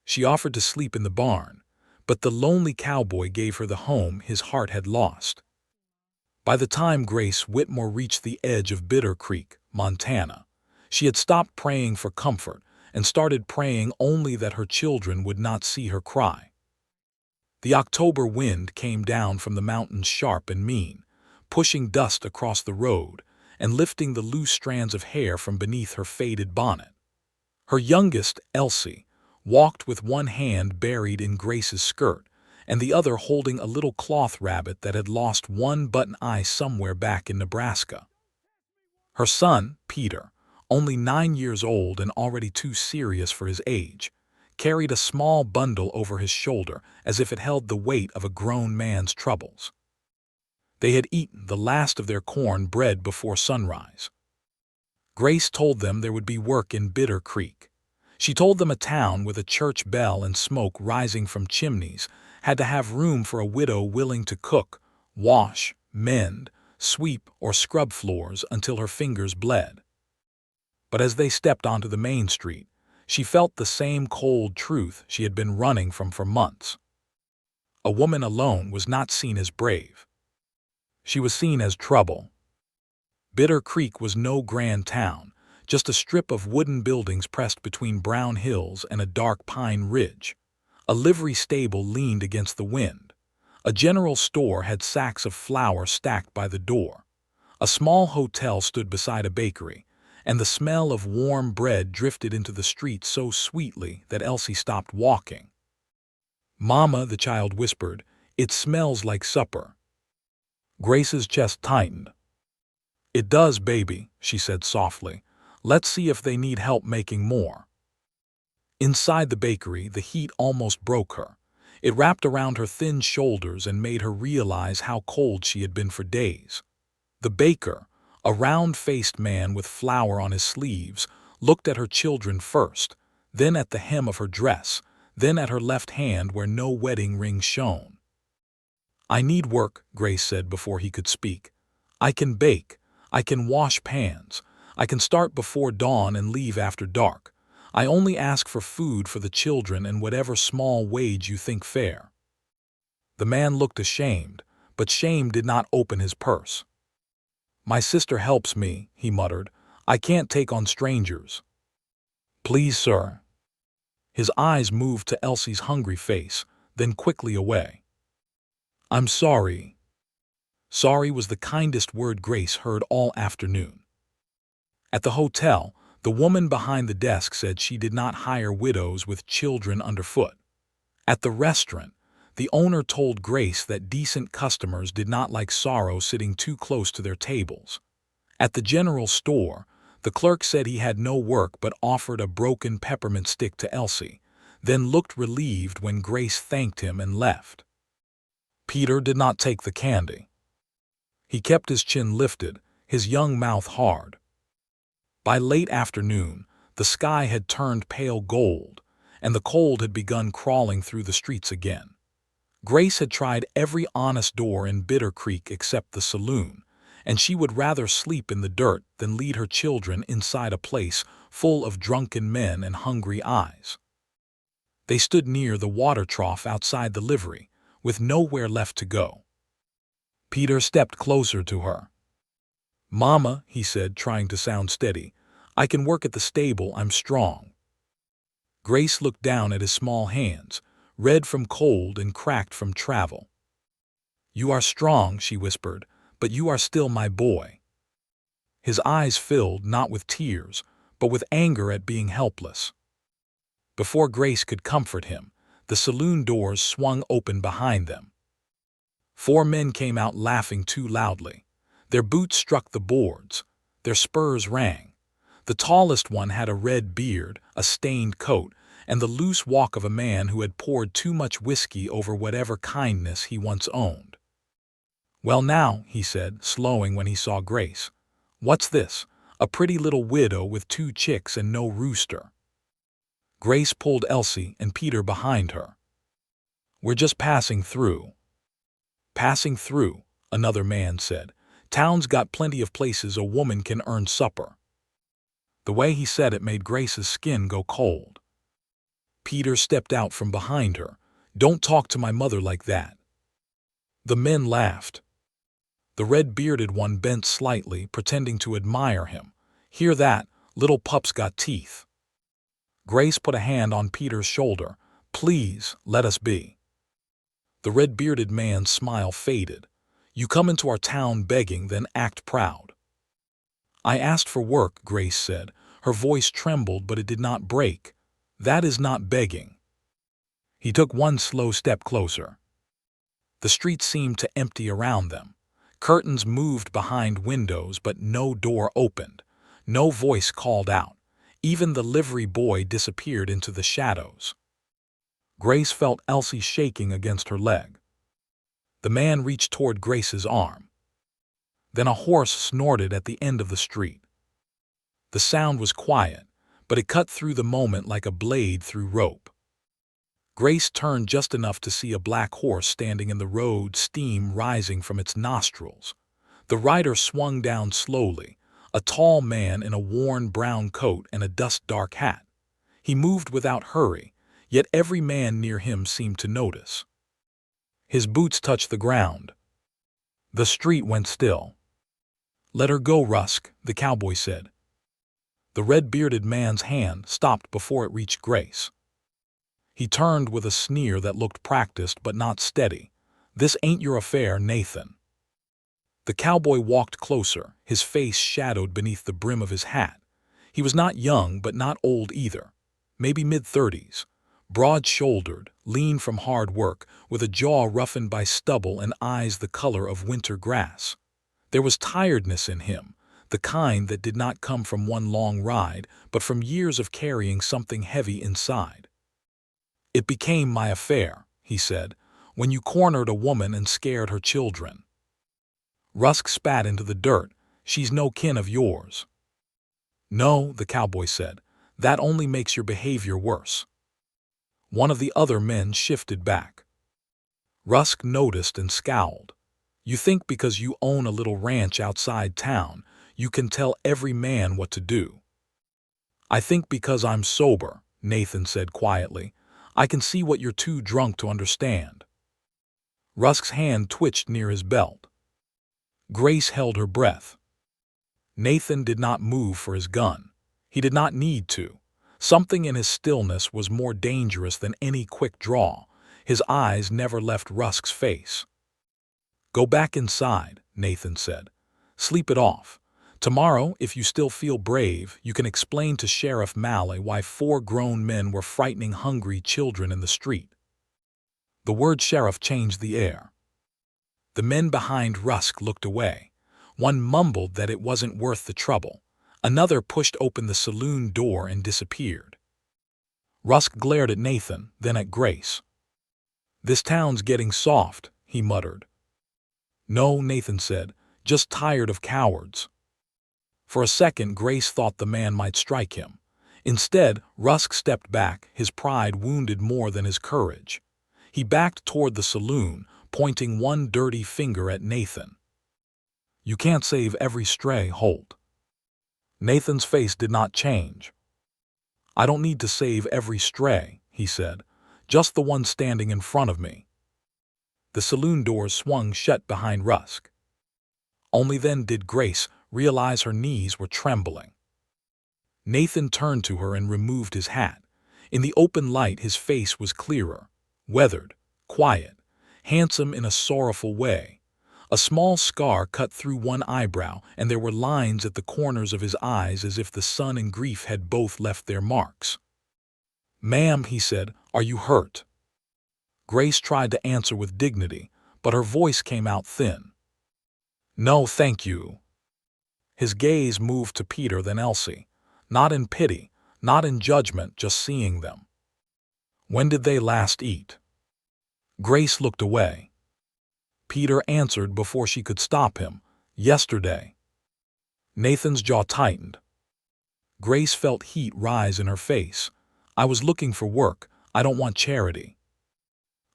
She offered to sleep in the barn, but the lonely cowboy gave her the home his heart had lost. By the time Grace Whitmore reached the edge of Bitter Creek, Montana, she had stopped praying for comfort and started praying only that her children would not see her cry. The October wind came down from the mountains sharp and mean, pushing dust across the road and lifting the loose strands of hair from beneath her faded bonnet. Her youngest, Elsie, walked with one hand buried in Grace's skirt and the other holding a little cloth rabbit that had lost one button eye somewhere back in Nebraska. Her son, Peter, only 9 years old and already too serious for his age, carried a small bundle over his shoulder as if it held the weight of a grown man's troubles. They had eaten the last of their corn bread before sunrise. Grace told them there would be work in Bitter Creek. She told them a town with a church bell and smoke rising from chimneys had to have room for a widow willing to cook, wash, mend, sweep, or scrub floors until her fingers bled. But as they stepped onto the main street, she felt the same cold truth she had been running from for months. A woman alone was not seen as brave. She was seen as trouble. Bitter Creek was no grand town, just a strip of wooden buildings pressed between brown hills and a dark pine ridge. A livery stable leaned against the wind. A general store had sacks of flour stacked by the door. A small hotel stood beside a bakery, and the smell of warm bread drifted into the street so sweetly that Elsie stopped walking. "Mama," the child whispered, "it smells like supper." Grace's chest tightened. "It does, baby," she said softly. "Let's see if they need help making more." Inside the bakery, the heat almost broke her. It wrapped around her thin shoulders and made her realize how cold she had been for days. The baker, a round-faced man with flour on his sleeves, looked at her children first, then at the hem of her dress, then at her left hand where no wedding ring shone. "I need work," Grace said before he could speak. "I can bake. I can wash pans. I can start before dawn and leave after dark. I only ask for food for the children and whatever small wage you think fair." The man looked ashamed, but shame did not open his purse. "My sister helps me," he muttered. "I can't take on strangers." "Please, sir." His eyes moved to Elsie's hungry face, then quickly away. "I'm sorry." Sorry was the kindest word Grace heard all afternoon. At the hotel, the woman behind the desk said she did not hire widows with children underfoot. At the restaurant, the owner told Grace that decent customers did not like sorrow sitting too close to their tables. At the general store, the clerk said he had no work but offered a broken peppermint stick to Elsie, then looked relieved when Grace thanked him and left. Peter did not take the candy. He kept his chin lifted, his young mouth hard. By late afternoon, the sky had turned pale gold, and the cold had begun crawling through the streets again. Grace had tried every honest door in Bitter Creek except the saloon, and she would rather sleep in the dirt than lead her children inside a place full of drunken men and hungry eyes. They stood near the water trough outside the livery, with nowhere left to go. Peter stepped closer to her. "Mama," he said, trying to sound steady, "I can work at the stable, I'm strong." Grace looked down at his small hands, red from cold and cracked from travel. "You are strong," she whispered, "but you are still my boy." His eyes filled not with tears, but with anger at being helpless. Before Grace could comfort him, the saloon doors swung open behind them. 4 men came out laughing too loudly. Their boots struck the boards. Their spurs rang. The tallest one had a red beard, a stained coat, and the loose walk of a man who had poured too much whiskey over whatever kindness he once owned. "Well now," he said, slowing when he saw Grace. "What's this? A pretty little widow with 2 chicks and no rooster." Grace pulled Elsie and Peter behind her. "We're just passing through." "Passing through," another man said. "Town's got plenty of places a woman can earn supper." The way he said it made Grace's skin go cold. Peter stepped out from behind her. "Don't talk to my mother like that." The men laughed. The red-bearded one bent slightly, pretending to admire him. "Hear that? Little pup's got teeth." Grace put a hand on Peter's shoulder. "Please, let us be." The red-bearded man's smile faded. "You come into our town begging, then act proud." "I asked for work," Grace said. Her voice trembled, but it did not break. "That is not begging." He took one slow step closer. The street seemed to empty around them. Curtains moved behind windows, but no door opened. No voice called out. Even the livery boy disappeared into the shadows. Grace felt Elsie shaking against her leg. The man reached toward Grace's arm. Then a horse snorted at the end of the street. The sound was quiet, but it cut through the moment like a blade through rope. Grace turned just enough to see a black horse standing in the road, steam rising from its nostrils. The rider swung down slowly, a tall man in a worn brown coat and a dust-dark hat. He moved without hurry, yet every man near him seemed to notice. His boots touched the ground. The street went still. "Let her go, Rusk," the cowboy said. The red-bearded man's hand stopped before it reached Grace. He turned with a sneer that looked practiced but not steady. "This ain't your affair, Nathan." The cowboy walked closer, his face shadowed beneath the brim of his hat. He was not young but not old either, maybe mid-30s. Broad-shouldered, lean from hard work, with a jaw roughened by stubble and eyes the color of winter grass. There was tiredness in him, the kind that did not come from one long ride, but from years of carrying something heavy inside. "It became my affair," he said, "when you cornered a woman and scared her children." Rusk spat into the dirt. "She's no kin of yours." "No," the cowboy said, "that only makes your behavior worse." One of the other men shifted back. Rusk noticed and scowled. "You think because you own a little ranch outside town, you can tell every man what to do." "I think because I'm sober," Nathan said quietly. "I can see what you're too drunk to understand." Rusk's hand twitched near his belt. Grace held her breath. Nathan did not move for his gun. He did not need to. Something in his stillness was more dangerous than any quick draw. His eyes never left Rusk's face. "Go back inside," Nathan said. "Sleep it off. Tomorrow, if you still feel brave, you can explain to Sheriff Malley why 4 grown men were frightening hungry children in the street." The word sheriff changed the air. The men behind Rusk looked away. One mumbled that it wasn't worth the trouble. Another pushed open the saloon door and disappeared. Rusk glared at Nathan, then at Grace. "This town's getting soft," he muttered. "No," Nathan said, "just tired of cowards." For a second, Grace thought the man might strike him. Instead, Rusk stepped back, his pride wounded more than his courage. He backed toward the saloon, pointing one dirty finger at Nathan. "You can't save every stray, Holt." Nathan's face did not change. "I don't need to save every stray," he said, "just the one standing in front of me." The saloon doors swung shut behind Rusk. Only then did Grace realize her knees were trembling. Nathan turned to her and removed his hat. In the open light, his face was clearer, weathered, quiet, handsome in a sorrowful way. A small scar cut through one eyebrow, and there were lines at the corners of his eyes as if the sun and grief had both left their marks. "Ma'am," he said, "are you hurt?" Grace tried to answer with dignity, but her voice came out thin. "No, thank you." His gaze moved to Peter, then Elsie. Not in pity, not in judgment, just seeing them. "When did they last eat?" Grace looked away. Peter answered before she could stop him. "Yesterday." Nathan's jaw tightened. Grace felt heat rise in her face. "I was looking for work. I don't want charity."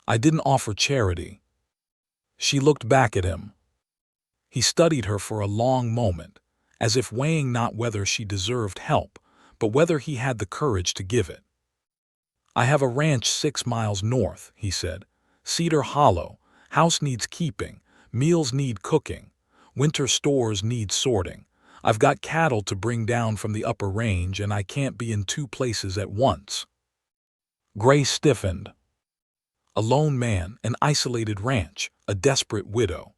"I didn't offer charity." She looked back at him. He studied her for a long moment, as if weighing not whether she deserved help, but whether he had the courage to give it. I have a ranch 6 miles north, he said. Cedar Hollow. House needs keeping. Meals need cooking. Winter stores need sorting. I've got cattle to bring down from the upper range, and I can't be in 2 places at once. Grace stiffened. A lone man, an isolated ranch, a desperate widow.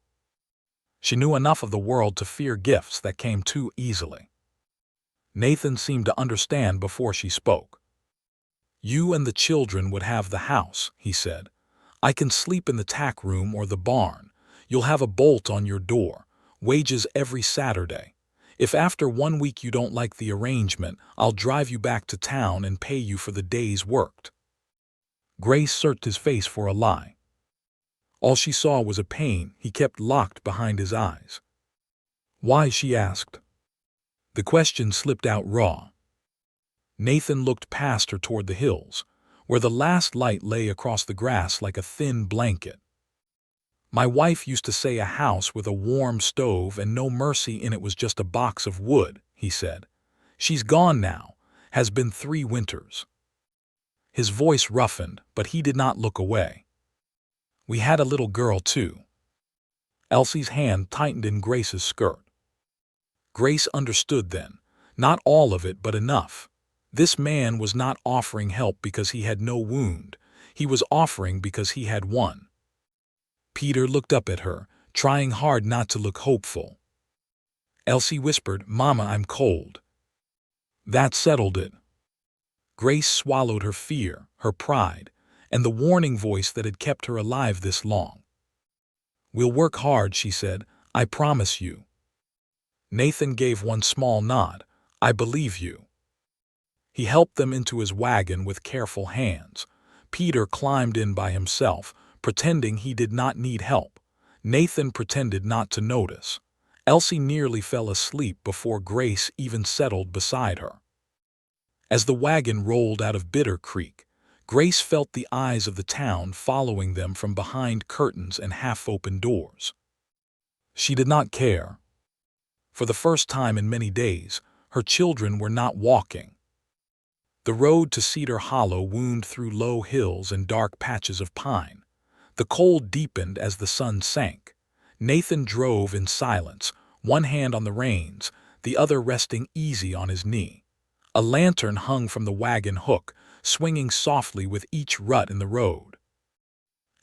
She knew enough of the world to fear gifts that came too easily. Nathan seemed to understand before she spoke. You and the children would have the house, he said. I can sleep in the tack room or the barn. You'll have a bolt on your door. Wages every Saturday. If after 1 week you don't like the arrangement, I'll drive you back to town and pay you for the days worked. Grace searched his face for a lie. All she saw was a pain he kept locked behind his eyes. Why? She asked. The question slipped out raw. Nathan looked past her toward the hills, where the last light lay across the grass like a thin blanket. My wife used to say a house with a warm stove and no mercy in it was just a box of wood, he said. She's gone now, has been 3 winters. His voice roughened, but he did not look away. We had a little girl too. Elsie's hand tightened in Grace's skirt. Grace understood then, not all of it but enough. This man was not offering help because he had no wound. He was offering because he had one. Peter looked up at her, trying hard not to look hopeful. Elsie whispered, "Mama, I'm cold." That settled it. Grace swallowed her fear, her pride, and the warning voice that had kept her alive this long. "We'll work hard," she said. "I promise you." Nathan gave one small nod. "I believe you." He helped them into his wagon with careful hands. Peter climbed in by himself, pretending he did not need help. Nathan pretended not to notice. Elsie nearly fell asleep before Grace even settled beside her. As the wagon rolled out of Bitter Creek, Grace felt the eyes of the town following them from behind curtains and half-open doors. She did not care. For the first time in many days, her children were not walking. The road to Cedar Hollow wound through low hills and dark patches of pine. The cold deepened as the sun sank. Nathan drove in silence, one hand on the reins, the other resting easy on his knee. A lantern hung from the wagon hook, swinging softly with each rut in the road.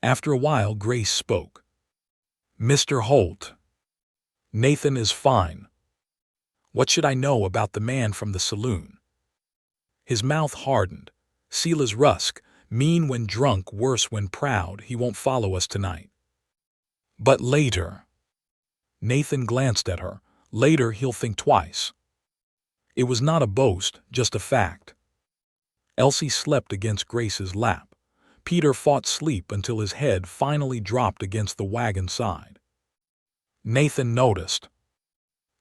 After a while, Grace spoke. "Mr. Holt, Nathan is fine. What should I know about the man from the saloon?" His mouth hardened. "Sela's Rusk, mean when drunk, worse when proud. He won't follow us tonight." "But later." Nathan glanced at her. "Later he'll think twice." It was not a boast, just a fact. Elsie slept against Grace's lap. Peter fought sleep until his head finally dropped against the wagon side. Nathan noticed.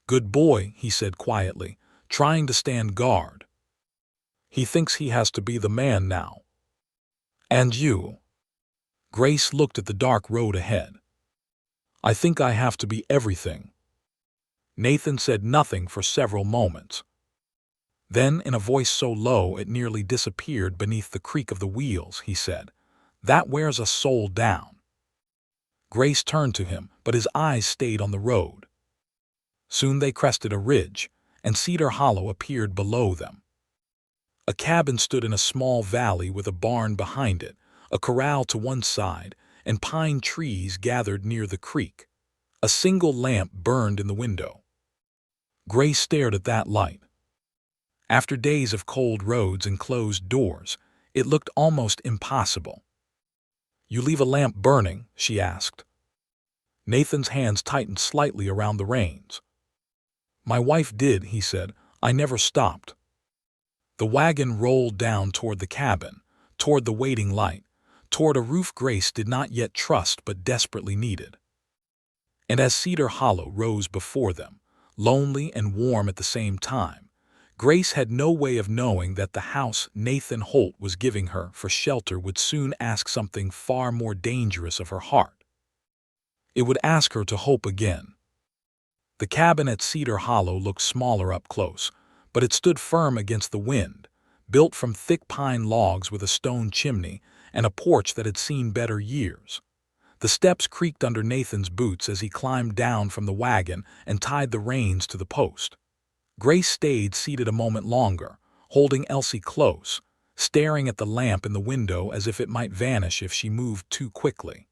"Good boy," he said quietly, trying to stand guard. "He thinks he has to be the man now." "And you?" Grace looked at the dark road ahead. "I think I have to be everything." Nathan said nothing for several moments. Then, in a voice so low it nearly disappeared beneath the creak of the wheels, he said, "That wears a soul down." Grace turned to him, but his eyes stayed on the road. Soon they crested a ridge, and Cedar Hollow appeared below them. A cabin stood in a small valley with a barn behind it, a corral to one side, and pine trees gathered near the creek. A single lamp burned in the window. Grace stared at that light. After days of cold roads and closed doors, it looked almost impossible. "You leave a lamp burning?" she asked. Nathan's hands tightened slightly around the reins. "My wife did," he said. "I never stopped." The wagon rolled down toward the cabin, toward the waiting light, toward a roof Grace did not yet trust but desperately needed. And as Cedar Hollow rose before them, lonely and warm at the same time, Grace had no way of knowing that the house Nathan Holt was giving her for shelter would soon ask something far more dangerous of her heart. It would ask her to hope again. The cabin at Cedar Hollow looked smaller up close, but it stood firm against the wind, built from thick pine logs with a stone chimney and a porch that had seen better years. The steps creaked under Nathan's boots as he climbed down from the wagon and tied the reins to the post. Grace stayed seated a moment longer, holding Elsie close, staring at the lamp in the window as if it might vanish if she moved too quickly.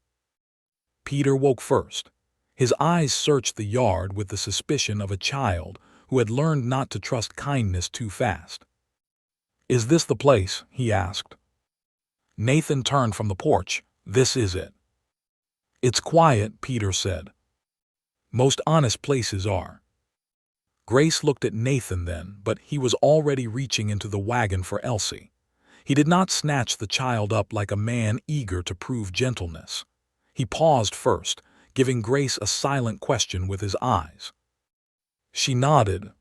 Peter woke first. His eyes searched the yard with the suspicion of a child who had learned not to trust kindness too fast. "Is this the place?" he asked. Nathan turned from the porch. "This is it." "It's quiet," Peter said. "Most honest places are." Grace looked at Nathan then, but he was already reaching into the wagon for Elsie. He did not snatch the child up like a man eager to prove gentleness. He paused first, giving Grace a silent question with his eyes. She nodded.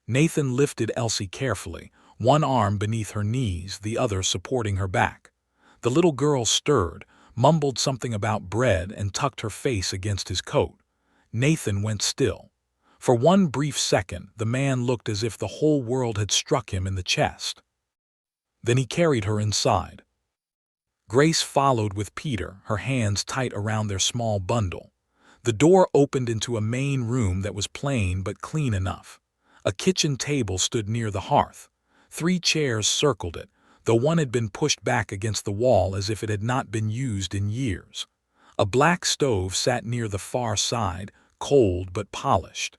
Nathan lifted Elsie carefully, one arm beneath her knees, the other supporting her back. The little girl stirred, mumbled something about bread, and tucked her face against his coat. Nathan went still. For one brief second, the man looked as if the whole world had struck him in the chest. Then he carried her inside. Grace followed with Peter, her hands tight around their small bundle. The door opened into a main room that was plain but clean enough. A kitchen table stood near the hearth. 3 chairs circled it, though one had been pushed back against the wall as if it had not been used in years. A black stove sat near the far side, cold but polished.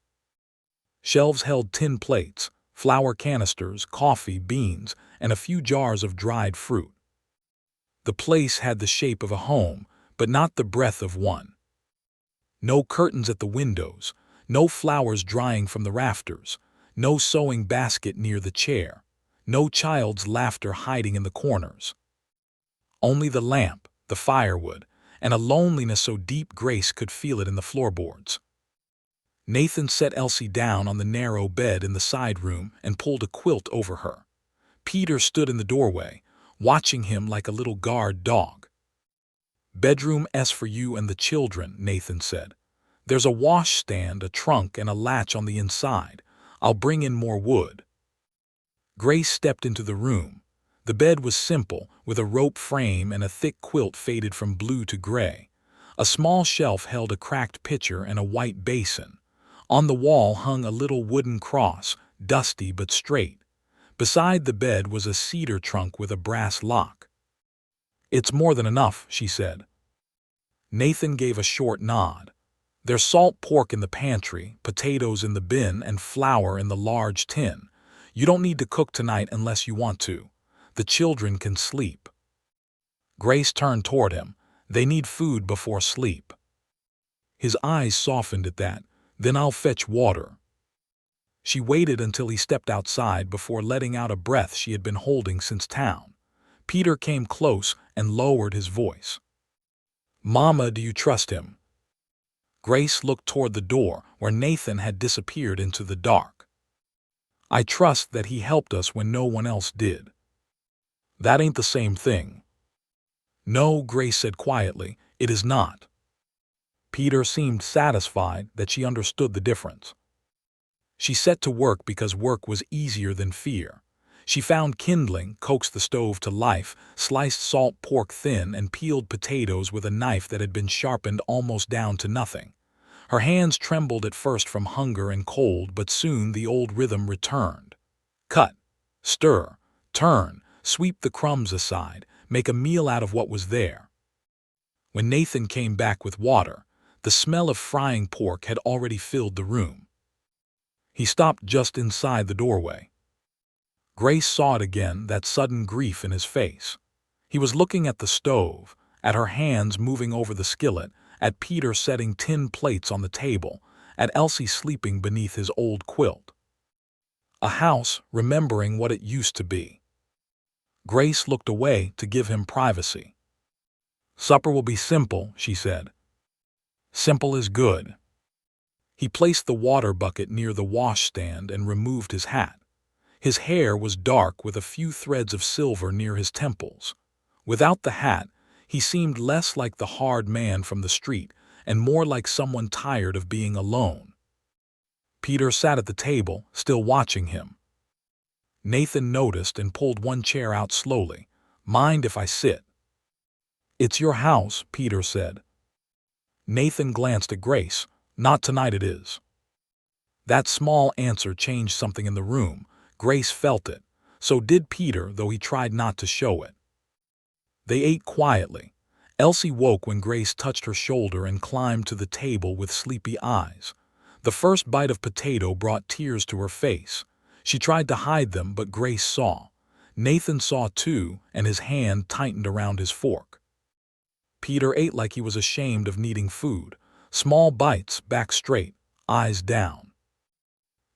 Shelves held tin plates, flour canisters, coffee, beans, and a few jars of dried fruit. The place had the shape of a home, but not the breadth of one. No curtains at the windows, no flowers drying from the rafters, no sewing basket near the chair, no child's laughter hiding in the corners. Only the lamp, the firewood, and a loneliness so deep Grace could feel it in the floorboards. Nathan set Elsie down on the narrow bed in the side room and pulled a quilt over her. Peter stood in the doorway, watching him like a little guard dog. "Bedroom S for you and the children," Nathan said. "There's a washstand, a trunk, and a latch on the inside. I'll bring in more wood." Grace stepped into the room. The bed was simple, with a rope frame and a thick quilt faded from blue to gray. A small shelf held a cracked pitcher and a white basin. On the wall hung a little wooden cross, dusty but straight. Beside the bed was a cedar trunk with a brass lock. "It's more than enough," she said. Nathan gave a short nod. "There's salt pork in the pantry, potatoes in the bin, and flour in the large tin. You don't need to cook tonight unless you want to. The children can sleep." Grace turned toward him. "They need food before sleep." His eyes softened at that. "Then I'll fetch water." She waited until he stepped outside before letting out a breath she had been holding since town. Peter came close and lowered his voice. "Mama, do you trust him?" Grace looked toward the door where Nathan had disappeared into the dark. "I trust that he helped us when no one else did." "That ain't the same thing." "No," Grace said quietly, "it is not." Peter seemed satisfied that she understood the difference. She set to work because work was easier than fear. She found kindling, coaxed the stove to life, sliced salt pork thin, and peeled potatoes with a knife that had been sharpened almost down to nothing. Her hands trembled at first from hunger and cold, but soon the old rhythm returned. Cut, stir, turn, sweep the crumbs aside, make a meal out of what was there. When Nathan came back with water, the smell of frying pork had already filled the room. He stopped just inside the doorway. Grace saw it again, that sudden grief in his face. He was looking at the stove, at her hands moving over the skillet, at Peter setting tin plates on the table, at Elsie sleeping beneath his old quilt. A house remembering what it used to be. Grace looked away to give him privacy. "Supper will be simple," she said. "Simple is good." He placed the water bucket near the washstand and removed his hat. His hair was dark with a few threads of silver near his temples. Without the hat, he seemed less like the hard man from the street and more like someone tired of being alone. Peter sat at the table, still watching him. Nathan noticed and pulled one chair out slowly. "Mind if I sit?" "It's your house," Peter said. Nathan glanced at Grace. "Not tonight it is." That small answer changed something in the room. Grace felt it. So did Peter, though he tried not to show it. They ate quietly. Elsie woke when Grace touched her shoulder and climbed to the table with sleepy eyes. The first bite of potato brought tears to her face. She tried to hide them, but Grace saw. Nathan saw too, and his hand tightened around his fork. Peter ate like he was ashamed of needing food. Small bites, back straight, eyes down.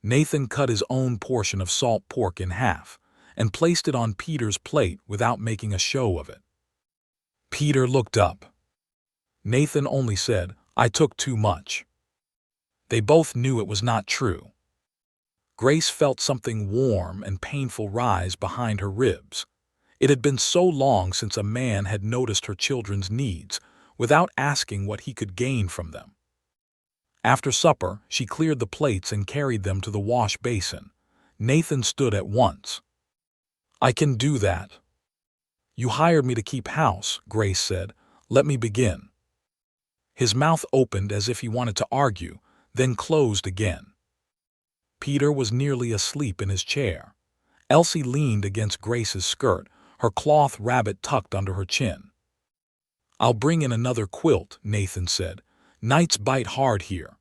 Nathan cut his own portion of salt pork in half and placed it on Peter's plate without making a show of it. Peter looked up. Nathan only said, "I took too much." They both knew it was not true. Grace felt something warm and painful rise behind her ribs. It had been so long since a man had noticed her children's needs without asking what he could gain from them. After supper, she cleared the plates and carried them to the wash basin. Nathan stood at once. "I can do that." "You hired me to keep house," Grace said. "Let me begin." His mouth opened as if he wanted to argue, then closed again. Peter was nearly asleep in his chair. Elsie leaned against Grace's skirt, her cloth rabbit tucked under her chin. "I'll bring in another quilt," Nathan said. "Nights bite hard here."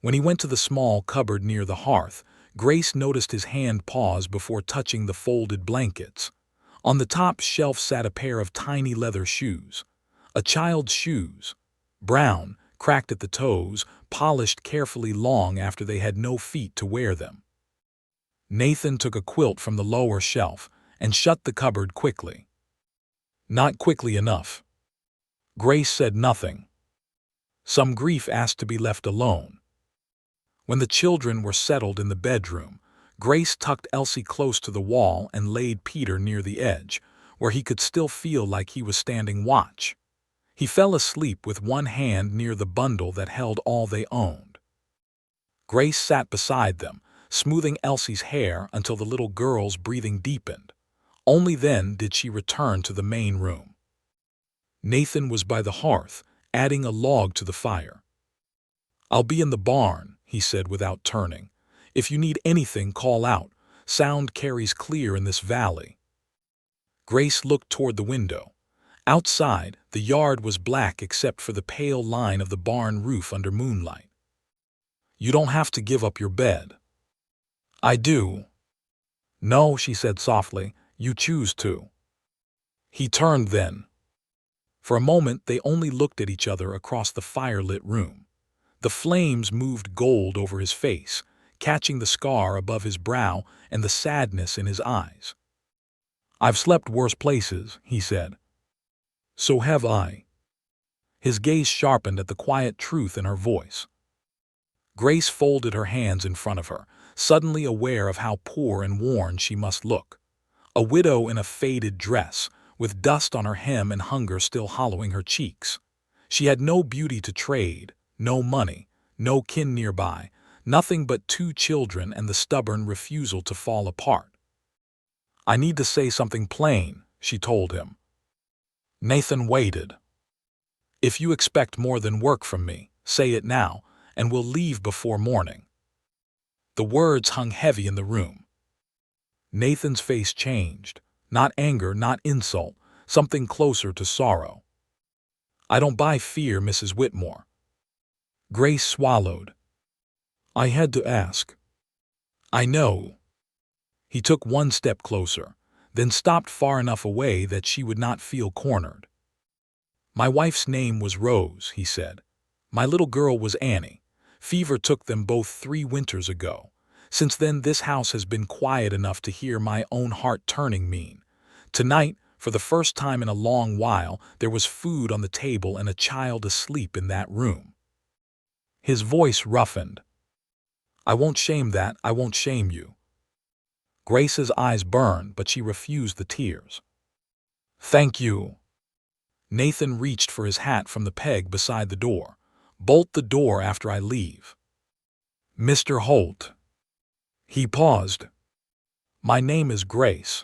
When he went to the small cupboard near the hearth, Grace noticed his hand pause before touching the folded blankets. On the top shelf sat a pair of tiny leather shoes. A child's shoes. Brown, cracked at the toes, polished carefully long after they had no feet to wear them. Nathan took a quilt from the lower shelf and shut the cupboard quickly. Not quickly enough. Grace said nothing. Some grief asked to be left alone. When the children were settled in the bedroom, Grace tucked Elsie close to the wall and laid Peter near the edge, where he could still feel like he was standing watch. He fell asleep with one hand near the bundle that held all they owned. Grace sat beside them, smoothing Elsie's hair until the little girl's breathing deepened. Only then did she return to the main room. Nathan was by the hearth, adding a log to the fire. "I'll be in the barn," he said without turning. "If you need anything, call out. Sound carries clear in this valley." Grace looked toward the window. Outside, the yard was black except for the pale line of the barn roof under moonlight. "You don't have to give up your bed." "I do." "No," she said softly. "You choose to." He turned then. For a moment they only looked at each other across the firelit room. The flames moved gold over his face, catching the scar above his brow and the sadness in his eyes. "I've slept worse places," he said. "So have I." His gaze sharpened at the quiet truth in her voice. Grace folded her hands in front of her, suddenly aware of how poor and worn she must look. A widow in a faded dress, with dust on her hem and hunger still hollowing her cheeks. She had no beauty to trade, no money, no kin nearby, nothing but 2 children and the stubborn refusal to fall apart. "I need to say something plain," she told him. Nathan waited. "If you expect more than work from me, say it now, and we'll leave before morning." The words hung heavy in the room. Nathan's face changed. Not anger, not insult, something closer to sorrow. "I don't buy fear, Mrs. Whitmore." Grace swallowed. "I had to ask." "I know." He took one step closer, then stopped far enough away that she would not feel cornered. "My wife's name was Rose," he said. "My little girl was Annie. Fever took them both 3 winters ago. Since then this house has been quiet enough to hear my own heart turning mean. Tonight, for the first time in a long while, there was food on the table and a child asleep in that room." His voice roughened. "I won't shame that, I won't shame you." Grace's eyes burned, but she refused the tears. "Thank you." Nathan reached for his hat from the peg beside the door. "Bolt the door after I leave." "Mr. Holt." He paused. My name is Grace."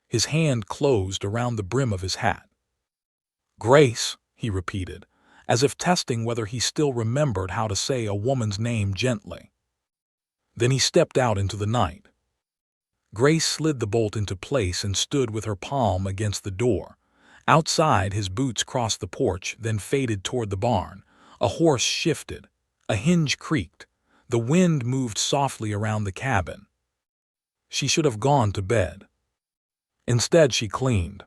His hand closed around the brim of his hat. "Grace," he repeated, as if testing whether he still remembered how to say a woman's name gently. Then he stepped out into the night. Grace slid the bolt into place and stood with her palm against the door. Outside, his boots crossed the porch, then faded toward the barn. A horse shifted. A hinge creaked. The wind moved softly around the cabin. She should have gone to bed. Instead, she cleaned.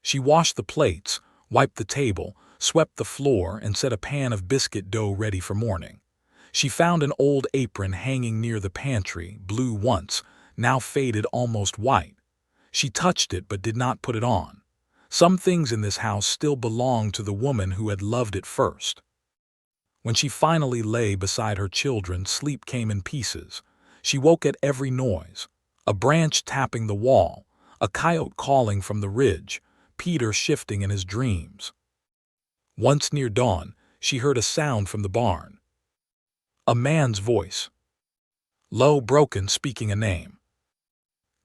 She washed the plates, wiped the table, swept the floor, and set a pan of biscuit dough ready for morning. She found an old apron hanging near the pantry, blue once, now faded almost white. She touched it but did not put it on. Some things in this house still belonged to the woman who had loved it first. When she finally lay beside her children, sleep came in pieces. She woke at every noise: a branch tapping the wall, a coyote calling from the ridge, Peter shifting in his dreams. Once near dawn, she heard a sound from the barn. A man's voice. Low, broken, speaking a name.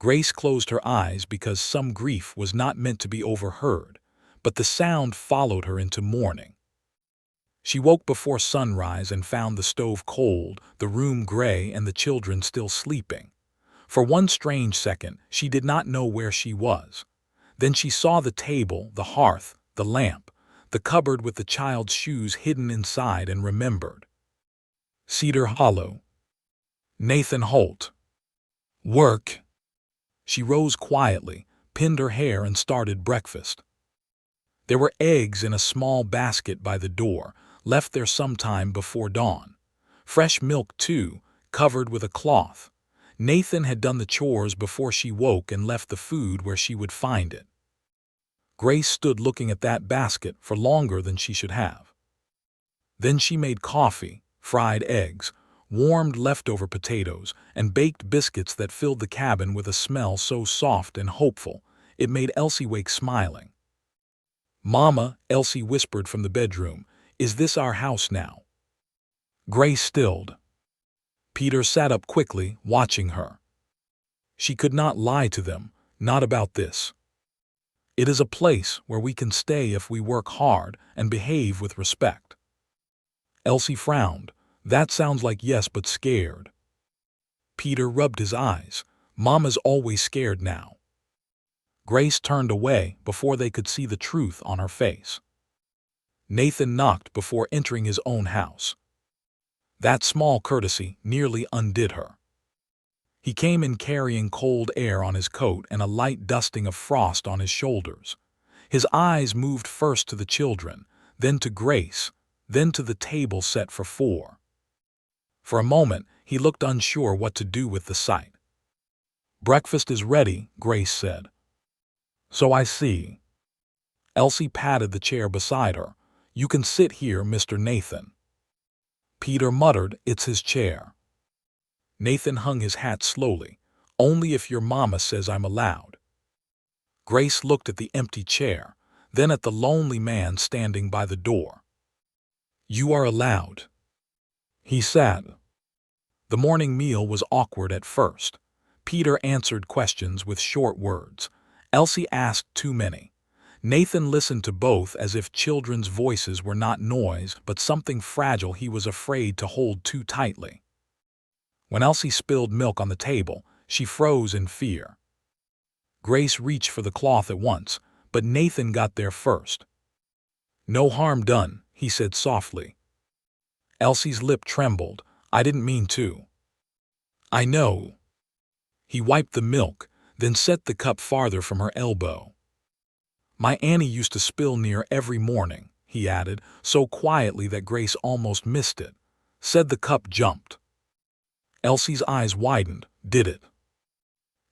Grace closed her eyes because some grief was not meant to be overheard, but the sound followed her into morning. She woke before sunrise and found the stove cold, the room gray, and the children still sleeping. For one strange second, she did not know where she was. Then she saw the table, the hearth, the lamp, the cupboard with the child's shoes hidden inside, and remembered. Cedar Hollow. Nathan Holt. Work. She rose quietly, pinned her hair, and started breakfast. There were eggs in a small basket by the door, left there some time before dawn. Fresh milk, too, covered with a cloth. Nathan had done the chores before she woke and left the food where she would find it. Grace stood looking at that basket for longer than she should have. Then she made coffee, fried eggs, warmed leftover potatoes, and baked biscuits that filled the cabin with a smell so soft and hopeful it made Elsie wake smiling. "Mama," Elsie whispered from the bedroom, "is this our house now?" Grace stilled. Peter sat up quickly, watching her. She could not lie to them, not about this. "It is a place where we can stay if we work hard and behave with respect." Elsie frowned. "That sounds like yes, but scared." Peter rubbed his eyes. "Mama's always scared now." Grace turned away before they could see the truth on her face. Nathan knocked before entering his own house. That small courtesy nearly undid her. He came in carrying cold air on his coat and a light dusting of frost on his shoulders. His eyes moved first to the children, then to Grace, then to the table set for four. For a moment, he looked unsure what to do with the sight. "Breakfast is ready," Grace said. "So I see." Elsie patted the chair beside her. "You can sit here, Mr. Nathan." Peter muttered, "It's his chair." Nathan hung his hat slowly. "Only if your mama says I'm allowed." Grace looked at the empty chair, then at the lonely man standing by the door. "You are allowed." He sat. The morning meal was awkward at first. Peter answered questions with short words. Elsie asked too many. Nathan listened to both as if children's voices were not noise but something fragile he was afraid to hold too tightly. When Elsie spilled milk on the table, she froze in fear. Grace reached for the cloth at once, but Nathan got there first. "No harm done," he said softly. Elsie's lip trembled. "I didn't mean to." "I know." He wiped the milk, then set the cup farther from her elbow. "My Annie used to spill near every morning," he added, so quietly that Grace almost missed it. Said the cup jumped. Elsie's eyes widened. "Did it?"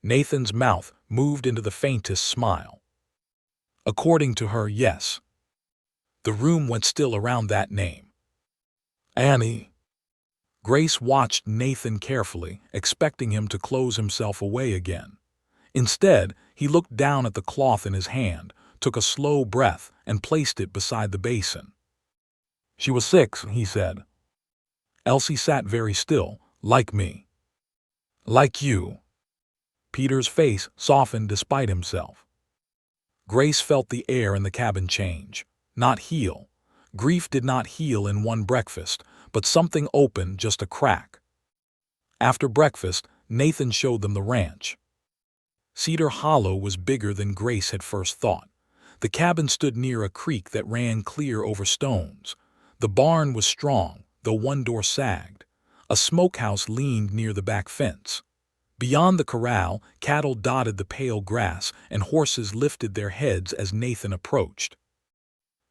Nathan's mouth moved into the faintest smile. "According to her, yes." The room went still around that name. "Annie." Grace watched Nathan carefully, expecting him to close himself away again. Instead, he looked down at the cloth in his hand, took a slow breath, and placed it beside the basin. "She was 6, he said. Elsie sat very still. "Like me." "Like you." Peter's face softened despite himself. Grace felt the air in the cabin change, not heal. Grief did not heal in one breakfast, but something opened just a crack. After breakfast, Nathan showed them the ranch. Cedar Hollow was bigger than Grace had first thought. The cabin stood near a creek that ran clear over stones. The barn was strong, though one door sagged. A smokehouse leaned near the back fence. Beyond the corral, cattle dotted the pale grass and horses lifted their heads as Nathan approached.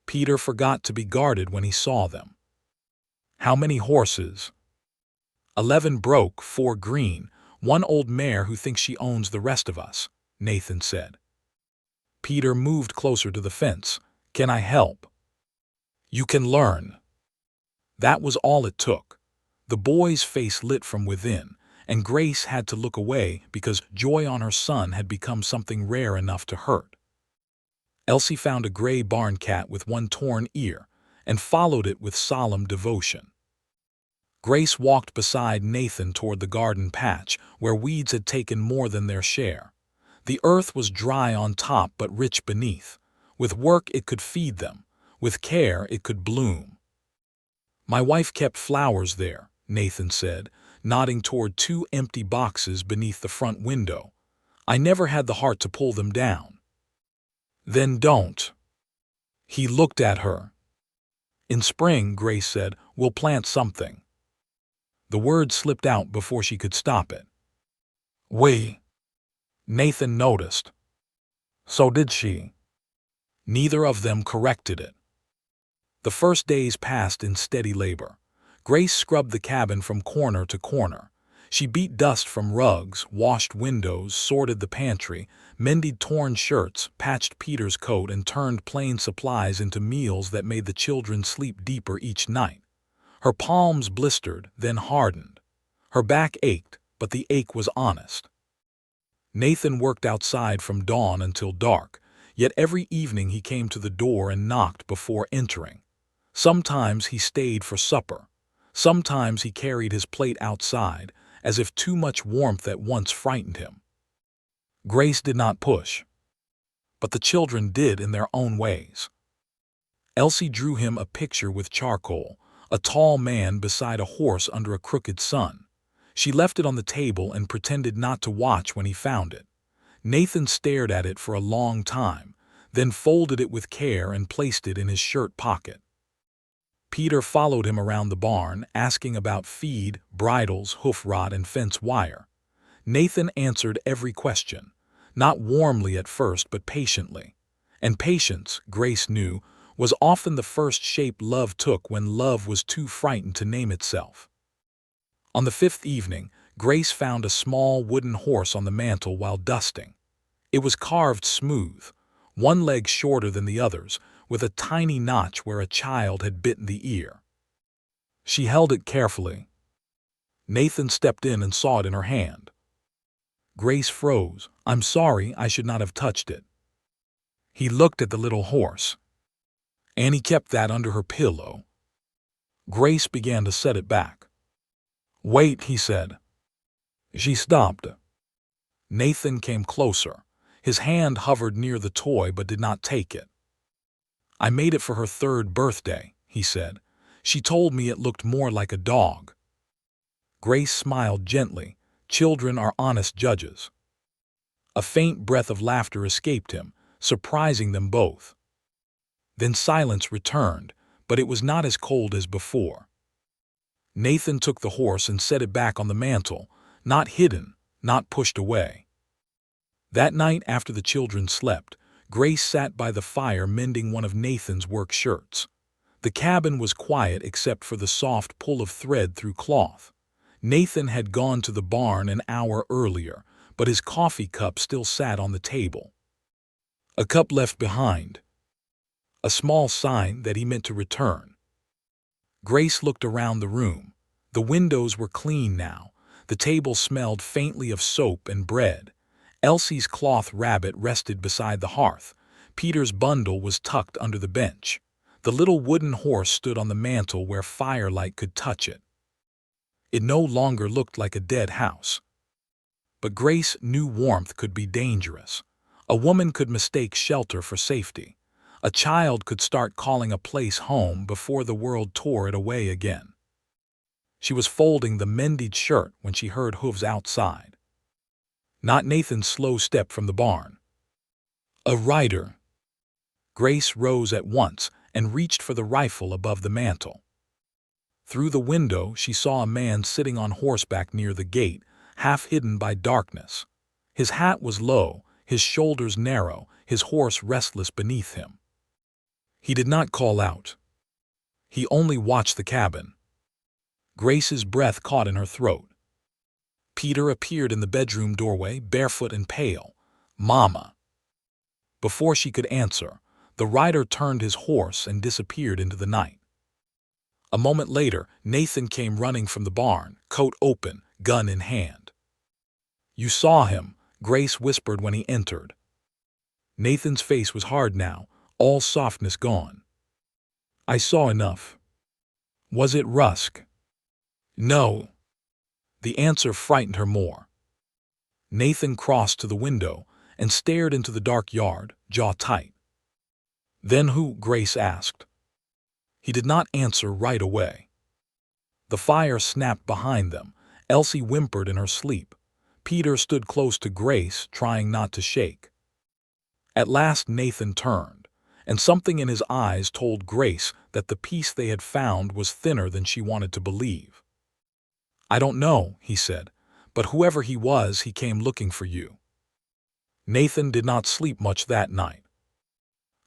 Peter forgot to be guarded when he saw them. "How many horses?" 11 broke, 4 green, one old mare who thinks she owns the rest of us," Nathan said. Peter moved closer to the fence. "Can I help?" "You can learn." That was all it took. The boy's face lit from within, and Grace had to look away because joy on her son had become something rare enough to hurt. Elsie found a gray barn cat with one torn ear and followed it with solemn devotion. Grace walked beside Nathan toward the garden patch where weeds had taken more than their share. The earth was dry on top but rich beneath. With work it could feed them. With care it could bloom. "My wife kept flowers there," Nathan said, nodding toward 2 empty boxes beneath the front window. "I never had the heart to pull them down." "Then don't." He looked at her. "In spring," Grace said, "we'll plant something." The word slipped out before she could stop it. "We." Nathan noticed. So did she. Neither of them corrected it. The first days passed in steady labor. Grace scrubbed the cabin from corner to corner. She beat dust from rugs, washed windows, sorted the pantry, mended torn shirts, patched Peter's coat, and turned plain supplies into meals that made the children sleep deeper each night. Her palms blistered, then hardened. Her back ached, but the ache was honest. Nathan worked outside from dawn until dark, yet every evening he came to the door and knocked before entering. Sometimes he stayed for supper. Sometimes he carried his plate outside, as if too much warmth at once frightened him. Grace did not push, but the children did in their own ways. Elsie drew him a picture with charcoal, a tall man beside a horse under a crooked sun. She left it on the table and pretended not to watch when he found it. Nathan stared at it for a long time, then folded it with care and placed it in his shirt pocket. Peter followed him around the barn, asking about feed, bridles, hoof rot, and fence wire. Nathan answered every question, not warmly at first but patiently. And patience, Grace knew, was often the first shape love took when love was too frightened to name itself. On the 5th evening, Grace found a small wooden horse on the mantel while dusting. It was carved smooth, one leg shorter than the others, with a tiny notch where a child had bitten the ear. She held it carefully. Nathan stepped in and saw it in her hand. Grace froze. "I'm sorry, I should not have touched it." He looked at the little horse. "Annie kept that under her pillow." Grace began to set it back. "Wait," he said. She stopped. Nathan came closer. His hand hovered near the toy but did not take it. "I made it for her 3rd birthday," he said. "She told me it looked more like a dog." Grace smiled gently. Children are honest judges. A faint breath of laughter escaped him, surprising them both. Then silence returned, but it was not as cold as before. Nathan took the horse and set it back on the mantel, not hidden, not pushed away. That night after the children slept, Grace sat by the fire mending one of Nathan's work shirts. The cabin was quiet except for the soft pull of thread through cloth. Nathan had gone to the barn an hour earlier, but his coffee cup still sat on the table. A cup left behind. A small sign that he meant to return. Grace looked around the room. The windows were clean now. The table smelled faintly of soap and bread. Elsie's cloth rabbit rested beside the hearth. Peter's bundle was tucked under the bench. The little wooden horse stood on the mantel where firelight could touch it. It no longer looked like a dead house. But Grace knew warmth could be dangerous. A woman could mistake shelter for safety. A child could start calling a place home before the world tore it away again. She was folding the mended shirt when she heard hooves outside. Not Nathan's slow step from the barn. A rider. Grace rose at once and reached for the rifle above the mantel. Through the window she saw a man sitting on horseback near the gate, half hidden by darkness. His hat was low, his shoulders narrow, his horse restless beneath him. He did not call out. He only watched the cabin. Grace's breath caught in her throat. Peter appeared in the bedroom doorway, barefoot and pale. "Mama." Before she could answer, the rider turned his horse and disappeared into the night. A moment later, Nathan came running from the barn, coat open, gun in hand. "You saw him," Grace whispered when he entered. Nathan's face was hard now, all softness gone. "I saw enough." "Was it Rusk?" "No." The answer frightened her more. Nathan crossed to the window and stared into the dark yard, jaw tight. "Then who?" Grace asked. He did not answer right away. The fire snapped behind them. Elsie whimpered in her sleep. Peter stood close to Grace, trying not to shake. At last Nathan turned, and something in his eyes told Grace that the piece they had found was thinner than she wanted to believe. "I don't know," he said, "but whoever he was, he came looking for you." Nathan did not sleep much that night.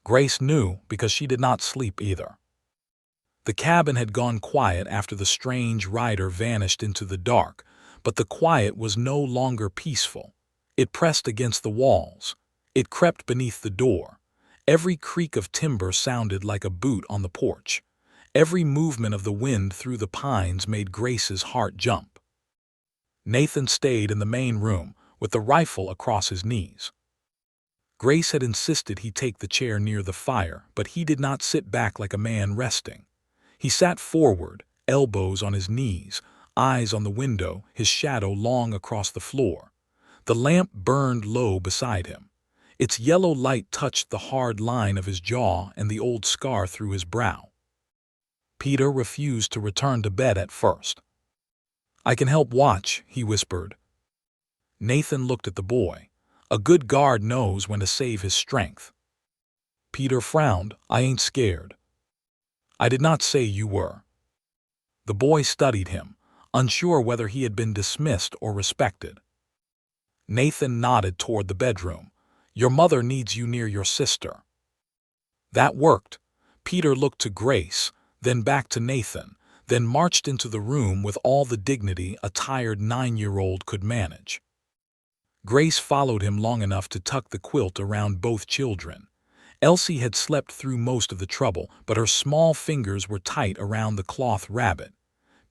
Grace knew because she did not sleep either. The cabin had gone quiet after the strange rider vanished into the dark, but the quiet was no longer peaceful. It pressed against the walls. It crept beneath the door. Every creak of timber sounded like a boot on the porch. Every movement of the wind through the pines made Grace's heart jump. Nathan stayed in the main room, with the rifle across his knees. Grace had insisted he take the chair near the fire, but he did not sit back like a man resting. He sat forward, elbows on his knees, eyes on the window, his shadow long across the floor. The lamp burned low beside him. Its yellow light touched the hard line of his jaw and the old scar through his brow. Peter refused to return to bed at first. "I can help watch," he whispered. Nathan looked at the boy. A good guard knows when to save his strength. Peter frowned. "I ain't scared." "I did not say you were." The boy studied him, unsure whether he had been dismissed or respected. Nathan nodded toward the bedroom. "Your mother needs you near your sister." That worked. Peter looked to Grace, then back to Nathan, then marched into the room with all the dignity a tired 9-year-old could manage. Grace followed him long enough to tuck the quilt around both children. Elsie had slept through most of the trouble, but her small fingers were tight around the cloth rabbit.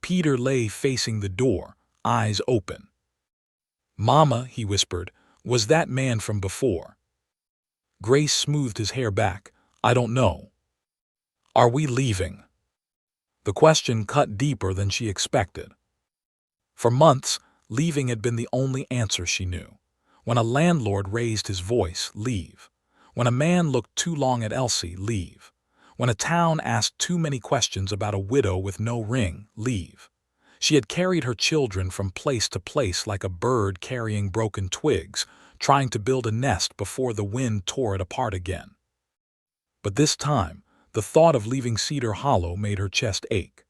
Peter lay facing the door, eyes open. "Mama," he whispered, "was that man from before?" Grace smoothed his hair back. "I don't know." "Are we leaving?" The question cut deeper than she expected. For months, leaving had been the only answer she knew. When a landlord raised his voice, leave. When a man looked too long at Elsie, leave. When a town asked too many questions about a widow with no ring, leave. She had carried her children from place to place like a bird carrying broken twigs, trying to build a nest before the wind tore it apart again. But this time, the thought of leaving Cedar Hollow made her chest ache.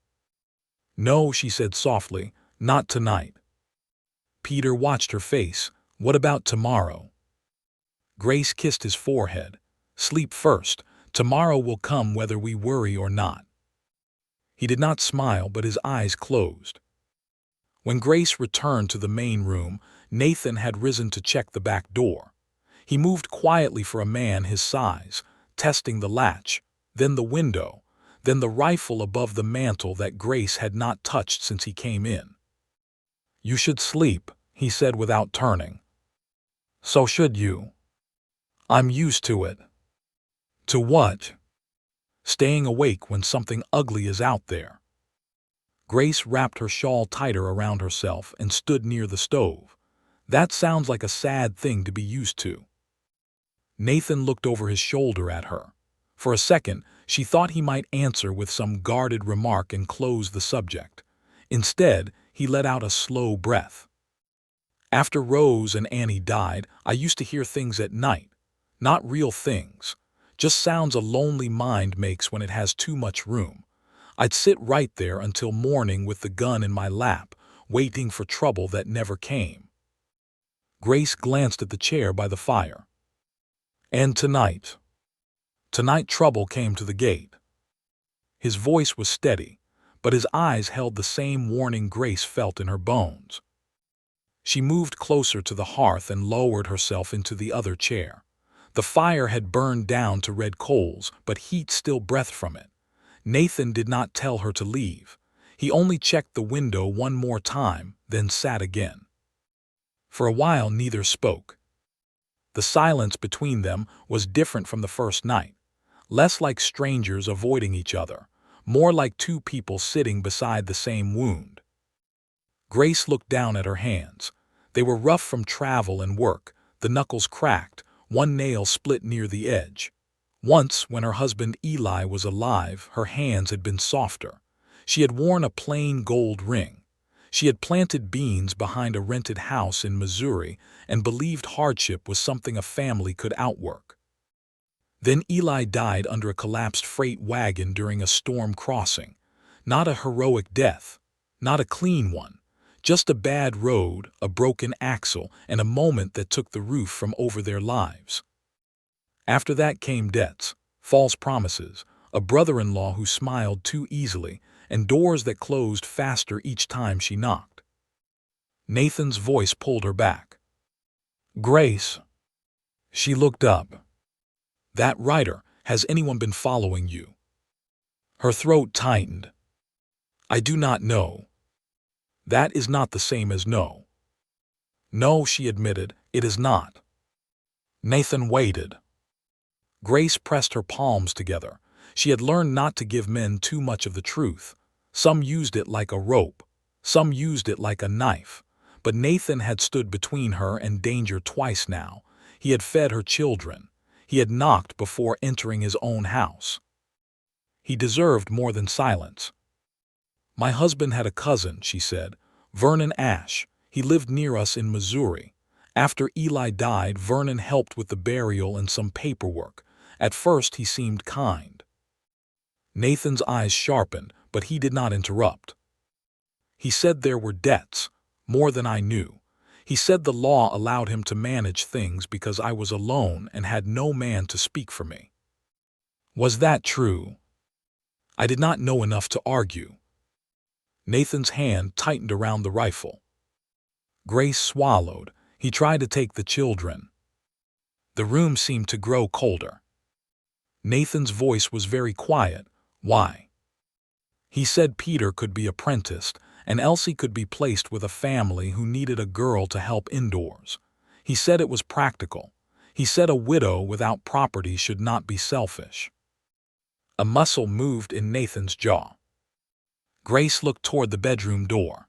"No," she said softly, "not tonight." Peter watched her face. "What about tomorrow?" Grace kissed his forehead. "Sleep first. Tomorrow will come whether we worry or not." He did not smile, but his eyes closed. When Grace returned to the main room, Nathan had risen to check the back door. He moved quietly for a man his size, testing the latch, then the window, then the rifle above the mantel that Grace had not touched since he came in. "You should sleep," he said without turning. "So should you." "I'm used to it." "To what?" "Staying awake when something ugly is out there." Grace wrapped her shawl tighter around herself and stood near the stove. That sounds like a sad thing to be used to. Nathan looked over his shoulder at her. For a second, she thought he might answer with some guarded remark and close the subject. Instead, he let out a slow breath. After Rose and Annie died, I used to hear things at night. Not real things. Just sounds a lonely mind makes when it has too much room. I'd sit right there until morning with the gun in my lap, waiting for trouble that never came. Grace glanced at the chair by the fire. And tonight trouble came to the gate. His voice was steady, but his eyes held the same warning Grace felt in her bones. She moved closer to the hearth and lowered herself into the other chair. The fire had burned down to red coals, but heat still breathed from it. Nathan did not tell her to leave. He only checked the window one more time, then sat again. For a while neither spoke. The silence between them was different from the first night. Less like strangers avoiding each other, more like two people sitting beside the same wound. Grace looked down at her hands. They were rough from travel and work, the knuckles cracked, one nail split near the edge. Once, when her husband Eli was alive, her hands had been softer. She had worn a plain gold ring. She had planted beans behind a rented house in Missouri and believed hardship was something a family could outwork. Then Eli died under a collapsed freight wagon during a storm crossing. Not a heroic death, not a clean one, just a bad road, a broken axle, and a moment that took the roof from over their lives. After that came debts, false promises, a brother-in-law who smiled too easily, and doors that closed faster each time she knocked. Nathan's voice pulled her back. "Grace." She looked up. "That writer, has anyone been following you?" Her throat tightened. "I do not know." "That is not the same as no." "No," she admitted, "it is not." Nathan waited. Grace pressed her palms together. She had learned not to give men too much of the truth. Some used it like a rope. Some used it like a knife. But Nathan had stood between her and danger twice now. He had fed her children. He had knocked before entering his own house. He deserved more than silence. "My husband had a cousin," she said, "Vernon Ash. He lived near us in Missouri. After Eli died, Vernon helped with the burial and some paperwork. At first he seemed kind." Nathan's eyes sharpened, but he did not interrupt. "He said there were debts, more than I knew. He said the law allowed him to manage things because I was alone and had no man to speak for me." "Was that true?" "I did not know enough to argue." Nathan's hand tightened around the rifle. Grace swallowed. He tried to take the children. The room seemed to grow colder. Nathan's voice was very quiet. "Why?" "He said Peter could be apprenticed, and Elsie could be placed with a family who needed a girl to help indoors. He said it was practical. He said a widow without property should not be selfish." A muscle moved in Nathan's jaw. Grace looked toward the bedroom door.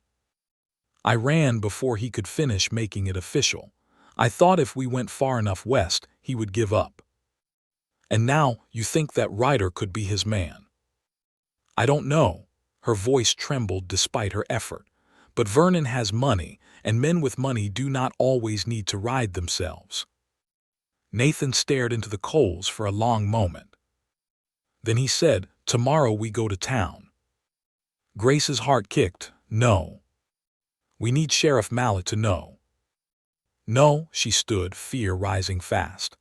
"I ran before he could finish making it official. I thought if we went far enough west, he would give up." "And now you think that writer could be his man?" "I don't know." Her voice trembled despite her effort. "But Vernon has money, and men with money do not always need to ride themselves." Nathan stared into the coals for a long moment. Then he said, "Tomorrow we go to town." Grace's heart kicked. "No. We need Sheriff Mallet to know." "No," she stood, fear rising fast.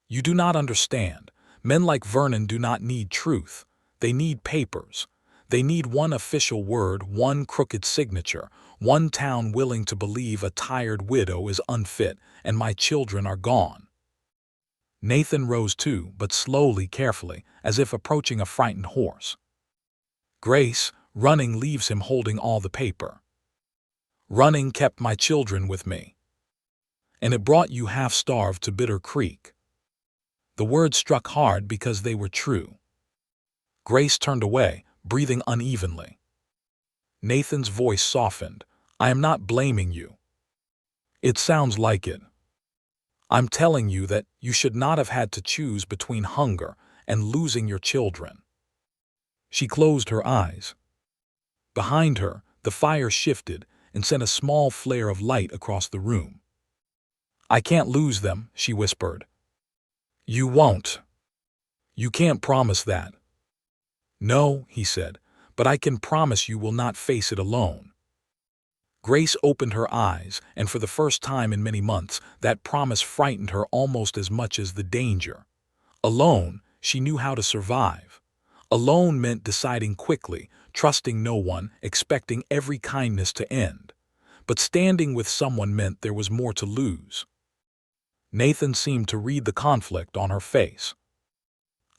"You do not understand. Men like Vernon do not need truth. They need papers. They need one official word, one crooked signature, one town willing to believe a tired widow is unfit and my children are gone." Nathan rose too, but slowly, carefully, as if approaching a frightened horse. "Grace, running leaves him holding all the paper. Running kept my children with me. And it brought you half-starved to Bitter Creek." The words struck hard because they were true. Grace turned away, breathing unevenly. Nathan's voice softened. "I am not blaming you." It sounds like it. I'm telling you that you should not have had to choose between hunger and losing your children. She closed her eyes. Behind her, the fire shifted and sent a small flare of light across the room. I can't lose them, she whispered. You won't. You can't promise that. No, he said, but I can promise you will not face it alone. Grace opened her eyes, and for the first time in many months, that promise frightened her almost as much as the danger. Alone, she knew how to survive. Alone meant deciding quickly, trusting no one, expecting every kindness to end. But standing with someone meant there was more to lose. Nathan seemed to read the conflict on her face.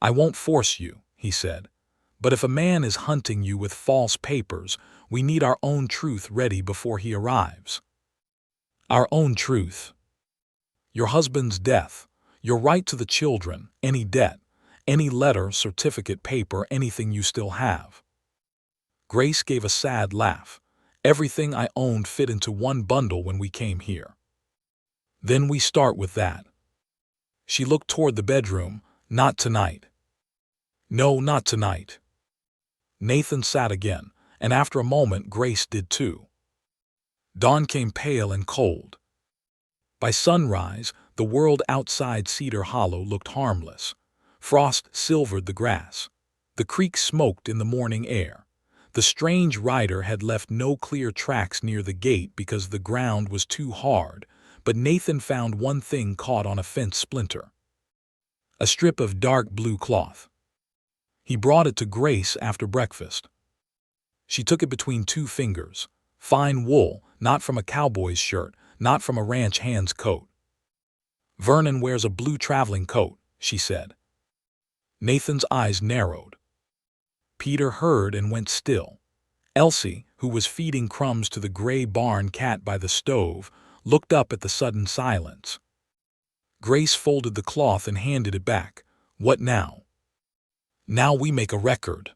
I won't force you, he said. But if a man is hunting you with false papers, we need our own truth ready before he arrives. Our own truth. Your husband's death, your right to the children, any debt, any letter, certificate, paper, anything you still have. Grace gave a sad laugh. Everything I owned fit into one bundle when we came here. Then we start with that. She looked toward the bedroom. Not tonight. No, not tonight. Nathan sat again, and after a moment Grace did too. Dawn came pale and cold. By sunrise, the world outside Cedar Hollow looked harmless. Frost silvered the grass. The creek smoked in the morning air. The strange rider had left no clear tracks near the gate because the ground was too hard, but Nathan found one thing caught on a fence splinter. A strip of dark blue cloth. He brought it to Grace after breakfast. She took it between two fingers. Fine wool, not from a cowboy's shirt, not from a ranch hand's coat. Vernon wears a blue traveling coat, she said. Nathan's eyes narrowed. Peter heard and went still. Elsie, who was feeding crumbs to the gray barn cat by the stove, looked up at the sudden silence. Grace folded the cloth and handed it back. What now? Now we make a record.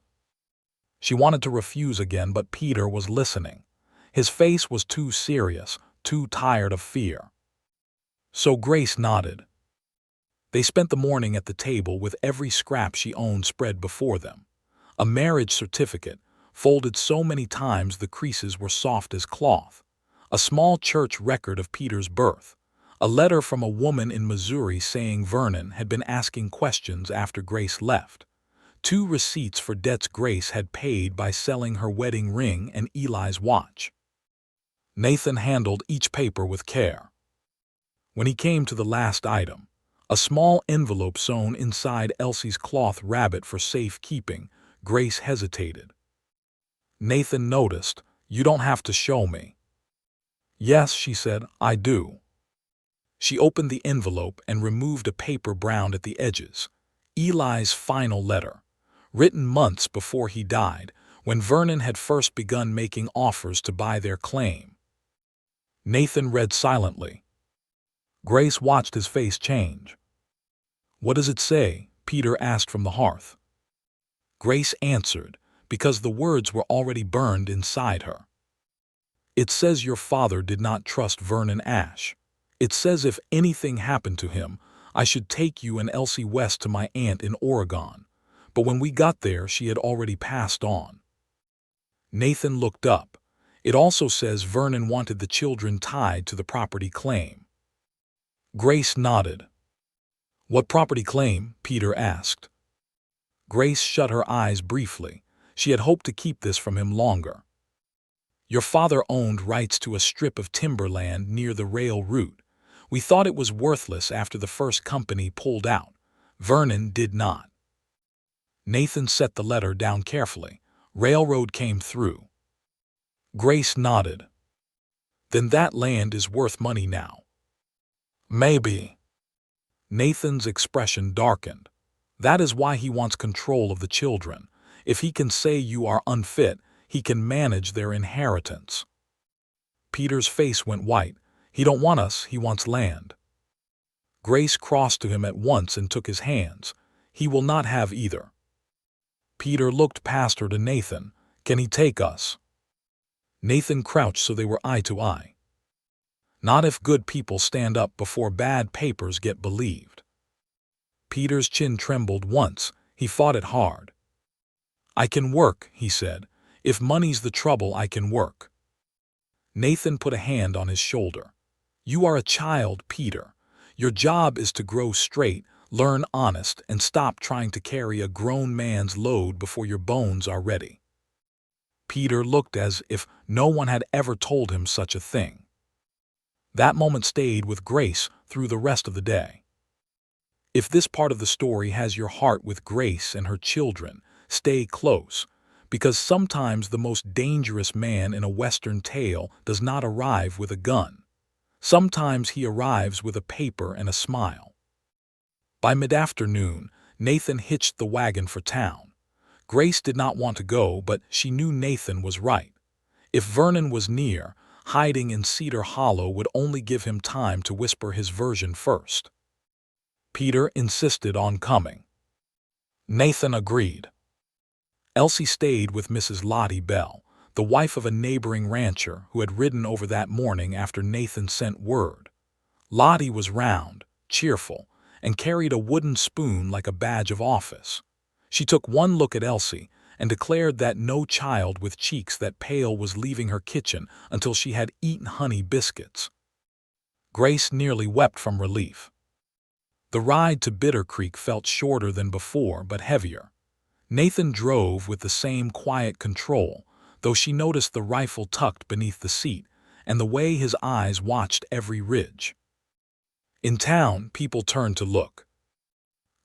She wanted to refuse again, but Peter was listening. His face was too serious, too tired of fear. So Grace nodded. They spent the morning at the table with every scrap she owned spread before them. A marriage certificate, folded so many times the creases were soft as cloth. A small church record of Peter's birth. A letter from a woman in Missouri saying Vernon had been asking questions after Grace left. 2 receipts for debts Grace had paid by selling her wedding ring and Eli's watch. Nathan handled each paper with care. When he came to the last item, a small envelope sewn inside Elsie's cloth rabbit for safekeeping, Grace hesitated. Nathan noticed. You don't have to show me. Yes, she said, I do. She opened the envelope and removed a paper browned at the edges. Eli's final letter, written months before he died, when Vernon had first begun making offers to buy their claim. Nathan read silently. Grace watched his face change. What does it say? Peter asked from the hearth. Grace answered, because the words were already burned inside her. It says your father did not trust Vernon Ash. It says if anything happened to him, I should take you and Elsie west to my aunt in Oregon. But when we got there, she had already passed on. Nathan looked up. It also says Vernon wanted the children tied to the property claim. Grace nodded. What property claim? Peter asked. Grace shut her eyes briefly. She had hoped to keep this from him longer. Your father owned rights to a strip of timberland near the rail route. We thought it was worthless after the first company pulled out. Vernon did not. Nathan set the letter down carefully. Railroad came through. Grace nodded. Then that land is worth money now. Maybe. Nathan's expression darkened. That is why he wants control of the children. If he can say you are unfit, he can manage their inheritance. Peter's face went white. He don't want us, he wants land. Grace crossed to him at once and took his hands. He will not have either. Peter looked past her to Nathan. Can he take us? Nathan crouched so they were eye to eye. Not if good people stand up before bad papers get believed. Peter's chin trembled once. He fought it hard. "I can work," he said. "If money's the trouble, I can work." Nathan put a hand on his shoulder. "You are a child, Peter. Your job is to grow straight, learn honest, and stop trying to carry a grown man's load before your bones are ready." Peter looked as if no one had ever told him such a thing. That moment stayed with Grace through the rest of the day. If this part of the story has your heart with Grace and her children, stay close, because sometimes the most dangerous man in a Western tale does not arrive with a gun. Sometimes he arrives with a paper and a smile. By mid-afternoon, Nathan hitched the wagon for town. Grace did not want to go, but she knew Nathan was right. If Vernon was near, hiding in Cedar Hollow would only give him time to whisper his version first. Peter insisted on coming. Nathan agreed. Elsie stayed with Mrs. Lottie Bell, the wife of a neighboring rancher who had ridden over that morning after Nathan sent word. Lottie was round, cheerful, and carried a wooden spoon like a badge of office. She took one look at Elsie and declared that no child with cheeks that pale was leaving her kitchen until she had eaten honey biscuits. Grace nearly wept from relief. The ride to Bitter Creek felt shorter than before, but heavier. Nathan drove with the same quiet control, though she noticed the rifle tucked beneath the seat and the way his eyes watched every ridge. In town, people turned to look.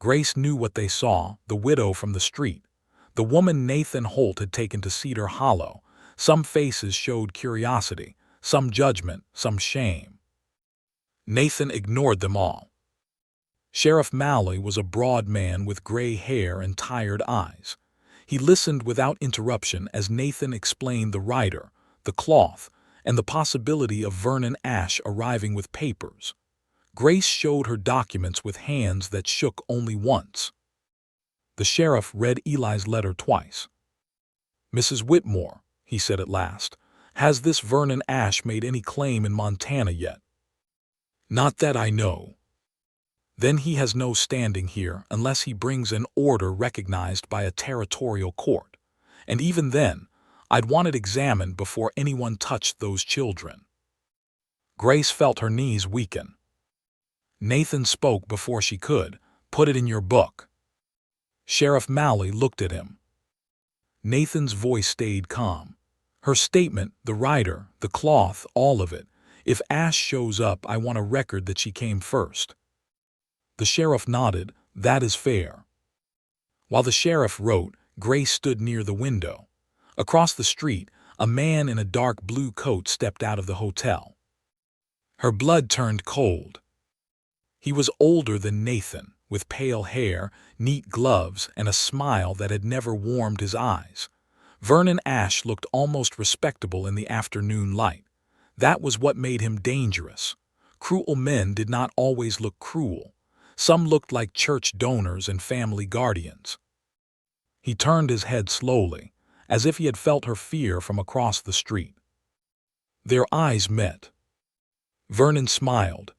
Grace knew what they saw: the widow from the street, the woman Nathan Holt had taken to Cedar Hollow. Some faces showed curiosity, some judgment, some shame. Nathan ignored them all. Sheriff Malley was a broad man with gray hair and tired eyes. He listened without interruption as Nathan explained the rider, the cloth, and the possibility of Vernon Ash arriving with papers. Grace showed her documents with hands that shook only once. The sheriff read Eli's letter twice. "Mrs. Whitmore," he said at last, "has this Vernon Ash made any claim in Montana yet?" "Not that I know." "Then he has no standing here unless he brings an order recognized by a territorial court. And even then, I'd want it examined before anyone touched those children." Grace felt her knees weaken. Nathan spoke before she could. "Put it in your book." Sheriff Malley looked at him. Nathan's voice stayed calm. Her statement, the rider, the cloth, all of it. "If Ash shows up, I want a record that she came first." The sheriff nodded. "That is fair." While the sheriff wrote, Grace stood near the window. Across the street, a man in a dark blue coat stepped out of the hotel. Her blood turned cold. He was older than Nathan, with pale hair, neat gloves, and a smile that had never warmed his eyes. Vernon Ash looked almost respectable in the afternoon light. That was what made him dangerous. Cruel men did not always look cruel. Some looked like church donors and family guardians. He turned his head slowly, as if he had felt her fear from across the street. Their eyes met. Vernon smiled.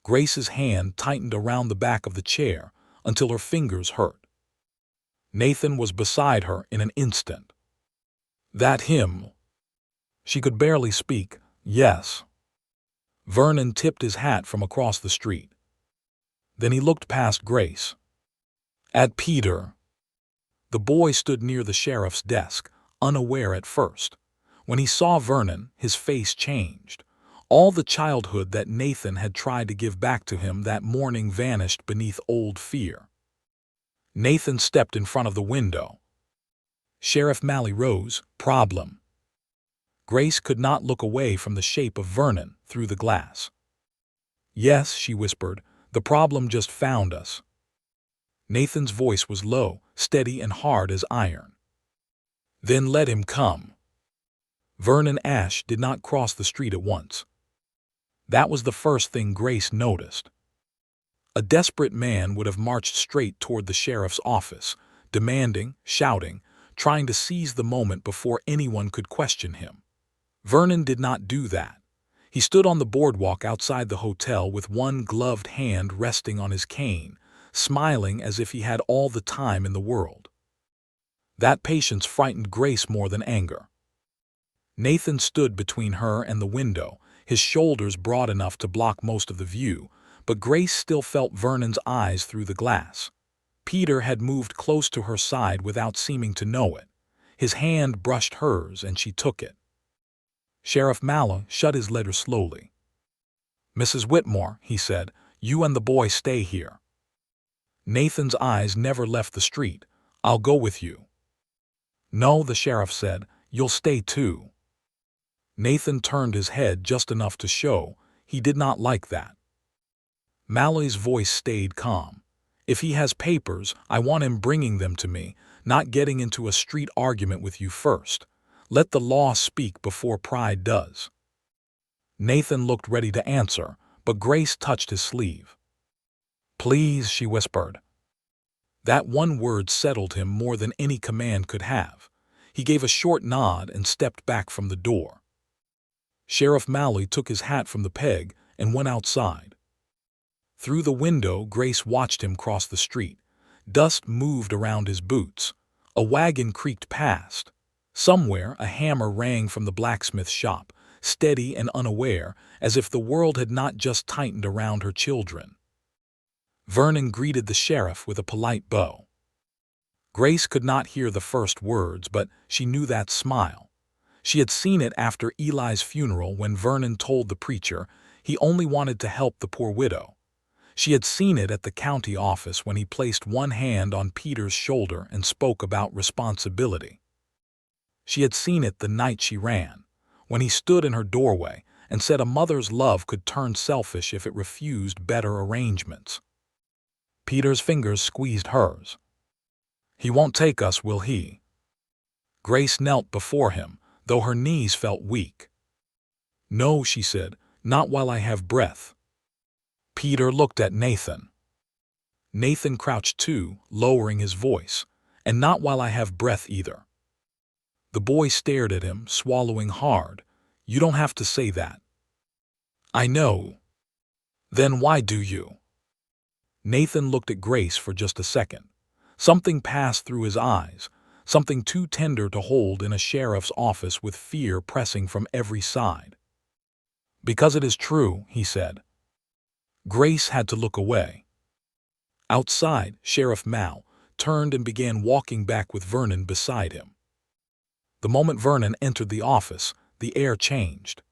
Grace's hand tightened around the back of the chair until her fingers hurt. Nathan was beside her in an instant. "That him?" She could barely speak. "Yes." Vernon tipped his hat from across the street. Then he looked past Grace. At Peter. The boy stood near the sheriff's desk, unaware at first. When he saw Vernon, his face changed. All the childhood that Nathan had tried to give back to him that morning vanished beneath old fear. Nathan stepped in front of the window. Sheriff Malley rose. "Problem." Grace could not look away from the shape of Vernon through the glass. "Yes," she whispered, "the problem just found us." Nathan's voice was low, steady, and hard as iron. "Then let him come." Vernon Ash did not cross the street at once. That was the first thing Grace noticed. A desperate man would have marched straight toward the sheriff's office, demanding, shouting, trying to seize the moment before anyone could question him. Vernon did not do that. He stood on the boardwalk outside the hotel with one gloved hand resting on his cane, smiling as if he had all the time in the world. That patience frightened Grace more than anger. Nathan stood between her and the window, his shoulders broad enough to block most of the view, but Grace still felt Vernon's eyes through the glass. Peter had moved close to her side without seeming to know it. His hand brushed hers and she took it. Sheriff Mallow shut his letter slowly. "Mrs. Whitmore," he said, "you and the boy stay here." Nathan's eyes never left the street. "I'll go with you." "No," the sheriff said, "you'll stay too." Nathan turned his head just enough to show he did not like that. Mallow's voice stayed calm. "If he has papers, I want him bringing them to me, not getting into a street argument with you first. Let the law speak before pride does." Nathan looked ready to answer, but Grace touched his sleeve. "Please," she whispered. That one word settled him more than any command could have. He gave a short nod and stepped back from the door. Sheriff Mallow took his hat from the peg and went outside. Through the window, Grace watched him cross the street. Dust moved around his boots. A wagon creaked past. Somewhere, a hammer rang from the blacksmith shop, steady and unaware, as if the world had not just tightened around her children. Vernon greeted the sheriff with a polite bow. Grace could not hear the first words, but she knew that smile. She had seen it after Eli's funeral when Vernon told the preacher he only wanted to help the poor widow. She had seen it at the county office when he placed one hand on Peter's shoulder and spoke about responsibility. She had seen it the night she ran, when he stood in her doorway and said a mother's love could turn selfish if it refused better arrangements. Peter's fingers squeezed hers. "He won't take us, will he?" Grace knelt before him, though her knees felt weak. "No," she said, "not while I have breath." Peter looked at Nathan. Nathan crouched too, lowering his voice, "And not while I have breath either." The boy stared at him, swallowing hard. "You don't have to say that." "I know." "Then why do you?" Nathan looked at Grace for just a second. Something passed through his eyes, something too tender to hold in a sheriff's office with fear pressing from every side. "Because it is true," he said. Grace had to look away. Outside, Sheriff Mallow turned and began walking back with Vernon beside him. The moment Vernon entered the office, the air changed.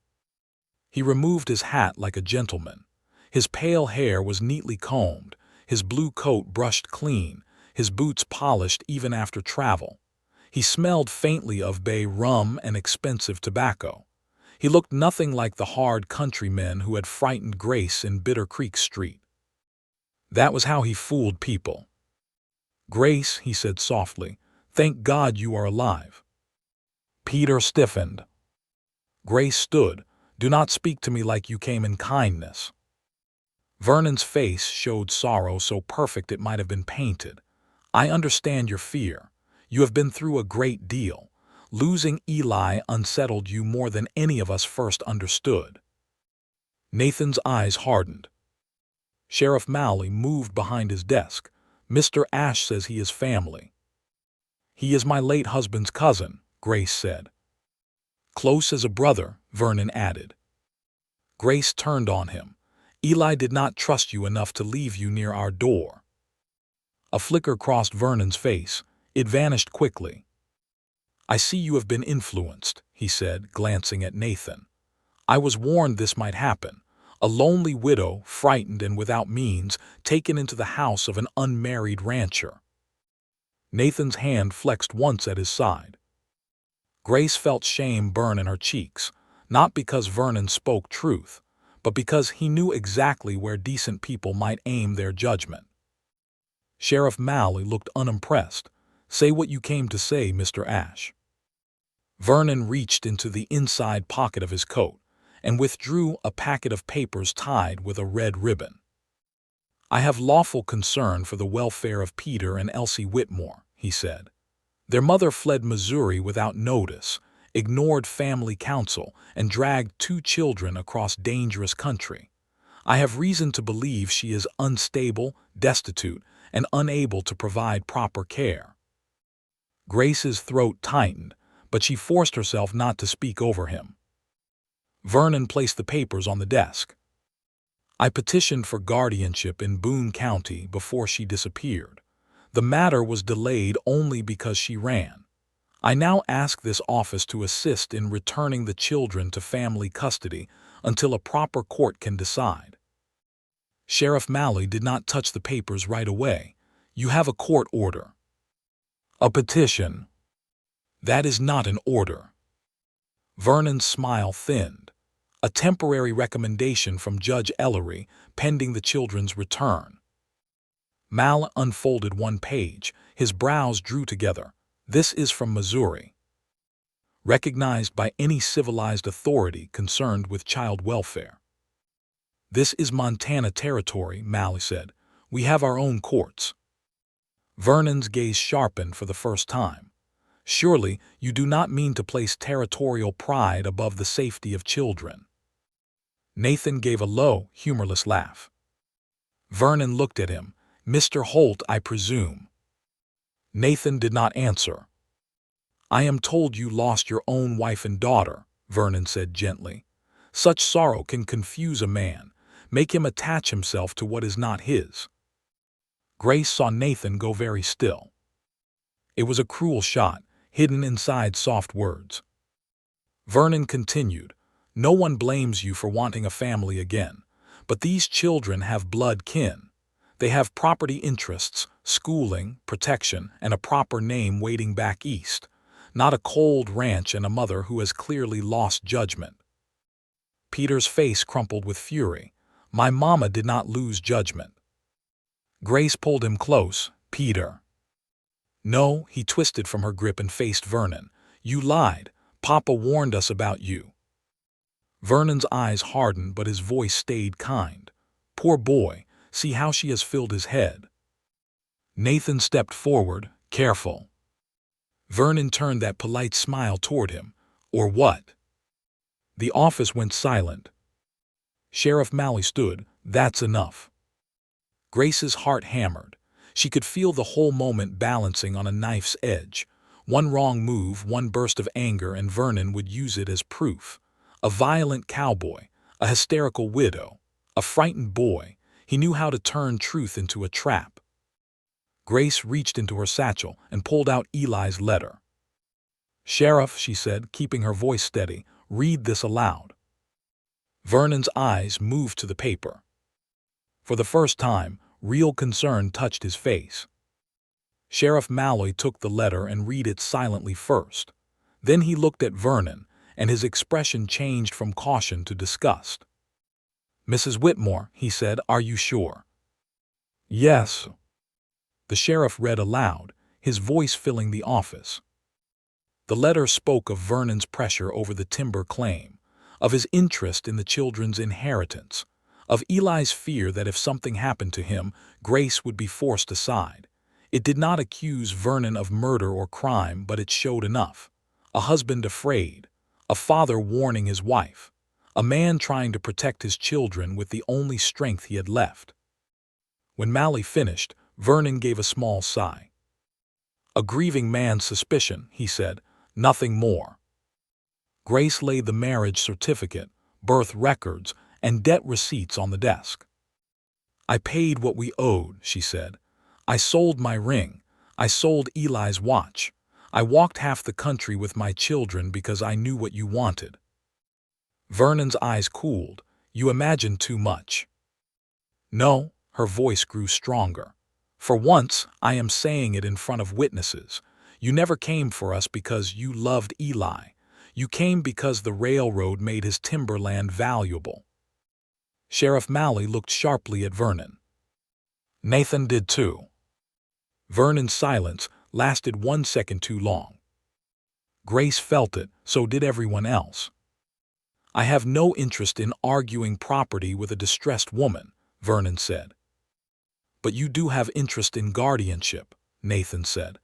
He removed his hat like a gentleman. His pale hair was neatly combed, his blue coat brushed clean, his boots polished even after travel. He smelled faintly of bay rum and expensive tobacco. He looked nothing like the hard countrymen who had frightened Grace in Bitter Creek Street. That was how he fooled people. "Grace," he said softly, "thank God you are alive." Peter stiffened. Grace stood. "Do not speak to me like you came in kindness." Vernon's face showed sorrow so perfect it might have been painted. "I understand your fear. You have been through a great deal. Losing Eli unsettled you more than any of us first understood." Nathan's eyes hardened. Sheriff Mallow moved behind his desk. "Mr. Ashe says he is family." "He is my late husband's cousin," Grace said. "Close as a brother," Vernon added. Grace turned on him. "Eli did not trust you enough to leave you near our door." A flicker crossed Vernon's face. It vanished quickly. "I see you have been influenced," he said, glancing at Nathan. "I was warned this might happen. A lonely widow, frightened and without means, taken into the house of an unmarried rancher." Nathan's hand flexed once at his side. Grace felt shame burn in her cheeks, not because Vernon spoke truth, but because he knew exactly where decent people might aim their judgment. Sheriff Mallow looked unimpressed. "Say what you came to say, Mr. Ashe." Vernon reached into the inside pocket of his coat and withdrew a packet of papers tied with a red ribbon. "I have lawful concern for the welfare of Peter and Elsie Whitmore," he said. "Their mother fled Missouri without notice, ignored family counsel, and dragged 2 children across dangerous country. I have reason to believe she is unstable, destitute, and unable to provide proper care." Grace's throat tightened, but she forced herself not to speak over him. Vernon placed the papers on the desk. "I petitioned for guardianship in Boone County before she disappeared. The matter was delayed only because she ran. I now ask this office to assist in returning the children to family custody until a proper court can decide." Sheriff Malley did not touch the papers right away. "You have a court order." "A petition." "That is not an order." Vernon's smile thinned. "A temporary recommendation from Judge Ellery pending the children's return." Mal unfolded one page. His brows drew together. "This is from Missouri. Recognized by any civilized authority concerned with child welfare." "This is Montana territory," Malley said. "We have our own courts." Vernon's gaze sharpened for the first time. "Surely you do not mean to place territorial pride above the safety of children." Nathan gave a low, humorless laugh. Vernon looked at him. "Mr. Holt, I presume." Nathan did not answer. "I am told you lost your own wife and daughter," Vernon said gently. "Such sorrow can confuse a man, make him attach himself to what is not his." Grace saw Nathan go very still. It was a cruel shot, hidden inside soft words. Vernon continued, "No one blames you for wanting a family again, but these children have blood kin. They have property interests, schooling, protection, and a proper name waiting back east, not a cold ranch and a mother who has clearly lost judgment." Peter's face crumpled with fury. "My mama did not lose judgment." Grace pulled him close. "Peter." "No," he twisted from her grip and faced Vernon. "You lied. Papa warned us about you." Vernon's eyes hardened, but his voice stayed kind. "Poor boy, see how she has filled his head." Nathan stepped forward. "Careful." Vernon turned that polite smile toward him. "Or what?" The office went silent. Sheriff Malley stood. "That's enough." Grace's heart hammered. She could feel the whole moment balancing on a knife's edge. One wrong move, one burst of anger, and Vernon would use it as proof. A violent cowboy, a hysterical widow, a frightened boy. He knew how to turn truth into a trap. Grace reached into her satchel and pulled out Eli's letter. "Sheriff," she said, keeping her voice steady, "read this aloud." Vernon's eyes moved to the paper. For the first time, real concern touched his face. Sheriff Malley took the letter and read it silently first. Then he looked at Vernon, and his expression changed from caution to disgust. "Mrs. Whitmore," he said, "are you sure?" "Yes." The sheriff read aloud, his voice filling the office. The letter spoke of Vernon's pressure over the timber claim, of his interest in the children's inheritance, of Eli's fear that if something happened to him, Grace would be forced aside. It did not accuse Vernon of murder or crime, but it showed enough. A husband afraid, a father warning his wife, a man trying to protect his children with the only strength he had left. When Malley finished, Vernon gave a small sigh. "A grieving man's suspicion," he said, "nothing more." Grace laid the marriage certificate, birth records, and debt receipts on the desk. "I paid what we owed," she said. "I sold my ring. I sold Eli's watch. I walked half the country with my children because I knew what you wanted." Vernon's eyes cooled. "You imagine too much." "No," her voice grew stronger. "For once, I am saying it in front of witnesses. You never came for us because you loved Eli. You came because the railroad made his timberland valuable." Sheriff Malley looked sharply at Vernon. "Nathan did too." Vernon's silence lasted 1 second too long. Grace felt it, so did everyone else. "I have no interest in arguing property with a distressed woman," Vernon said. "But you do have interest in guardianship," Nathan said.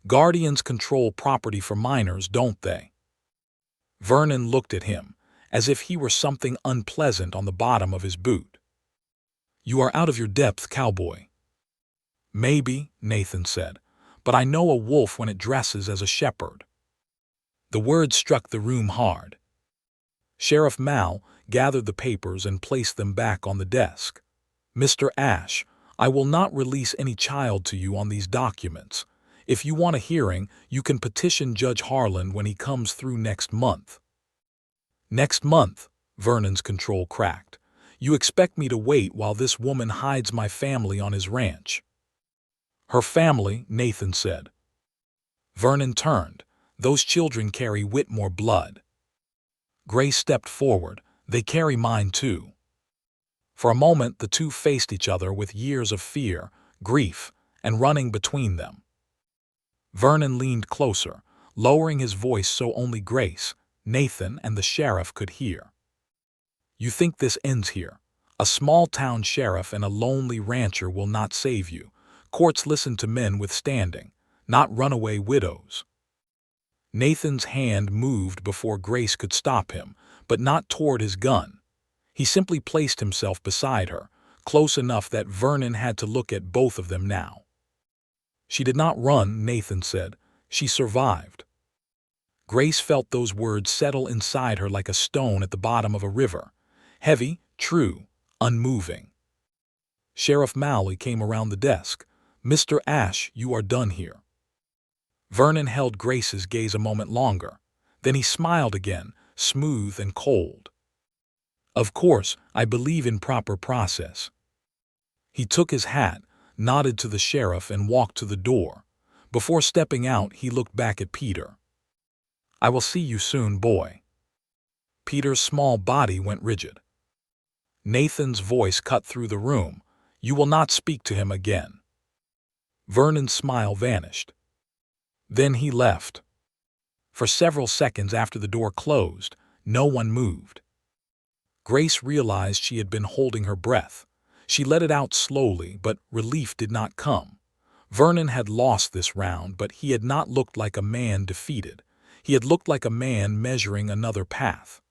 "Guardians control property for minors, don't they?" Vernon looked at him, as if he were something unpleasant on the bottom of his boot. "You are out of your depth, Cowboy." "Maybe," Nathan said, "but I know a wolf when it dresses as a shepherd." The words struck the room hard. Sheriff Mal gathered the papers and placed them back on the desk. "Mr. Ash, I will not release any child to you on these documents. If you want a hearing, you can petition Judge Harlan when he comes through next month." "Next month?" Vernon's control cracked. "You expect me to wait while this woman hides my family on his ranch?" "Her family," Nathan said. Vernon turned. "Those children carry Whitmore blood." Grace stepped forward. "They carry mine too." For a moment the two faced each other with years of fear, grief, and running between them. Vernon leaned closer, lowering his voice so only Grace, Nathan, and the sheriff could hear. "You think this ends here? A small-town sheriff and a lonely rancher will not save you. Courts listen to men with standing, not runaway widows." Nathan's hand moved before Grace could stop him, but not toward his gun. He simply placed himself beside her, close enough that Vernon had to look at both of them now. "She did not run," Nathan said. "She survived." Grace felt those words settle inside her like a stone at the bottom of a river. Heavy, true, unmoving. Sheriff Malley came around the desk. "Mr. Ash, you are done here." Vernon held Grace's gaze a moment longer. Then he smiled again, smooth and cold. "Of course, I believe in proper process." He took his hat, nodded to the sheriff, and walked to the door. Before stepping out, he looked back at Peter. "I will see you soon, boy." Peter's small body went rigid. Nathan's voice cut through the room. "You will not speak to him again." Vernon's smile vanished. Then he left. For several seconds after the door closed, no one moved. Grace realized she had been holding her breath. She let it out slowly, but relief did not come. Vernon had lost this round, but he had not looked like a man defeated. He had looked like a man measuring another path.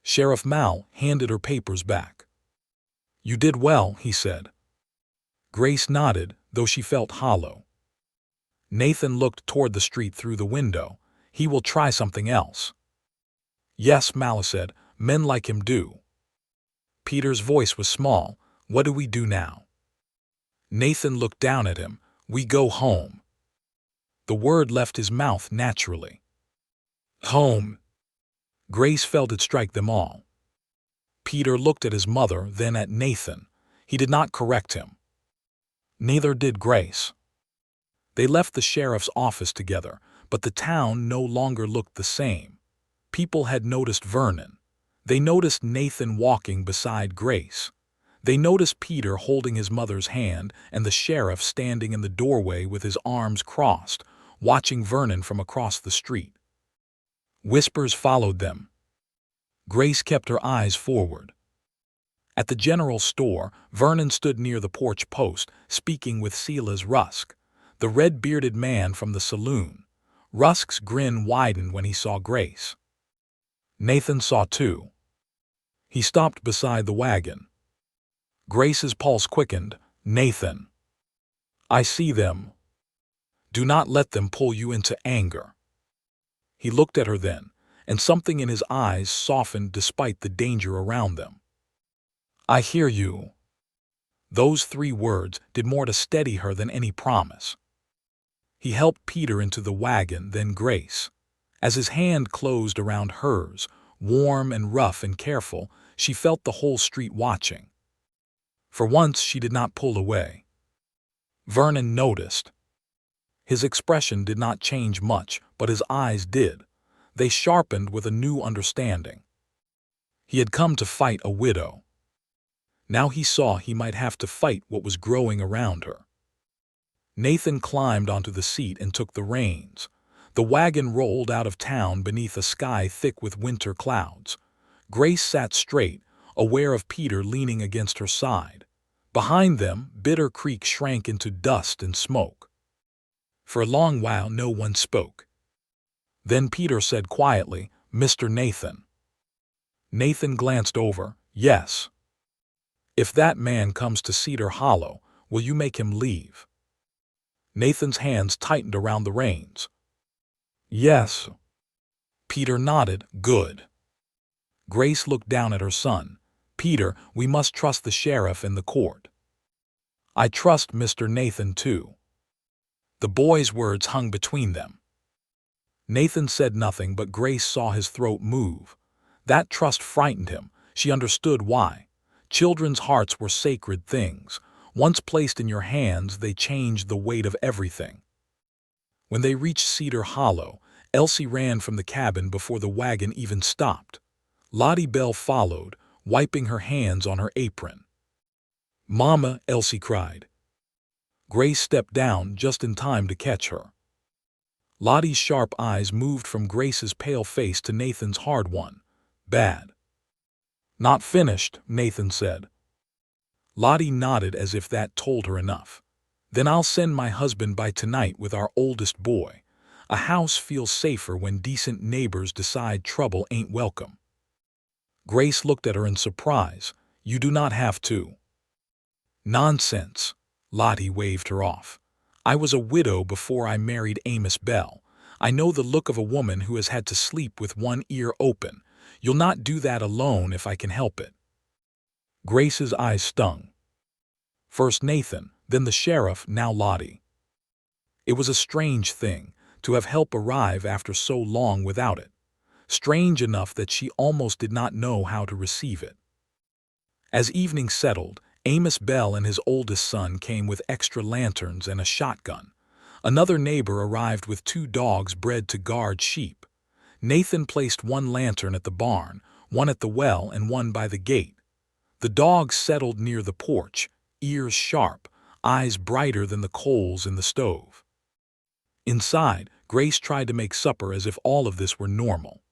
Sheriff Mal handed her papers back. "You did well," he said. Grace nodded, though she felt hollow. Nathan looked toward the street through the window. "He will try something else." "Yes," Mal said. "Men like him do." Peter's voice was small. "What do we do now?" Nathan looked down at him. "We go home." The word left his mouth naturally. Home. Grace felt it strike them all. Peter looked at his mother, then at Nathan. He did not correct him. Neither did Grace. They left the sheriff's office together, but the town no longer looked the same. People had noticed Vernon. They noticed Nathan walking beside Grace. They noticed Peter holding his mother's hand and the sheriff standing in the doorway with his arms crossed, watching Vernon from across the street. Whispers followed them. Grace kept her eyes forward. At the general store, Vernon stood near the porch post, speaking with Silas Rusk, the red-bearded man from the saloon. Rusk's grin widened when he saw Grace. Nathan saw too. He stopped beside the wagon. Grace's pulse quickened. "Nathan, I see them. Do not let them pull you into anger." He looked at her then, and something in his eyes softened despite the danger around them. "I hear you." Those 3 words did more to steady her than any promise. He helped Peter into the wagon, then Grace. As his hand closed around hers, warm and rough and careful, she felt the whole street watching. For once she did not pull away. Vernon noticed. His expression did not change much, but his eyes did. They sharpened with a new understanding. He had come to fight a widow. Now he saw he might have to fight what was growing around her. Nathan climbed onto the seat and took the reins. The wagon rolled out of town beneath a sky thick with winter clouds. Grace sat straight, aware of Peter leaning against her side. Behind them, Bitter Creek shrank into dust and smoke. For a long while no one spoke. Then Peter said quietly, Mr. Nathan. Nathan glanced over. Yes. If that man comes to Cedar Hollow, will you make him leave? Nathan's hands tightened around the reins. Yes. Peter nodded. Good. Grace looked down at her son. Peter, we must trust the sheriff and the court. I trust Mr. Nathan too. The boy's words hung between them. Nathan said nothing, but Grace saw his throat move. That trust frightened him. She understood why. Children's hearts were sacred things. Once placed in your hands, they changed the weight of everything. When they reached Cedar Hollow, Elsie ran from the cabin before the wagon even stopped. Lottie Bell followed, wiping her hands on her apron. "Mama," Elsie cried. Grace stepped down just in time to catch her. Lottie's sharp eyes moved from Grace's pale face to Nathan's hard one. Bad. Not finished, Nathan said. Lottie nodded as if that told her enough. Then I'll send my husband by tonight with our oldest boy. A house feels safer when decent neighbors decide trouble ain't welcome. Grace looked at her in surprise. You do not have to. Nonsense. Lottie waved her off. I was a widow before I married Amos Bell. I know the look of a woman who has had to sleep with one ear open. You'll not do that alone if I can help it. Grace's eyes stung. First Nathan, then the sheriff, now Lottie. It was a strange thing to have help arrive after so long without it. Strange enough that she almost did not know how to receive it. As evening settled, Amos Bell and his oldest son came with extra lanterns and a shotgun. Another neighbor arrived with 2 dogs bred to guard sheep. Nathan placed one lantern at the barn, one at the well, and one by the gate. The dogs settled near the porch, ears sharp, eyes brighter than the coals in the stove. Inside, Grace tried to make supper as if all of this were normal.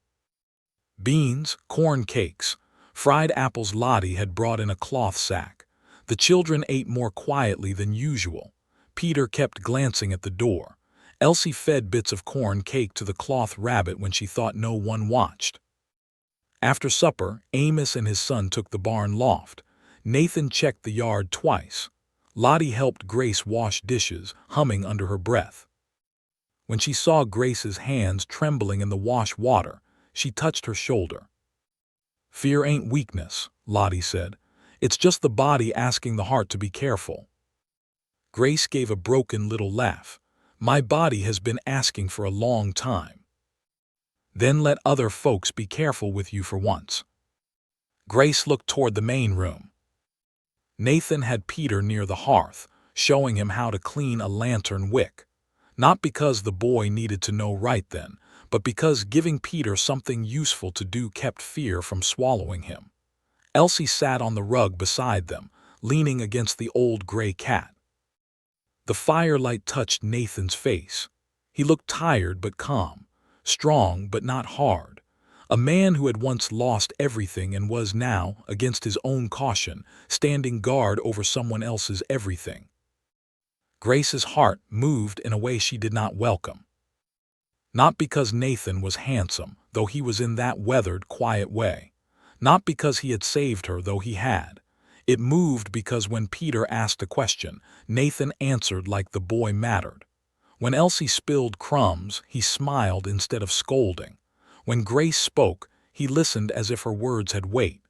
Beans, corn cakes, fried apples. Lottie had brought in a cloth sack. The children ate more quietly than usual. Peter kept glancing at the door. Elsie fed bits of corn cake to the cloth rabbit when she thought no one watched. After supper, Amos and his son took the barn loft. Nathan checked the yard twice. Lottie helped Grace wash dishes, humming under her breath. When she saw Grace's hands trembling in the wash water, she touched her shoulder. Fear ain't weakness, Lottie said. It's just the body asking the heart to be careful. Grace gave a broken little laugh. My body has been asking for a long time. Then let other folks be careful with you for once. Grace looked toward the main room. Nathan had Peter near the hearth, showing him how to clean a lantern wick. Not because the boy needed to know right then, but because giving Peter something useful to do kept fear from swallowing him. Elsie sat on the rug beside them, leaning against the old gray cat. The firelight touched Nathan's face. He looked tired but calm, strong but not hard. A man who had once lost everything and was now, against his own caution, standing guard over someone else's everything. Grace's heart moved in a way she did not welcome. Not because Nathan was handsome, though he was in that weathered, quiet way. Not because he had saved her, though he had. It moved because when Peter asked a question, Nathan answered like the boy mattered. When Elsie spilled crumbs, he smiled instead of scolding. When Grace spoke, he listened as if her words had weight.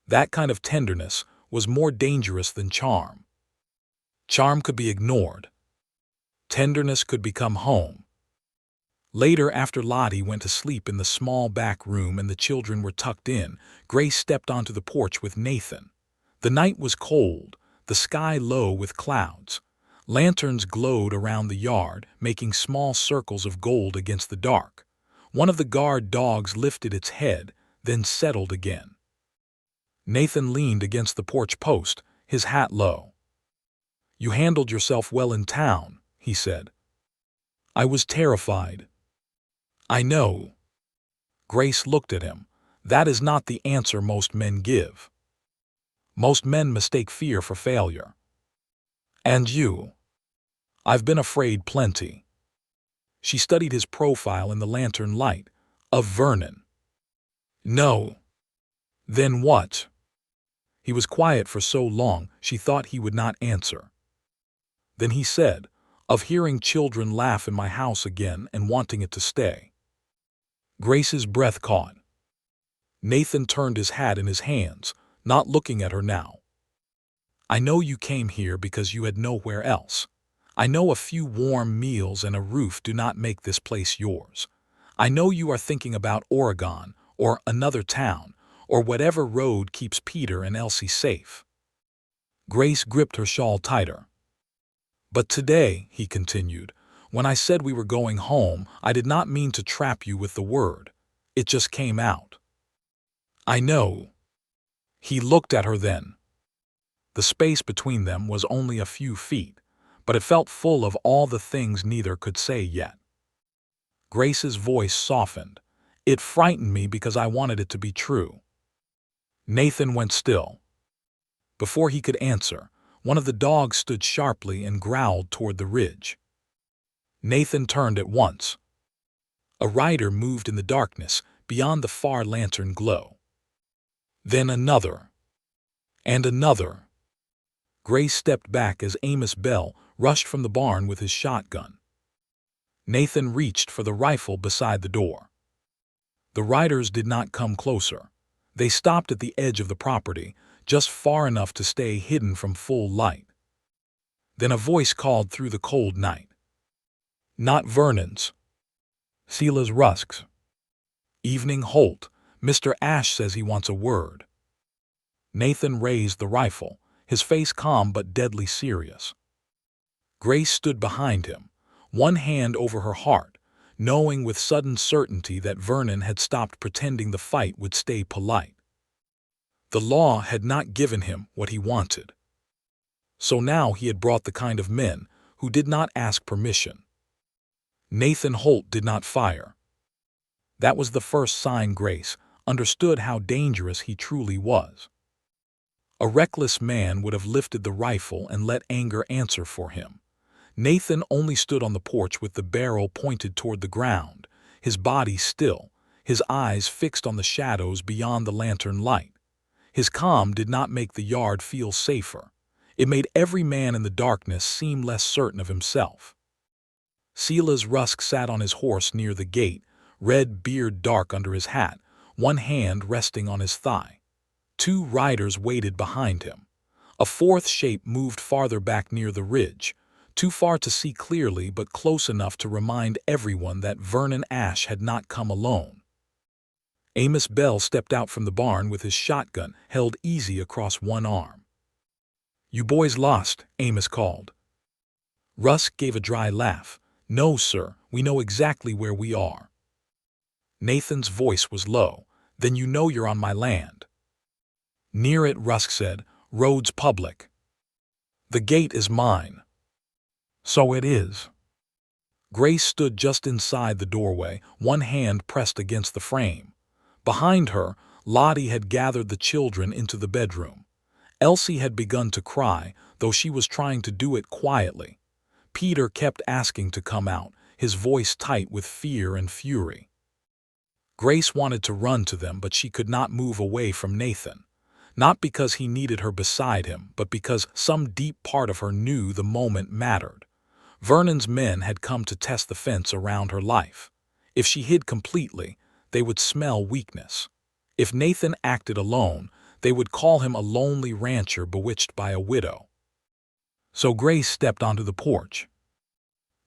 That kind of tenderness was more dangerous than charm. Charm could be ignored. Tenderness could become home. Later, after Lottie went to sleep in the small back room and the children were tucked in, Grace stepped onto the porch with Nathan. The night was cold, the sky low with clouds. Lanterns glowed around the yard, making small circles of gold against the dark. One of the guard dogs lifted its head, then settled again. Nathan leaned against the porch post, his hat low. You handled yourself well in town, he said. I was terrified. I know. Grace looked at him. That is not the answer most men give. Most men mistake fear for failure. And you? I've been afraid plenty. She studied his profile in the lantern light. Of Vernon. No. Then what? He was quiet for so long she thought he would not answer. Then he said, of hearing children laugh in my house again and wanting it to stay. Grace's breath caught. Nathan turned his hat in his hands, not looking at her now. I know you came here because you had nowhere else. I know a few warm meals and a roof do not make this place yours. I know you are thinking about Oregon, or another town, or whatever road keeps Peter and Elsie safe. Grace gripped her shawl tighter. But today, he continued, when I said we were going home, I did not mean to trap you with the word. It just came out. I know. He looked at her then. The space between them was only a few feet, but it felt full of all the things neither could say yet. Grace's voice softened. It frightened me because I wanted it to be true. Nathan went still. Before he could answer, one of the dogs stood sharply and growled toward the ridge. Nathan turned at once. A rider moved in the darkness beyond the far lantern glow. Then another. And another. Grace stepped back as Amos Bell rushed from the barn with his shotgun. Nathan reached for the rifle beside the door. The riders did not come closer. They stopped at the edge of the property, just far enough to stay hidden from full light. Then a voice called through the cold night. Not Vernon's. Sela's Rusk's. Evening Holt. Mr. Ash says he wants a word. Nathan raised the rifle, his face calm but deadly serious. Grace stood behind him, one hand over her heart, knowing with sudden certainty that Vernon had stopped pretending the fight would stay polite. The law had not given him what he wanted. So now he had brought the kind of men who did not ask permission. Nathan Holt did not fire. That was the first sign Grace understood how dangerous he truly was. A reckless man would have lifted the rifle and let anger answer for him. Nathan only stood on the porch with the barrel pointed toward the ground, his body still, his eyes fixed on the shadows beyond the lantern light. His calm did not make the yard feel safer. It made every man in the darkness seem less certain of himself. Sela's Rusk sat on his horse near the gate, red beard dark under his hat, one hand resting on his thigh. Two riders waited behind him. A fourth shape moved farther back near the ridge, too far to see clearly but close enough to remind everyone that Vernon Ash had not come alone. Amos Bell stepped out from the barn with his shotgun held easy across one arm. You boys lost, Amos called. Rusk gave a dry laugh. No, sir, we know exactly where we are. Nathan's voice was low. Then you know you're on my land. Near it, Rusk said, road's public. The gate is mine. So it is. Grace stood just inside the doorway, one hand pressed against the frame. Behind her, Lottie had gathered the children into the bedroom. Elsie had begun to cry, though she was trying to do it quietly. Peter kept asking to come out, his voice tight with fear and fury. Grace wanted to run to them, but she could not move away from Nathan. Not because he needed her beside him, but because some deep part of her knew the moment mattered. Vernon's men had come to test the fence around her life. If she hid completely, they would smell weakness. If Nathan acted alone, they would call him a lonely rancher bewitched by a widow. So Grace stepped onto the porch.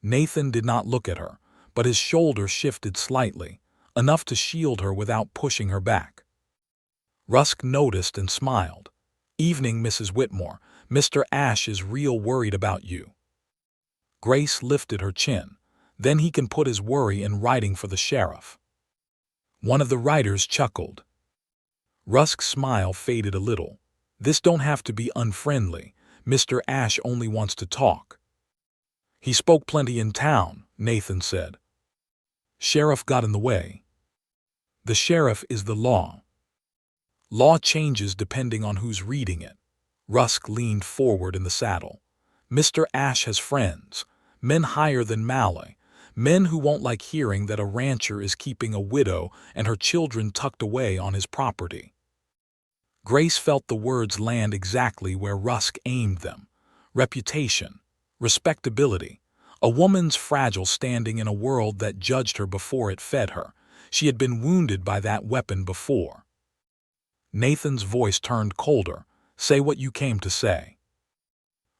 Nathan did not look at her, but his shoulder shifted slightly, enough to shield her without pushing her back. Rusk noticed and smiled. Evening, Mrs. Whitmore. Mr. Ash is real worried about you. Grace lifted her chin. Then he can put his worry in writing for the sheriff. One of the riders chuckled. Rusk's smile faded a little. This don't have to be unfriendly. Mr. Ash only wants to talk. He spoke plenty in town, Nathan said. Sheriff got in the way. The sheriff is the law. Law changes depending on who's reading it. Rusk leaned forward in the saddle. Mr. Ash has friends, men higher than Malloy, Men who won't like hearing that a rancher is keeping a widow and her children tucked away on his property. Grace felt the words land exactly where Rusk aimed them. Reputation, respectability, a woman's fragile standing in a world that judged her before it fed her. She had been wounded by that weapon before. Nathan's voice turned colder. Say what you came to say.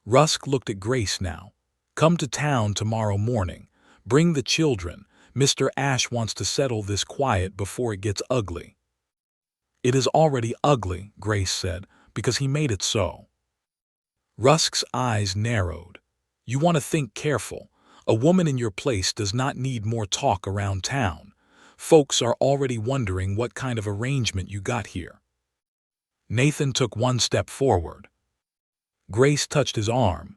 Rusk looked at Grace now. Come to town tomorrow morning. Bring the children. Mr. Ash wants to settle this quiet before it gets ugly. It is already ugly, Grace said, because he made it so. Rusk's eyes narrowed. You want to think careful. A woman in your place does not need more talk around town. Folks are already wondering what kind of arrangement you got here. Nathan took one step forward. Grace touched his arm.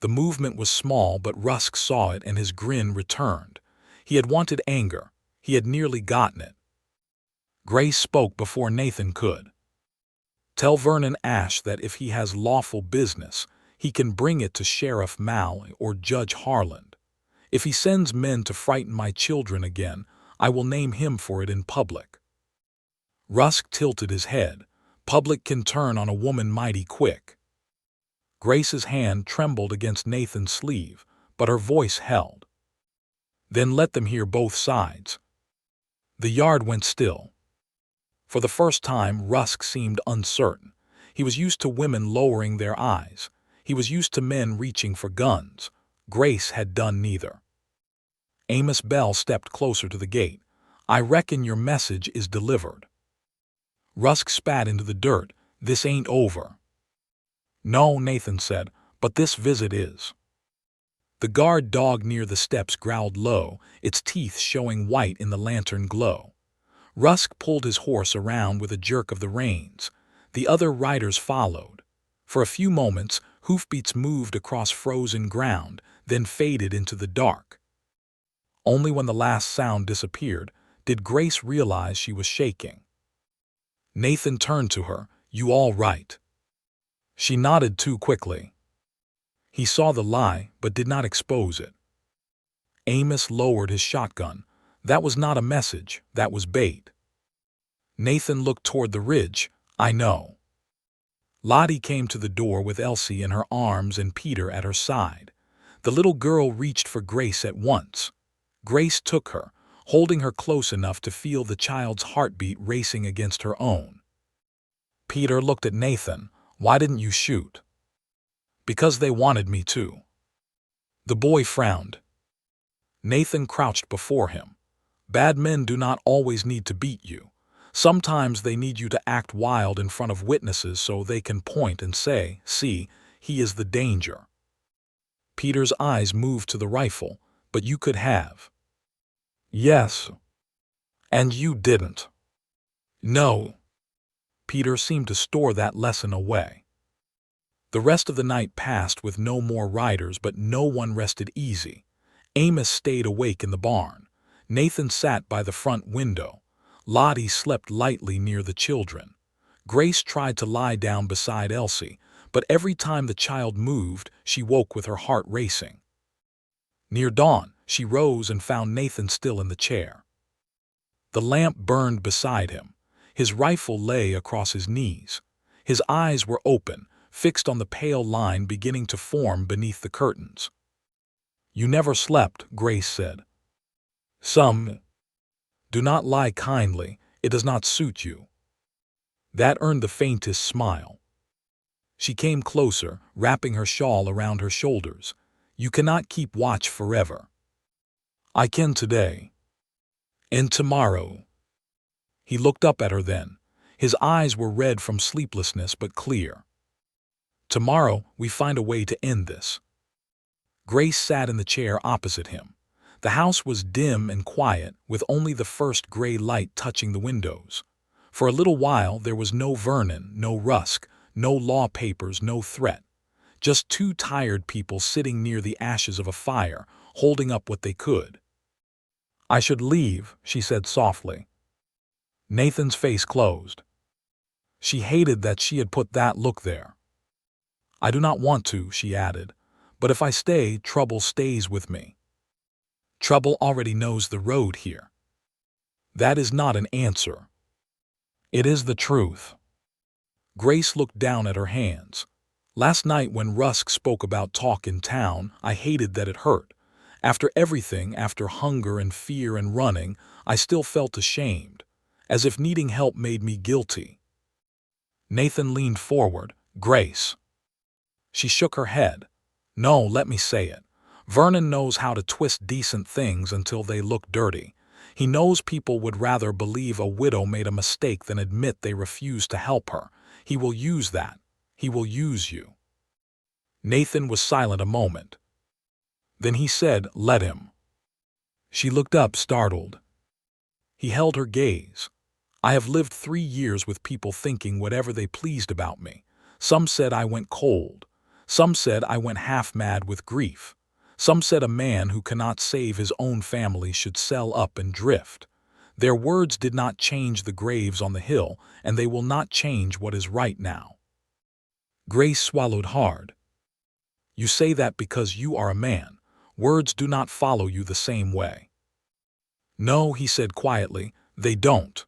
The movement was small, but Rusk saw it and his grin returned. He had wanted anger. He had nearly gotten it. Grace spoke before Nathan could. Tell Vernon Ash that if he has lawful business, he can bring it to Sheriff Mal or Judge Harland. If he sends men to frighten my children again, I will name him for it in public. Rusk tilted his head. Public can turn on a woman mighty quick. Grace's hand trembled against Nathan's sleeve, but her voice held. Then let them hear both sides. The yard went still. For the first time, Rusk seemed uncertain. He was used to women lowering their eyes. He was used to men reaching for guns. Grace had done neither. Amos Bell stepped closer to the gate. I reckon your message is delivered. Rusk spat into the dirt. This ain't over. No, Nathan said, but this visit is. The guard dog near the steps growled low, its teeth showing white in the lantern glow. Rusk pulled his horse around with a jerk of the reins. The other riders followed. For a few moments, hoofbeats moved across frozen ground, then faded into the dark. Only when the last sound disappeared did Grace realize she was shaking. Nathan turned to her. You all right? She nodded too quickly. He saw the lie, but did not expose it. Amos lowered his shotgun. That was not a message, that was bait. Nathan looked toward the ridge. I know. Lottie came to the door with Elsie in her arms and Peter at her side. The little girl reached for Grace at once. Grace took her, holding her close enough to feel the child's heartbeat racing against her own. Peter looked at Nathan. Why didn't you shoot? Because they wanted me to. The boy frowned. Nathan crouched before him. Bad men do not always need to beat you. Sometimes they need you to act wild in front of witnesses so they can point and say, see, he is the danger. Peter's eyes moved to the rifle, but you could have. Yes. And you didn't. No. Peter seemed to store that lesson away. The rest of the night passed with no more riders, but no one rested easy. Amos stayed awake in the barn. Nathan sat by the front window. Lottie slept lightly near the children. Grace tried to lie down beside Elsie, but every time the child moved, she woke with her heart racing. Near dawn, she rose and found Nathan still in the chair. The lamp burned beside him. His rifle lay across his knees. His eyes were open, fixed on the pale line beginning to form beneath the curtains. You never slept, Grace said. Some. Do not lie kindly, it does not suit you. That earned the faintest smile. She came closer, wrapping her shawl around her shoulders. You cannot keep watch forever. I can today. And tomorrow. He looked up at her then. His eyes were red from sleeplessness but clear. Tomorrow we find a way to end this. Grace sat in the chair opposite him. The house was dim and quiet, with only the first gray light touching the windows. For a little while there was no Vernon, no Rusk, no law papers, no threat. Just two tired people sitting near the ashes of a fire, holding up what they could. I should leave, she said softly. Nathan's face closed. She hated that she had put that look there. I do not want to, she added, but if I stay, trouble stays with me. Trouble already knows the road here. That is not an answer. It is the truth. Grace looked down at her hands. Last night when Rusk spoke about talk in town, I hated that it hurt. After everything, after hunger and fear and running, I still felt ashamed, as if needing help made me guilty. Nathan leaned forward. Grace. She shook her head. No, let me say it. Vernon knows how to twist decent things until they look dirty. He knows people would rather believe a widow made a mistake than admit they refused to help her. He will use that. He will use you. Nathan was silent a moment. Then he said, let him. She looked up, startled. He held her gaze. I have lived 3 years with people thinking whatever they pleased about me. Some said I went cold. Some said I went half-mad with grief. Some said a man who cannot save his own family should sell up and drift. Their words did not change the graves on the hill, and they will not change what is right now. Grace swallowed hard. You say that because you are a man. Words do not follow you the same way. No, he said quietly, they don't.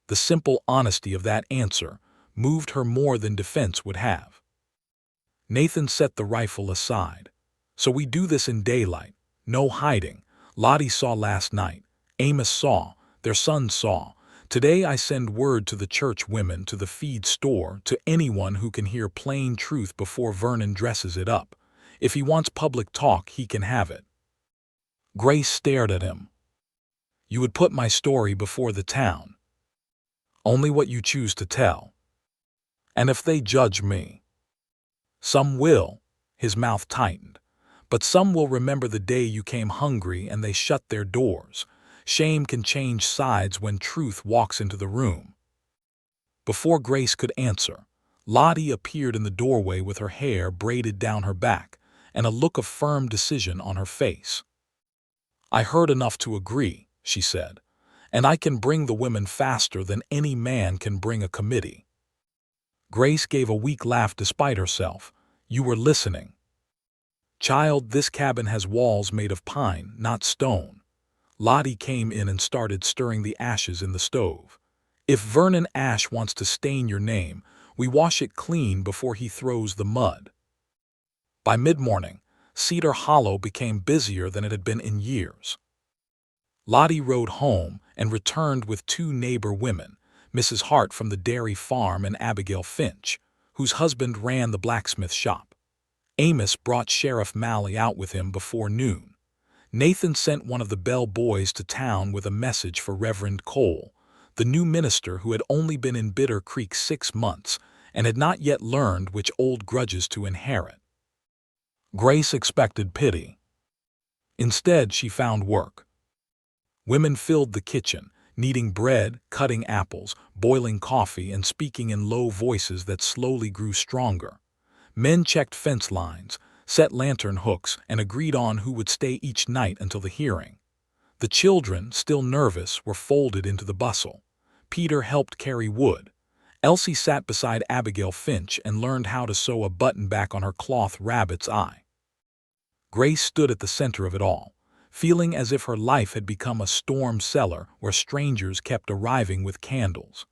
The simple honesty of that answer moved her more than defense would have. Nathan set the rifle aside. So we do this in daylight. No hiding. Lottie saw last night. Amos saw. Their son saw. Today I send word to the church women, to the feed store, to anyone who can hear plain truth before Vernon dresses it up. If he wants public talk, he can have it. Grace stared at him. You would put my story before the town. Only what you choose to tell. And if they judge me. Some will. His mouth tightened. But some will remember the day you came hungry and they shut their doors. Shame can change sides when truth walks into the room. Before Grace could answer, Lottie appeared in the doorway with her hair braided down her back and a look of firm decision on her face. I heard enough to agree, she said, and I can bring the women faster than any man can bring a committee. Grace gave a weak laugh despite herself. You were listening. Child, this cabin has walls made of pine, not stone. Lottie came in and started stirring the ashes in the stove. If Vernon Ash wants to stain your name, we wash it clean before he throws the mud. By mid-morning, Cedar Hollow became busier than it had been in years. Lottie rode home and returned with 2 neighbor women, Mrs. Hart from the dairy farm and Abigail Finch, whose husband ran the blacksmith shop. Amos brought Sheriff Malley out with him before noon. Nathan sent one of the bell boys to town with a message for Reverend Cole, the new minister who had only been in Bitter Creek 6 months and had not yet learned which old grudges to inherit. Grace expected pity. Instead, she found work. Women filled the kitchen, kneading bread, cutting apples, boiling coffee, and speaking in low voices that slowly grew stronger. Men checked fence lines, set lantern hooks, and agreed on who would stay each night until the hearing. The children, still nervous, were folded into the bustle. Peter helped carry wood. Elsie sat beside Abigail Finch and learned how to sew a button back on her cloth rabbit's eye. Grace stood at the center of it all, feeling as if her life had become a storm cellar where strangers kept arriving with candles.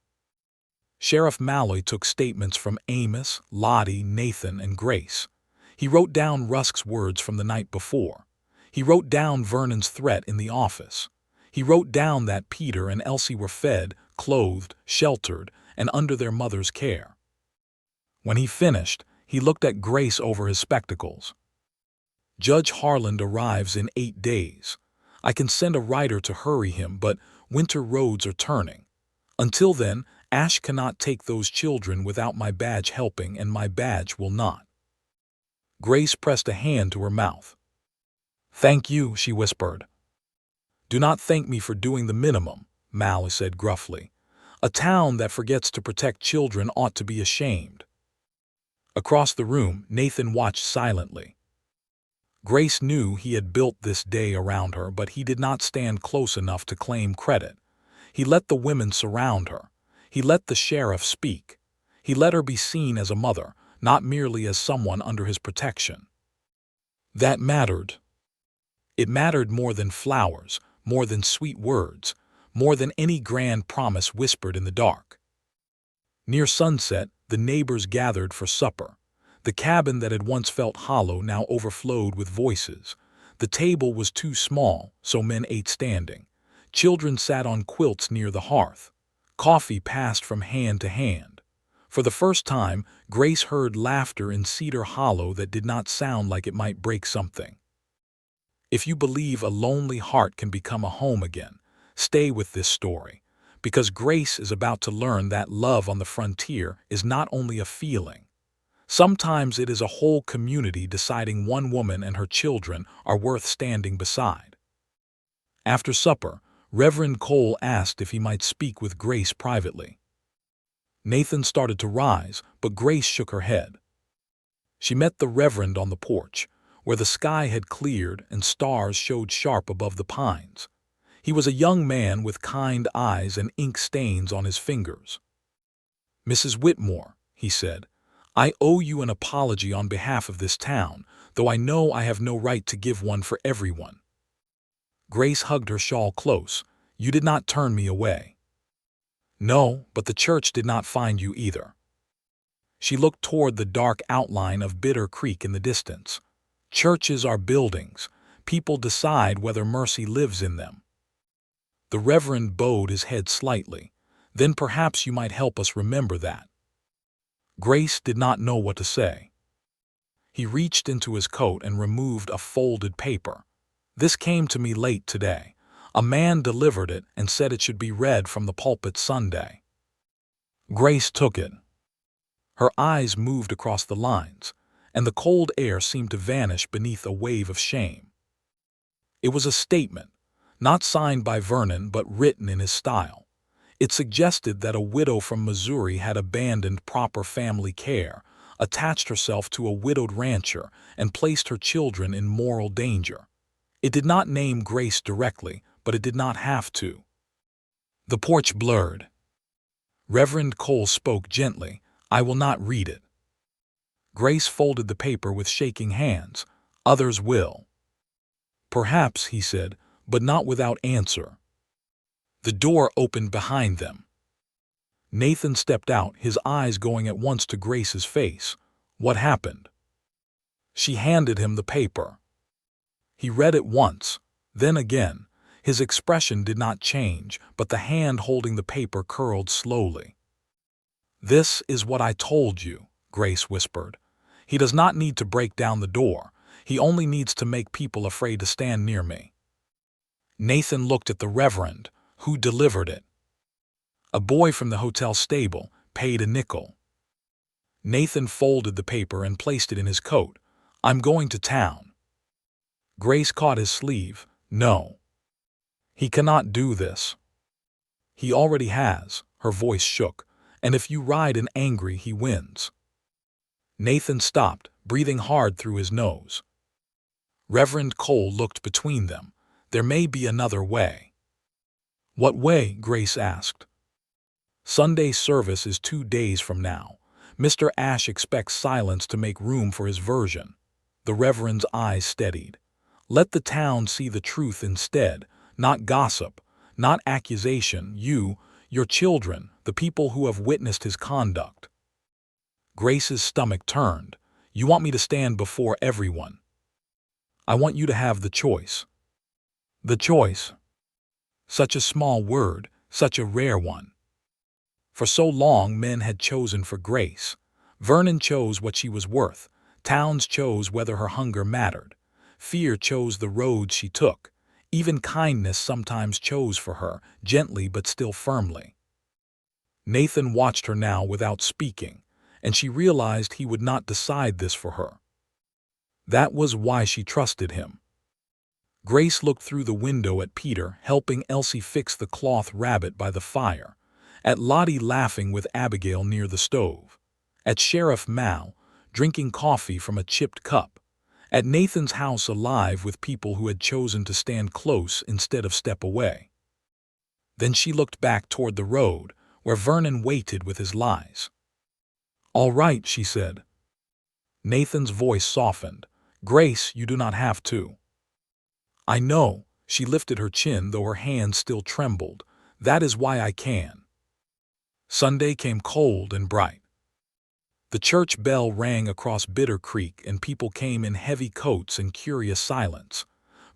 Sheriff Malley took statements from Amos, Lottie, Nathan, and Grace. He wrote down Rusk's words from the night before. He wrote down Vernon's threat in the office. He wrote down that Peter and Elsie were fed, clothed, sheltered, and under their mother's care. When he finished, he looked at Grace over his spectacles. Judge Harland arrives in 8 days. I can send a writer to hurry him, but winter roads are turning. Until then, Ash cannot take those children without my badge helping, and my badge will not. Grace pressed a hand to her mouth. Thank you, she whispered. Do not thank me for doing the minimum, Mal said gruffly. A town that forgets to protect children ought to be ashamed. Across the room, Nathan watched silently. Grace knew he had built this day around her, but he did not stand close enough to claim credit. He let the women surround her. He let the sheriff speak. He let her be seen as a mother, not merely as someone under his protection. That mattered. It mattered more than flowers, more than sweet words, more than any grand promise whispered in the dark. Near sunset, the neighbors gathered for supper. The cabin that had once felt hollow now overflowed with voices. The table was too small, so men ate standing. Children sat on quilts near the hearth. Coffee passed from hand to hand. For the first time, Grace heard laughter in Cedar Hollow that did not sound like it might break something. If you believe a lonely heart can become a home again, stay with this story, because Grace is about to learn that love on the frontier is not only a feeling. Sometimes it is a whole community deciding one woman and her children are worth standing beside. After supper, Reverend Cole asked if he might speak with Grace privately. Nathan started to rise, but Grace shook her head. She met the Reverend on the porch, where the sky had cleared and stars showed sharp above the pines. He was a young man with kind eyes and ink stains on his fingers. "Mrs. Whitmore," he said, "I owe you an apology on behalf of this town, though I know I have no right to give one for everyone." Grace hugged her shawl close. "You did not turn me away." "No, but the church did not find you either." She looked toward the dark outline of Bitter Creek in the distance. Churches are buildings. People decide whether mercy lives in them. The Reverend bowed his head slightly. "Then perhaps you might help us remember that." Grace did not know what to say. He reached into his coat and removed a folded paper. "This came to me late today. A man delivered it and said it should be read from the pulpit Sunday." Grace took it. Her eyes moved across the lines, and the cold air seemed to vanish beneath a wave of shame. It was a statement, not signed by Vernon but written in his style. It suggested that a widow from Missouri had abandoned proper family care, attached herself to a widowed rancher, and placed her children in moral danger. It did not name Grace directly, but it did not have to. The porch blurred. Reverend Cole spoke gently. "I will not read it." Grace folded the paper with shaking hands. "Others will." "Perhaps," he said, "but not without answer." The door opened behind them. Nathan stepped out, his eyes going at once to Grace's face. "What happened?" She handed him the paper. He read it once, then again. His expression did not change, but the hand holding the paper curled slowly. "This is what I told you," Grace whispered. "He does not need to break down the door. He only needs to make people afraid to stand near me." Nathan looked at the Reverend, who delivered it. "A boy from the hotel stable, paid a nickel." Nathan folded the paper and placed it in his coat. "I'm going to town." Grace caught his sleeve. "No. He cannot do this." "He already has," her voice shook, "and if you ride in angry he wins." Nathan stopped, breathing hard through his nose. Reverend Cole looked between them. "There may be another way." "What way?" Grace asked. "Sunday service is 2 days from now. Mr. Ashe expects silence to make room for his version." The Reverend's eyes steadied. "Let the town see the truth instead, not gossip, not accusation. Your children, the people who have witnessed his conduct." Grace's stomach turned. "You want me to stand before everyone?" "I want you to have the choice." The choice. Such a small word, such a rare one. For so long men had chosen for Grace. Vernon chose what she was worth. Towns chose whether her hunger mattered. Fear chose the road she took. Even kindness sometimes chose for her, gently but still firmly. Nathan watched her now without speaking, and she realized he would not decide this for her. That was why she trusted him. Grace looked through the window at Peter helping Elsie fix the cloth rabbit by the fire, at Lottie laughing with Abigail near the stove, at Sheriff Mal drinking coffee from a chipped cup, at Nathan's house alive with people who had chosen to stand close instead of step away. Then she looked back toward the road, where Vernon waited with his lies. "All right," she said. Nathan's voice softened. "Grace, you do not have to." I know, she lifted her chin though her hands still trembled. That is why I can. Sunday came cold and bright. The church bell rang across Bitter Creek and people came in heavy coats and curious silence.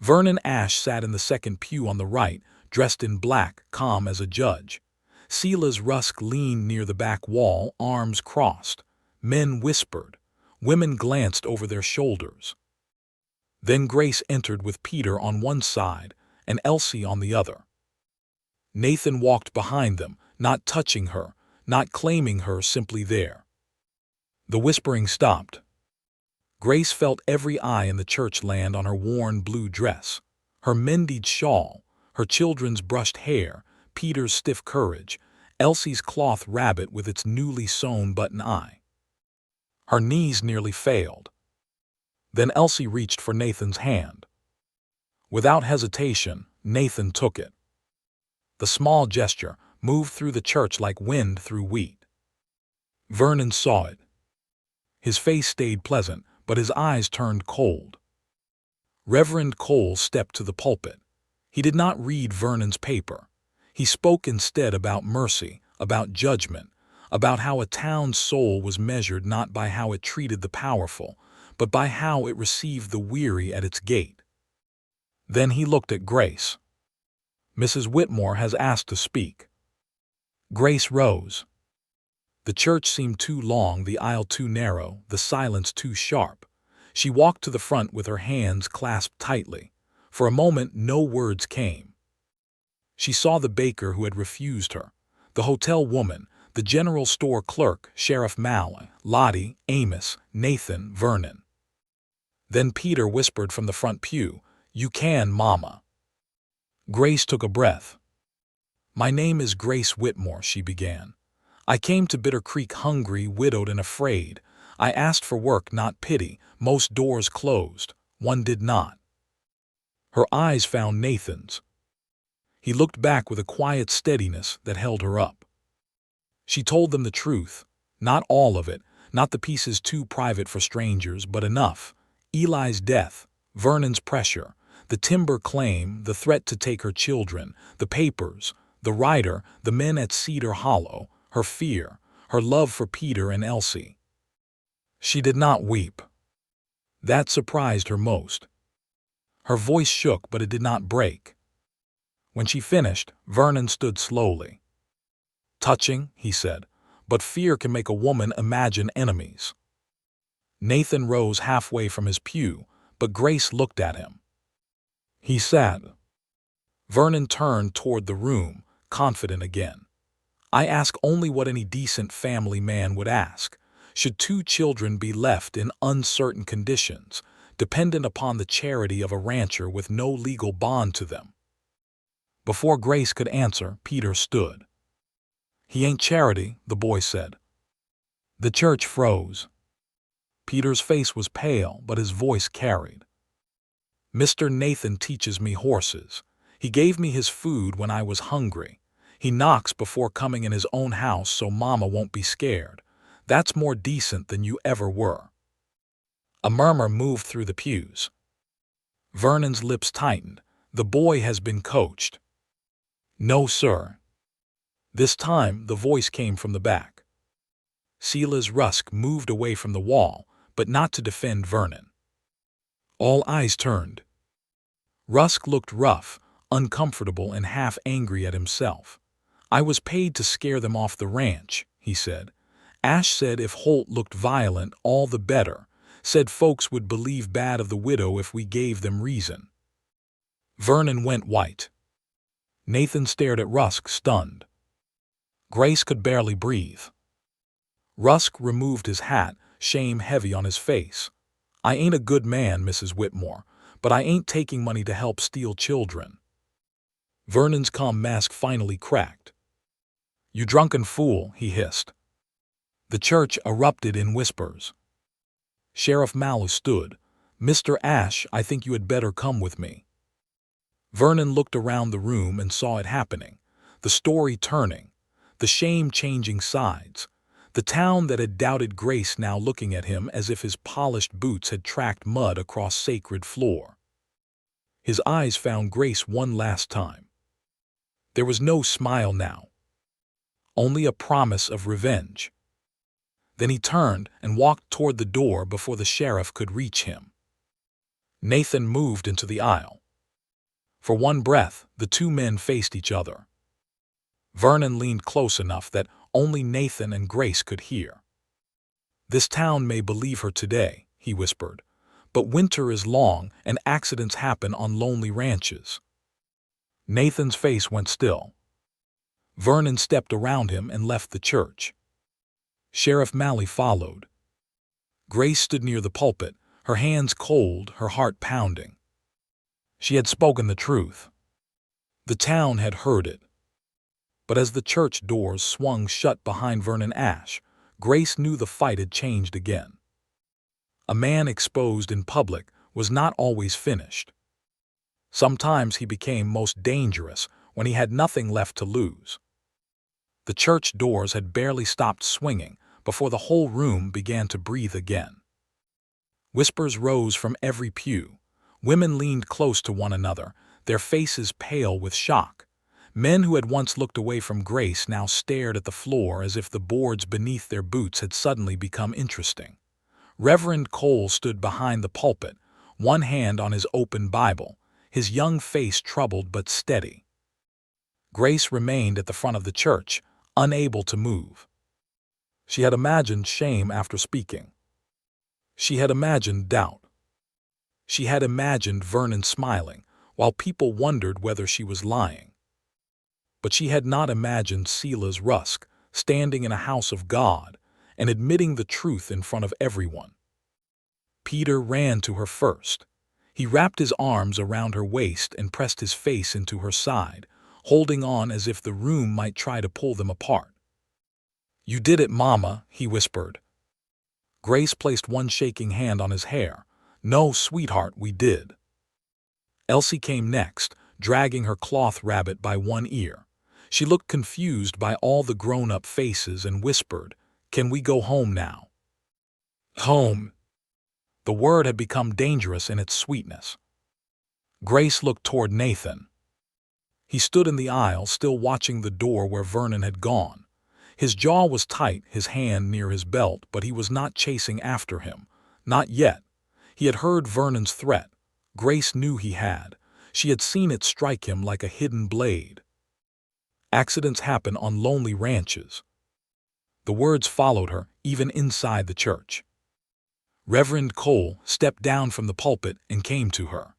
Vernon Ashe sat in the second pew on the right, dressed in black, calm as a judge. Silas Rusk leaned near the back wall, arms crossed. Men whispered. Women glanced over their shoulders. Then Grace entered with Peter on one side and Elsie on the other. Nathan walked behind them, not touching her, not claiming her, simply there. The whispering stopped. Grace felt every eye in the church land on her worn blue dress, her mended shawl, her children's brushed hair, Peter's stiff courage, Elsie's cloth rabbit with its newly sewn button eye. Her knees nearly failed. Then Elsie reached for Nathan's hand. Without hesitation, Nathan took it. The small gesture moved through the church like wind through wheat. Vernon saw it. His face stayed pleasant, but his eyes turned cold. Reverend Cole stepped to the pulpit. He did not read Vernon's paper. He spoke instead about mercy, about judgment, about how a town's soul was measured not by how it treated the powerful, but by how it received the weary at its gate. Then he looked at Grace. Mrs. Whitmore has asked to speak. Grace rose. The church seemed too long, the aisle too narrow, the silence too sharp. She walked to the front with her hands clasped tightly. For a moment, no words came. She saw the baker who had refused her, the hotel woman, the general store clerk, Sheriff Malley, Lottie, Amos, Nathan, Vernon. Then Peter whispered from the front pew, "You can, Mama." Grace took a breath. "My name is Grace Whitmore," she began. "I came to Bitter Creek hungry, widowed, and afraid. I asked for work, not pity. Most doors closed. One did not." Her eyes found Nathan's. He looked back with a quiet steadiness that held her up. She told them the truth. Not all of it, not the pieces too private for strangers, but enough. Eli's death, Vernon's pressure, the timber claim, the threat to take her children, the papers, the writer, the men at Cedar Hollow, her fear, her love for Peter and Elsie. She did not weep. That surprised her most. Her voice shook, but it did not break. When she finished, Vernon stood slowly. "Touching," he said, "but fear can make a woman imagine enemies." Nathan rose halfway from his pew, but Grace looked at him. He sat. Vernon turned toward the room, confident again. "I ask only what any decent family man would ask. Should two children be left in uncertain conditions, dependent upon the charity of a rancher with no legal bond to them?" Before Grace could answer, Peter stood. "He ain't charity," the boy said. The church froze. Peter's face was pale, but his voice carried. "Mr. Nathan teaches me horses. He gave me his food when I was hungry. He knocks before coming in his own house so Mama won't be scared. That's more decent than you ever were." A murmur moved through the pews. Vernon's lips tightened. "The boy has been coached." "No, sir." This time, the voice came from the back. Silas Rusk moved away from the wall, but not to defend Vernon. All eyes turned. Rusk looked rough, uncomfortable, and half angry at himself. "I was paid to scare them off the ranch," he said. "Ashe said if Holt looked violent, all the better. Said folks would believe bad of the widow if we gave them reason." Vernon went white. Nathan stared at Rusk, stunned. Grace could barely breathe. Rusk removed his hat, shame heavy on his face. "I ain't a good man, Mrs. Whitmore, but I ain't taking money to help steal children." Vernon's calm mask finally cracked. "You drunken fool," he hissed. The church erupted in whispers. Sheriff Malley stood. "Mr. Ashe, I think you had better come with me." Vernon looked around the room and saw it happening, the story turning, the shame changing sides, the town that had doubted Grace now looking at him as if his polished boots had tracked mud across sacred floor. His eyes found Grace one last time. There was no smile now, only a promise of revenge. Then he turned and walked toward the door before the sheriff could reach him. Nathan moved into the aisle. For one breath, the two men faced each other. Vernon leaned close enough that only Nathan and Grace could hear. "This town may believe her today," he whispered, "but winter is long and accidents happen on lonely ranches." Nathan's face went still. Vernon stepped around him and left the church. Sheriff Malley followed. Grace stood near the pulpit, her hands cold, her heart pounding. She had spoken the truth. The town had heard it. But as the church doors swung shut behind Vernon Ash, Grace knew the fight had changed again. A man exposed in public was not always finished. Sometimes he became most dangerous when he had nothing left to lose. The church doors had barely stopped swinging before the whole room began to breathe again. Whispers rose from every pew. Women leaned close to one another, their faces pale with shock. Men who had once looked away from Grace now stared at the floor as if the boards beneath their boots had suddenly become interesting. Reverend Cole stood behind the pulpit, one hand on his open Bible, his young face troubled but steady. Grace remained at the front of the church, unable to move. She had imagined shame after speaking. She had imagined doubt. She had imagined Vernon smiling, while people wondered whether she was lying. But she had not imagined Sela's Rusk standing in a house of God and admitting the truth in front of everyone. Peter ran to her first. He wrapped his arms around her waist and pressed his face into her side, holding on as if the room might try to pull them apart. "You did it, Mama," he whispered. Grace placed one shaking hand on his hair. "No, sweetheart, we did." Elsie came next, dragging her cloth rabbit by one ear. She looked confused by all the grown-up faces and whispered, "Can we go home now?" Home. The word had become dangerous in its sweetness. Grace looked toward Nathan. He stood in the aisle, still watching the door where Vernon had gone. His jaw was tight, his hand near his belt, but he was not chasing after him. Not yet. He had heard Vernon's threat. Grace knew he had. She had seen it strike him like a hidden blade. Accidents happen on lonely ranches. The words followed her, even inside the church. Reverend Cole stepped down from the pulpit and came to her.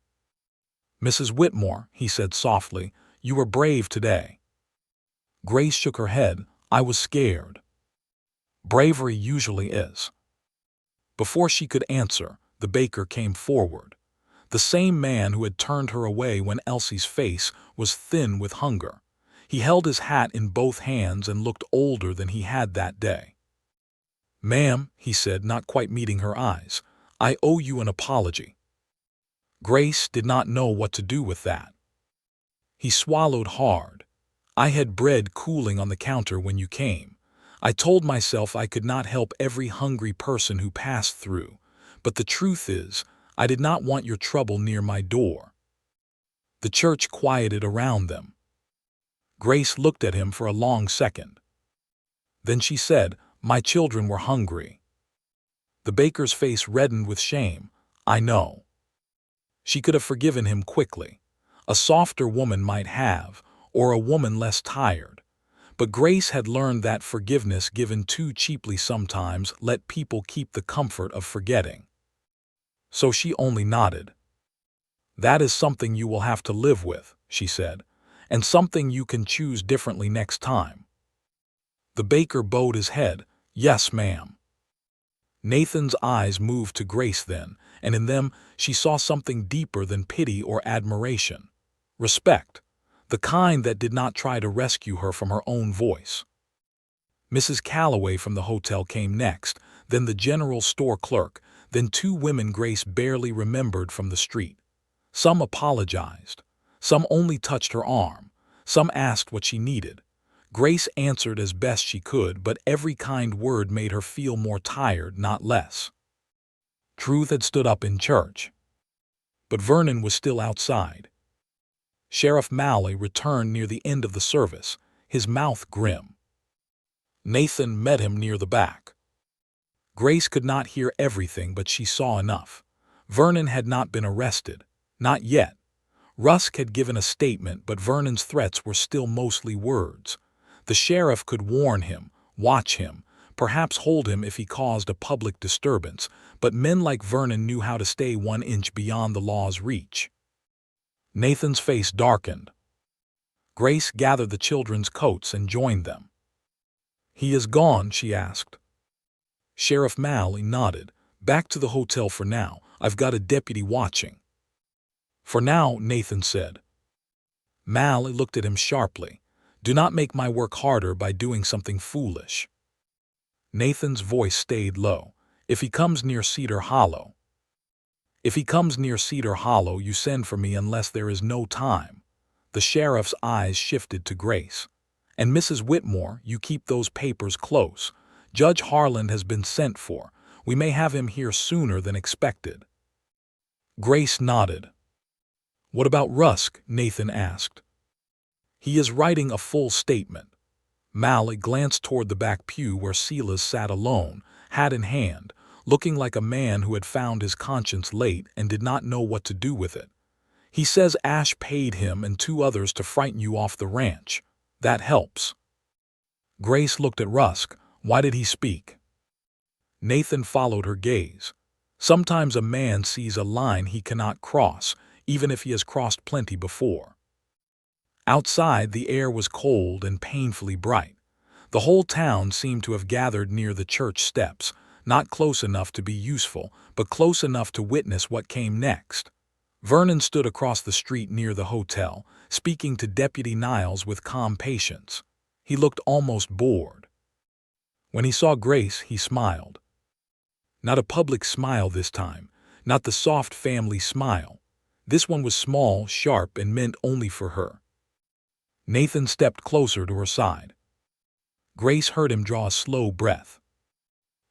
"Mrs. Whitmore," he said softly, "you were brave today." Grace shook her head. "I was scared." Bravery usually is. Before she could answer, the baker came forward. The same man who had turned her away when Elsie's face was thin with hunger. He held his hat in both hands and looked older than he had that day. "Ma'am," he said, not quite meeting her eyes, "I owe you an apology." Grace did not know what to do with that. He swallowed hard. "I had bread cooling on the counter when you came. I told myself I could not help every hungry person who passed through, but the truth is, I did not want your trouble near my door." The church quieted around them. Grace looked at him for a long second. Then she said, "My children were hungry." The baker's face reddened with shame. "I know." She could have forgiven him quickly. A softer woman might have, or a woman less tired. But Grace had learned that forgiveness given too cheaply sometimes let people keep the comfort of forgetting. So she only nodded. "That is something you will have to live with," she said, "and something you can choose differently next time." The baker bowed his head. "Yes, ma'am." Nathan's eyes moved to Grace then, and in them she saw something deeper than pity or admiration. Respect, the kind that did not try to rescue her from her own voice. Mrs. Calloway from the hotel came next, then the general store clerk, then two women Grace barely remembered from the street. Some apologized. Some only touched her arm. Some asked what she needed. Grace answered as best she could, but every kind word made her feel more tired, not less. Truth had stood up in church. but Vernon was still outside. Sheriff Malley returned near the end of the service, his mouth grim. Nathan met him near the back. Grace could not hear everything, but she saw enough. Vernon had not been arrested. Not yet. Rusk had given a statement, but Vernon's threats were still mostly words. The sheriff could warn him, watch him, perhaps hold him if he caused a public disturbance, but men like Vernon knew how to stay 1 inch beyond the law's reach. Nathan's face darkened. Grace gathered the children's coats and joined them. "He is gone?" she asked. Sheriff Malley nodded. "Back to the hotel for now. I've got a deputy watching." "For now," Nathan said. Malley looked at him sharply. "Do not make my work harder by doing something foolish." Nathan's voice stayed low. "If he comes near Cedar Hollow." "If he comes near Cedar Hollow, you send for me unless there is no time." The sheriff's eyes shifted to Grace. "And Mrs. Whitmore, you keep those papers close. Judge Harland has been sent for. We may have him here sooner than expected." Grace nodded. "What about Rusk?" Nathan asked. "He is writing a full statement." Malley glanced toward the back pew where Silas sat alone, hat in hand, looking like a man who had found his conscience late and did not know what to do with it. "He says Ash paid him and 2 others to frighten you off the ranch. That helps." Grace looked at Rusk. "Why did he speak?" Nathan followed her gaze. "Sometimes a man sees a line he cannot cross, even if he has crossed plenty before." Outside, the air was cold and painfully bright. The whole town seemed to have gathered near the church steps, not close enough to be useful, but close enough to witness what came next. Vernon stood across the street near the hotel, speaking to Deputy Niles with calm patience. He looked almost bored. When he saw Grace, he smiled. Not a public smile this time, not the soft family smile. This one was small, sharp, and meant only for her. Nathan stepped closer to her side. Grace heard him draw a slow breath.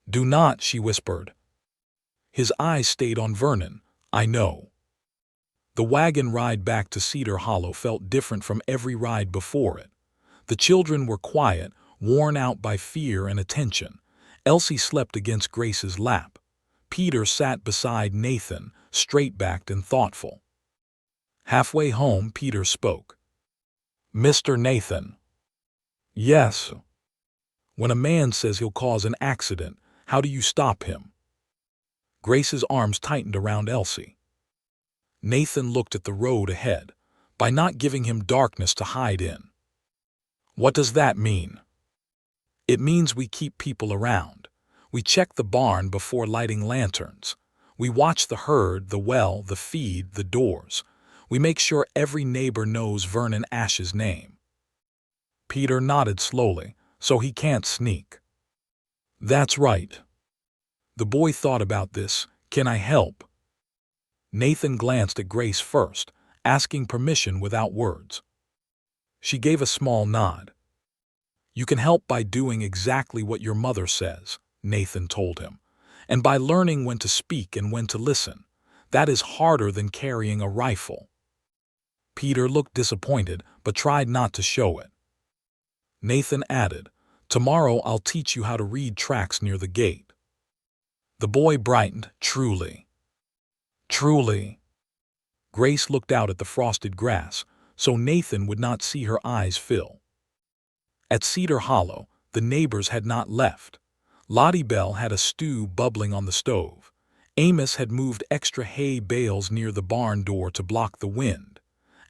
"Do not," she whispered. His eyes stayed on Vernon. "I know." The wagon ride back to Cedar Hollow felt different from every ride before it. The children were quiet, worn out by fear and attention. Elsie slept against Grace's lap. Peter sat beside Nathan, straight-backed and thoughtful. Halfway home, Peter spoke. "Mr. Nathan." "Yes." "When a man says he'll cause an accident, how do you stop him?" Grace's arms tightened around Elsie. Nathan looked at the road ahead, by not giving him darkness to hide in. "What does that mean?" "It means we keep people around. We check the barn before lighting lanterns. We watch the herd, the well, the feed, the doors. We make sure every neighbor knows Vernon Ash's name." Peter nodded slowly. "So he can't sneak." "That's right." The boy thought about this. "Can I help?" Nathan glanced at Grace first, asking permission without words. She gave a small nod. "You can help by doing exactly what your mother says," Nathan told him, "and by learning when to speak and when to listen. That is harder than carrying a rifle." Peter looked disappointed, but tried not to show it. Nathan added, "Tomorrow I'll teach you how to read tracks near the gate." The boy brightened. "Truly." "Truly." Grace looked out at the frosted grass, so Nathan would not see her eyes fill. At Cedar Hollow, the neighbors had not left. Lottie Bell had a stew bubbling on the stove. Amos had moved extra hay bales near the barn door to block the wind.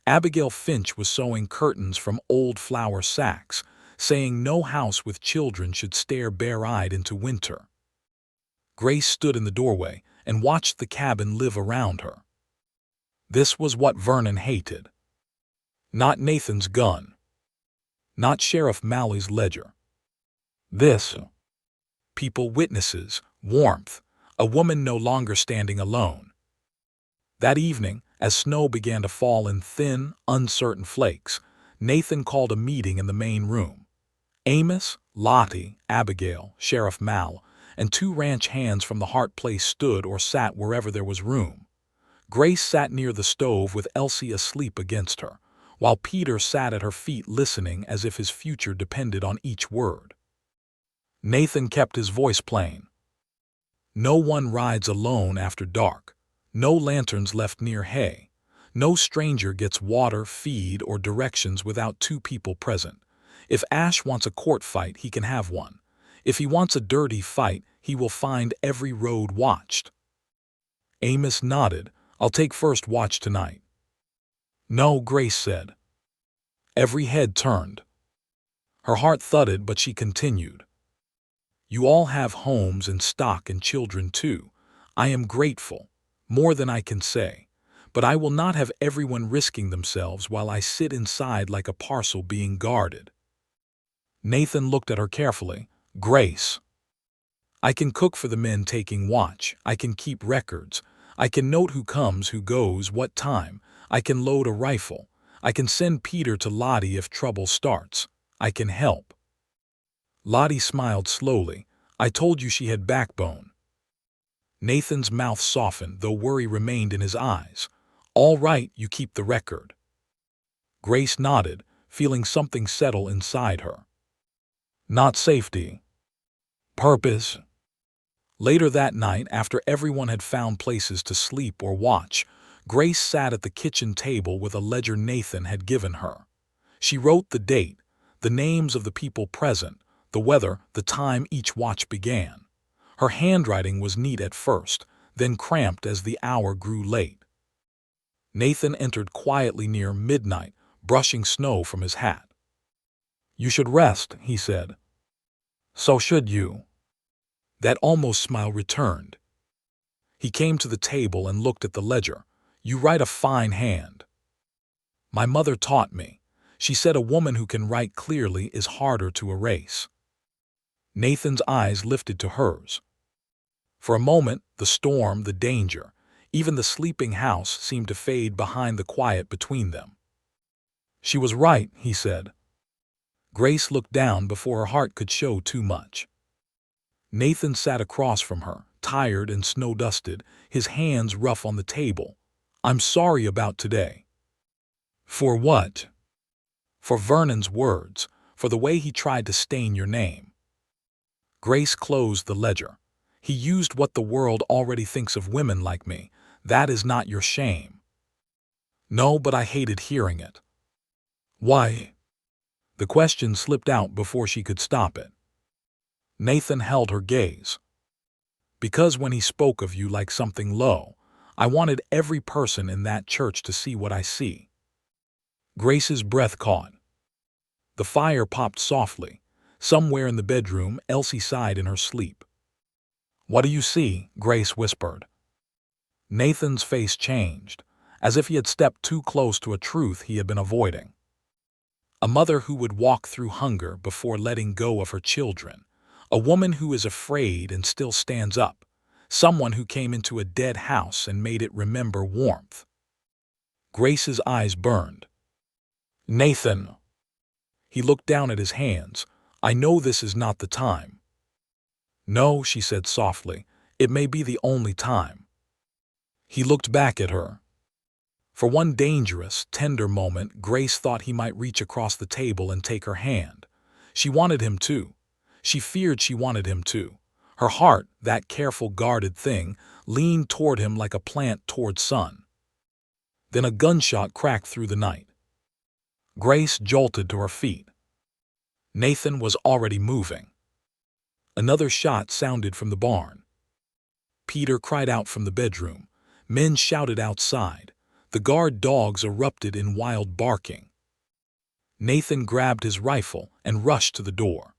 Abigail Finch was sewing curtains from old flour sacks, saying no house with children should stare bare-eyed into winter. Grace stood in the doorway and watched the cabin live around her. This was what Vernon hated. Not Nathan's gun. Not Sheriff Malley's ledger. This. People, witnesses, warmth, a woman no longer standing alone. That evening, as snow began to fall in thin, uncertain flakes, Nathan called a meeting in the main room. Amos, Lottie, Abigail, Sheriff Mal, and 2 ranch hands from the Hart place stood or sat wherever there was room. Grace sat near the stove with Elsie asleep against her, while Peter sat at her feet listening as if his future depended on each word. Nathan kept his voice plain. No one rides alone after dark. No lanterns left near hay. No stranger gets water, feed, or directions without two people present. If Ash wants a court fight, he can have one. If he wants a dirty fight, he will find every road watched. Amos nodded. I'll take first watch tonight. No, Grace said. Every head turned. Her heart thudded, but she continued. You all have homes and stock and children too. I am grateful, more than I can say. But I will not have everyone risking themselves while I sit inside like a parcel being guarded. Nathan looked at her carefully. Grace. I can cook for the men taking watch. I can keep records. I can note who comes, who goes, what time. I can load a rifle. I can send Peter to Lottie if trouble starts. I can help. Lottie smiled slowly. I told you she had backbone. Nathan's mouth softened, though worry remained in his eyes. All right, you keep the record. Grace nodded, feeling something settle inside her. Not safety. Purpose. Later that night, after everyone had found places to sleep or watch, Grace sat at the kitchen table with a ledger Nathan had given her. She wrote the date, the names of the people present, the weather, the time each watch began. Her handwriting was neat at first, then cramped as the hour grew late. Nathan entered quietly near midnight, brushing snow from his hat. You should rest, he said. So should you. That almost smile returned. He came to the table and looked at the ledger. You write a fine hand. My mother taught me. She said a woman who can write clearly is harder to erase. Nathan's eyes lifted to hers. For a moment, the storm, the danger, even the sleeping house seemed to fade behind the quiet between them. She was right, he said. Grace looked down before her heart could show too much. Nathan sat across from her, tired and snow-dusted, his hands rough on the table. I'm sorry about today. For what? For Vernon's words, for the way he tried to stain your name. Grace closed the ledger. He used what the world already thinks of women like me. That is not your shame. No, but I hated hearing it. Why? The question slipped out before she could stop it. Nathan held her gaze. Because when he spoke of you like something low, I wanted every person in that church to see what I see. Grace's breath caught. The fire popped softly. Somewhere in the bedroom, Elsie sighed in her sleep. What do you see? Grace whispered. Nathan's face changed, as if he had stepped too close to a truth he had been avoiding. A mother who would walk through hunger before letting go of her children. A woman who is afraid and still stands up. Someone who came into a dead house and made it remember warmth. Grace's eyes burned. Nathan. He looked down at his hands. I know this is not the time. No, she said softly. It may be the only time. He looked back at her. For one dangerous, tender moment, Grace thought he might reach across the table and take her hand. She wanted him to. She feared she wanted him to. Her heart, that careful, guarded thing, leaned toward him like a plant toward sun. Then a gunshot cracked through the night. Grace jolted to her feet. Nathan was already moving. Another shot sounded from the barn. Peter cried out from the bedroom. Men shouted outside. The guard dogs erupted in wild barking. Nathan grabbed his rifle and rushed to the door.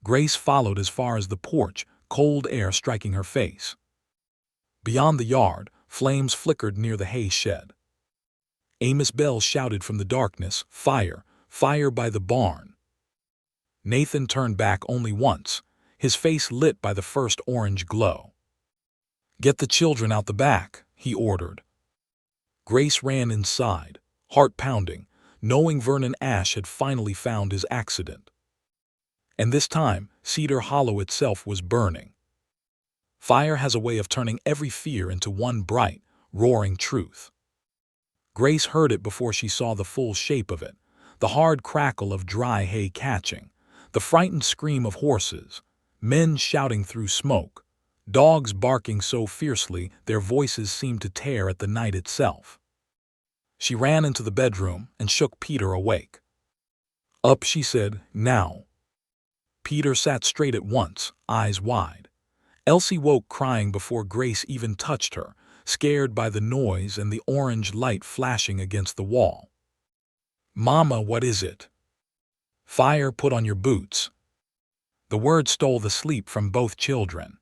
Grace followed as far as the porch, cold air striking her face. Beyond the yard, flames flickered near the hay shed. Amos Bell shouted from the darkness, "Fire! Fire by the barn!" Nathan turned back only once, his face lit by the first orange glow. "Get the children out the back," he ordered. Grace ran inside, heart pounding, knowing Vernon Ash had finally found his accident. And this time, Cedar Hollow itself was burning. Fire has a way of turning every fear into one bright, roaring truth. Grace heard it before she saw the full shape of it, the hard crackle of dry hay catching, the frightened scream of horses, men shouting through smoke, dogs barking so fiercely their voices seemed to tear at the night itself. She ran into the bedroom and shook Peter awake. "Up," she said, "now." Peter sat straight at once, eyes wide. Elsie woke crying before Grace even touched her, scared by the noise and the orange light flashing against the wall. "Mama, what is it?" "Fire, put on your boots." The word stole the sleep from both children.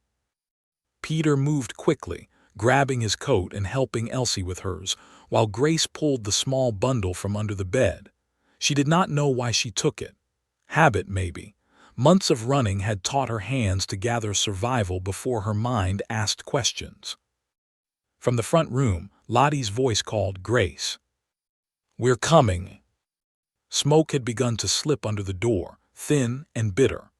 Peter moved quickly, grabbing his coat and helping Elsie with hers, while Grace pulled the small bundle from under the bed. She did not know why she took it. Habit, maybe. Months of running had taught her hands to gather survival before her mind asked questions. From the front room, Lottie's voice called, "Grace, we're coming." Smoke had begun to slip under the door, thin and bitter.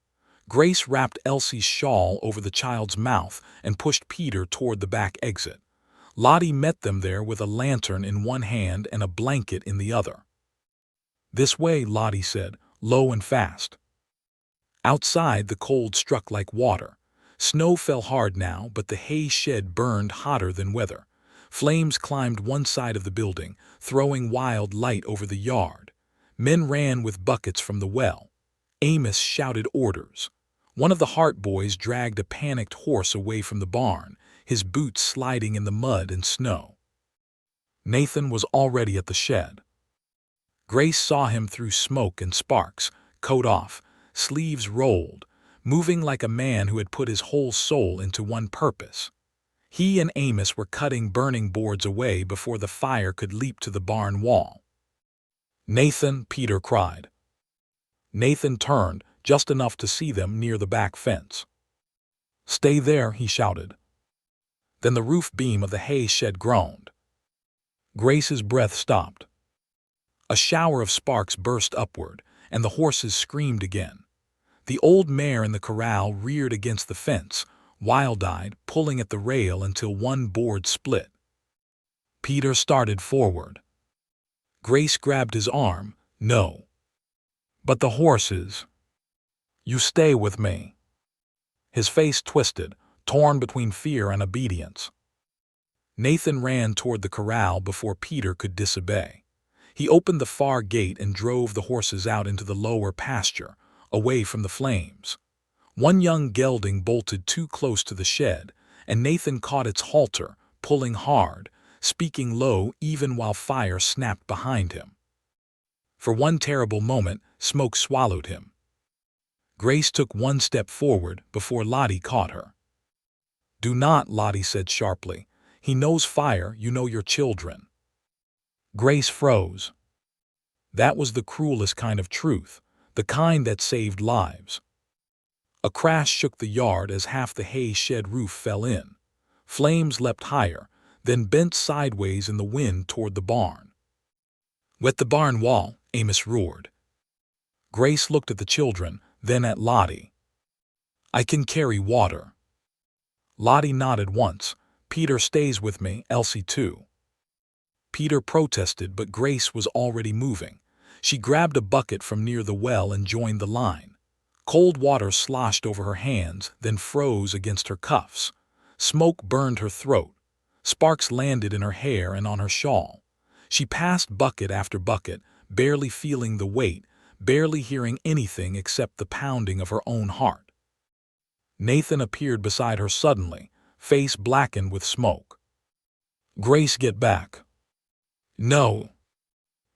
Grace wrapped Elsie's shawl over the child's mouth and pushed Peter toward the back exit. Lottie met them there with a lantern in one hand and a blanket in the other. "This way," Lottie said, low and fast. Outside, the cold struck like water. Snow fell hard now, but the hay shed burned hotter than weather. Flames climbed one side of the building, throwing wild light over the yard. Men ran with buckets from the well. Amos shouted orders. One of the Hart boys dragged a panicked horse away from the barn, his boots sliding in the mud and snow. Nathan was already at the shed. Grace saw him through smoke and sparks, coat off, sleeves rolled, moving like a man who had put his whole soul into one purpose. He and Amos were cutting burning boards away before the fire could leap to the barn wall. "Nathan," Peter cried. Nathan turned, just enough to see them near the back fence. "Stay there," he shouted. Then the roof beam of the hay shed groaned. Grace's breath stopped. A shower of sparks burst upward, and the horses screamed again. The old mare in the corral reared against the fence, wild-eyed, pulling at the rail until one board split. Peter started forward. Grace grabbed his arm. "No." "But the horses." "You stay with me." His face twisted, torn between fear and obedience. Nathan ran toward the corral before Peter could disobey. He opened the far gate and drove the horses out into the lower pasture, away from the flames. One young gelding bolted too close to the shed, and Nathan caught its halter, pulling hard, speaking low even while fire snapped behind him. For one terrible moment, smoke swallowed him. Grace took one step forward before Lottie caught her. "Do not," Lottie said sharply. "He knows fire, you know your children." Grace froze. That was the cruelest kind of truth, the kind that saved lives. A crash shook the yard as half the hay shed roof fell in. Flames leapt higher, then bent sideways in the wind toward the barn. "Wet the barn wall," Amos roared. Grace looked at the children, then at Lottie. "I can carry water." Lottie nodded once. "Peter stays with me, Elsie too." Peter protested, but Grace was already moving. She grabbed a bucket from near the well and joined the line. Cold water sloshed over her hands, then froze against her cuffs. Smoke burned her throat. Sparks landed in her hair and on her shawl. She passed bucket after bucket, barely feeling the weight, barely hearing anything except the pounding of her own heart. Nathan appeared beside her suddenly, face blackened with smoke. "Grace, get back." "No."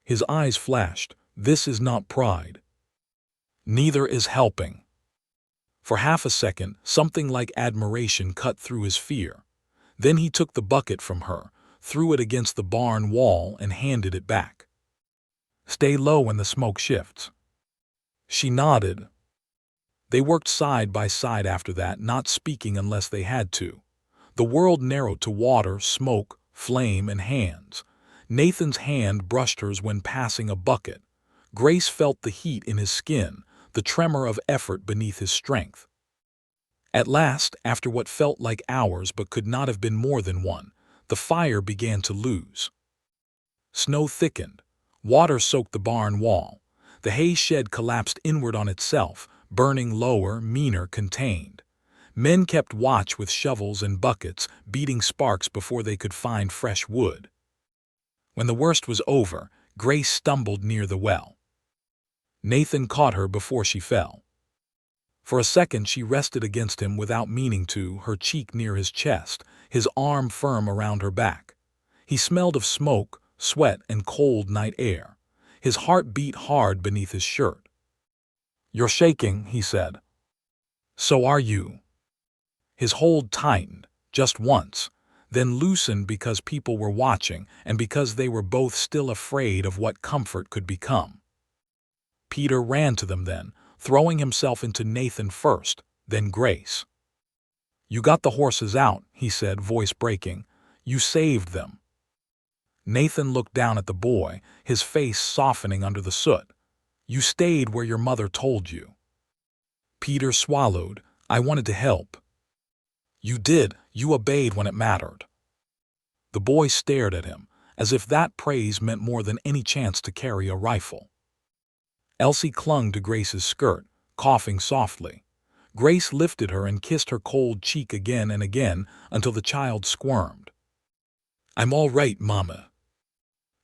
His eyes flashed. "This is not pride. Neither is helping." For half a second, something like admiration cut through his fear. Then he took the bucket from her, threw it against the barn wall, and handed it back. "Stay low when the smoke shifts." She nodded. They worked side by side after that, not speaking unless they had to. The world narrowed to water, smoke, flame, and hands. Nathan's hand brushed hers when passing a bucket. Grace felt the heat in his skin, the tremor of effort beneath his strength. At last, after what felt like hours but could not have been more than one, the fire began to lose. Snow thickened. Water soaked the barn wall. The hay shed collapsed inward on itself, burning lower, meaner, contained. Men kept watch with shovels and buckets, beating sparks before they could find fresh wood. When the worst was over, Grace stumbled near the well. Nathan caught her before she fell. For a second she rested against him without meaning to, her cheek near his chest, his arm firm around her back. He smelled of smoke, sweat, and cold night air. His heart beat hard beneath his shirt. "You're shaking," he said. "So are you." His hold tightened, just once, then loosened because people were watching and because they were both still afraid of what comfort could become. Peter ran to them then, throwing himself into Nathan first, then Grace. "You got the horses out," he said, voice breaking. "You saved them." Nathan looked down at the boy, his face softening under the soot. "You stayed where your mother told you." Peter swallowed. "I wanted to help." "You did. You obeyed when it mattered." The boy stared at him, as if that praise meant more than any chance to carry a rifle. Elsie clung to Grace's skirt, coughing softly. Grace lifted her and kissed her cold cheek again and again until the child squirmed. "I'm all right, Mama."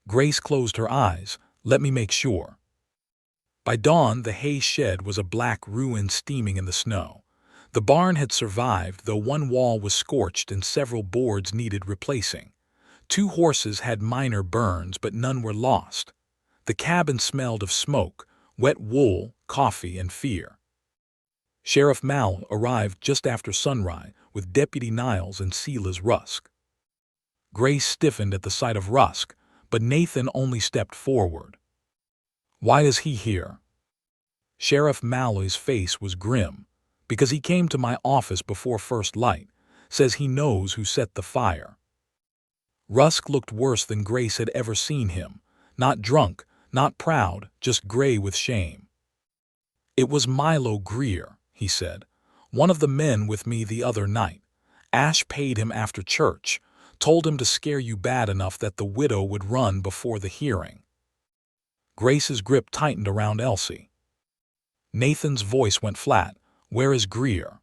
Grace closed her eyes. "Let me make sure." By dawn, the hay shed was a black ruin steaming in the snow. The barn had survived, though one wall was scorched and several boards needed replacing. 2 horses had minor burns, but none were lost. The cabin smelled of smoke, wet wool, coffee, and fear. Sheriff Mal arrived just after sunrise with Deputy Niles and Sela's Rusk. Grace stiffened at the sight of Rusk, but Nathan only stepped forward. "Why is he here?" Sheriff Malloy's face was grim. "Because he came to my office before first light. Says he knows who set the fire." Rusk looked worse than Grace had ever seen him. Not drunk, not proud, just gray with shame. "It was Milo Greer," he said. "One of the men with me the other night. Ash paid him after church. Told him to scare you bad enough that the widow would run before the hearing." Grace's grip tightened around Elsie. Nathan's voice went flat. "Where is Greer?"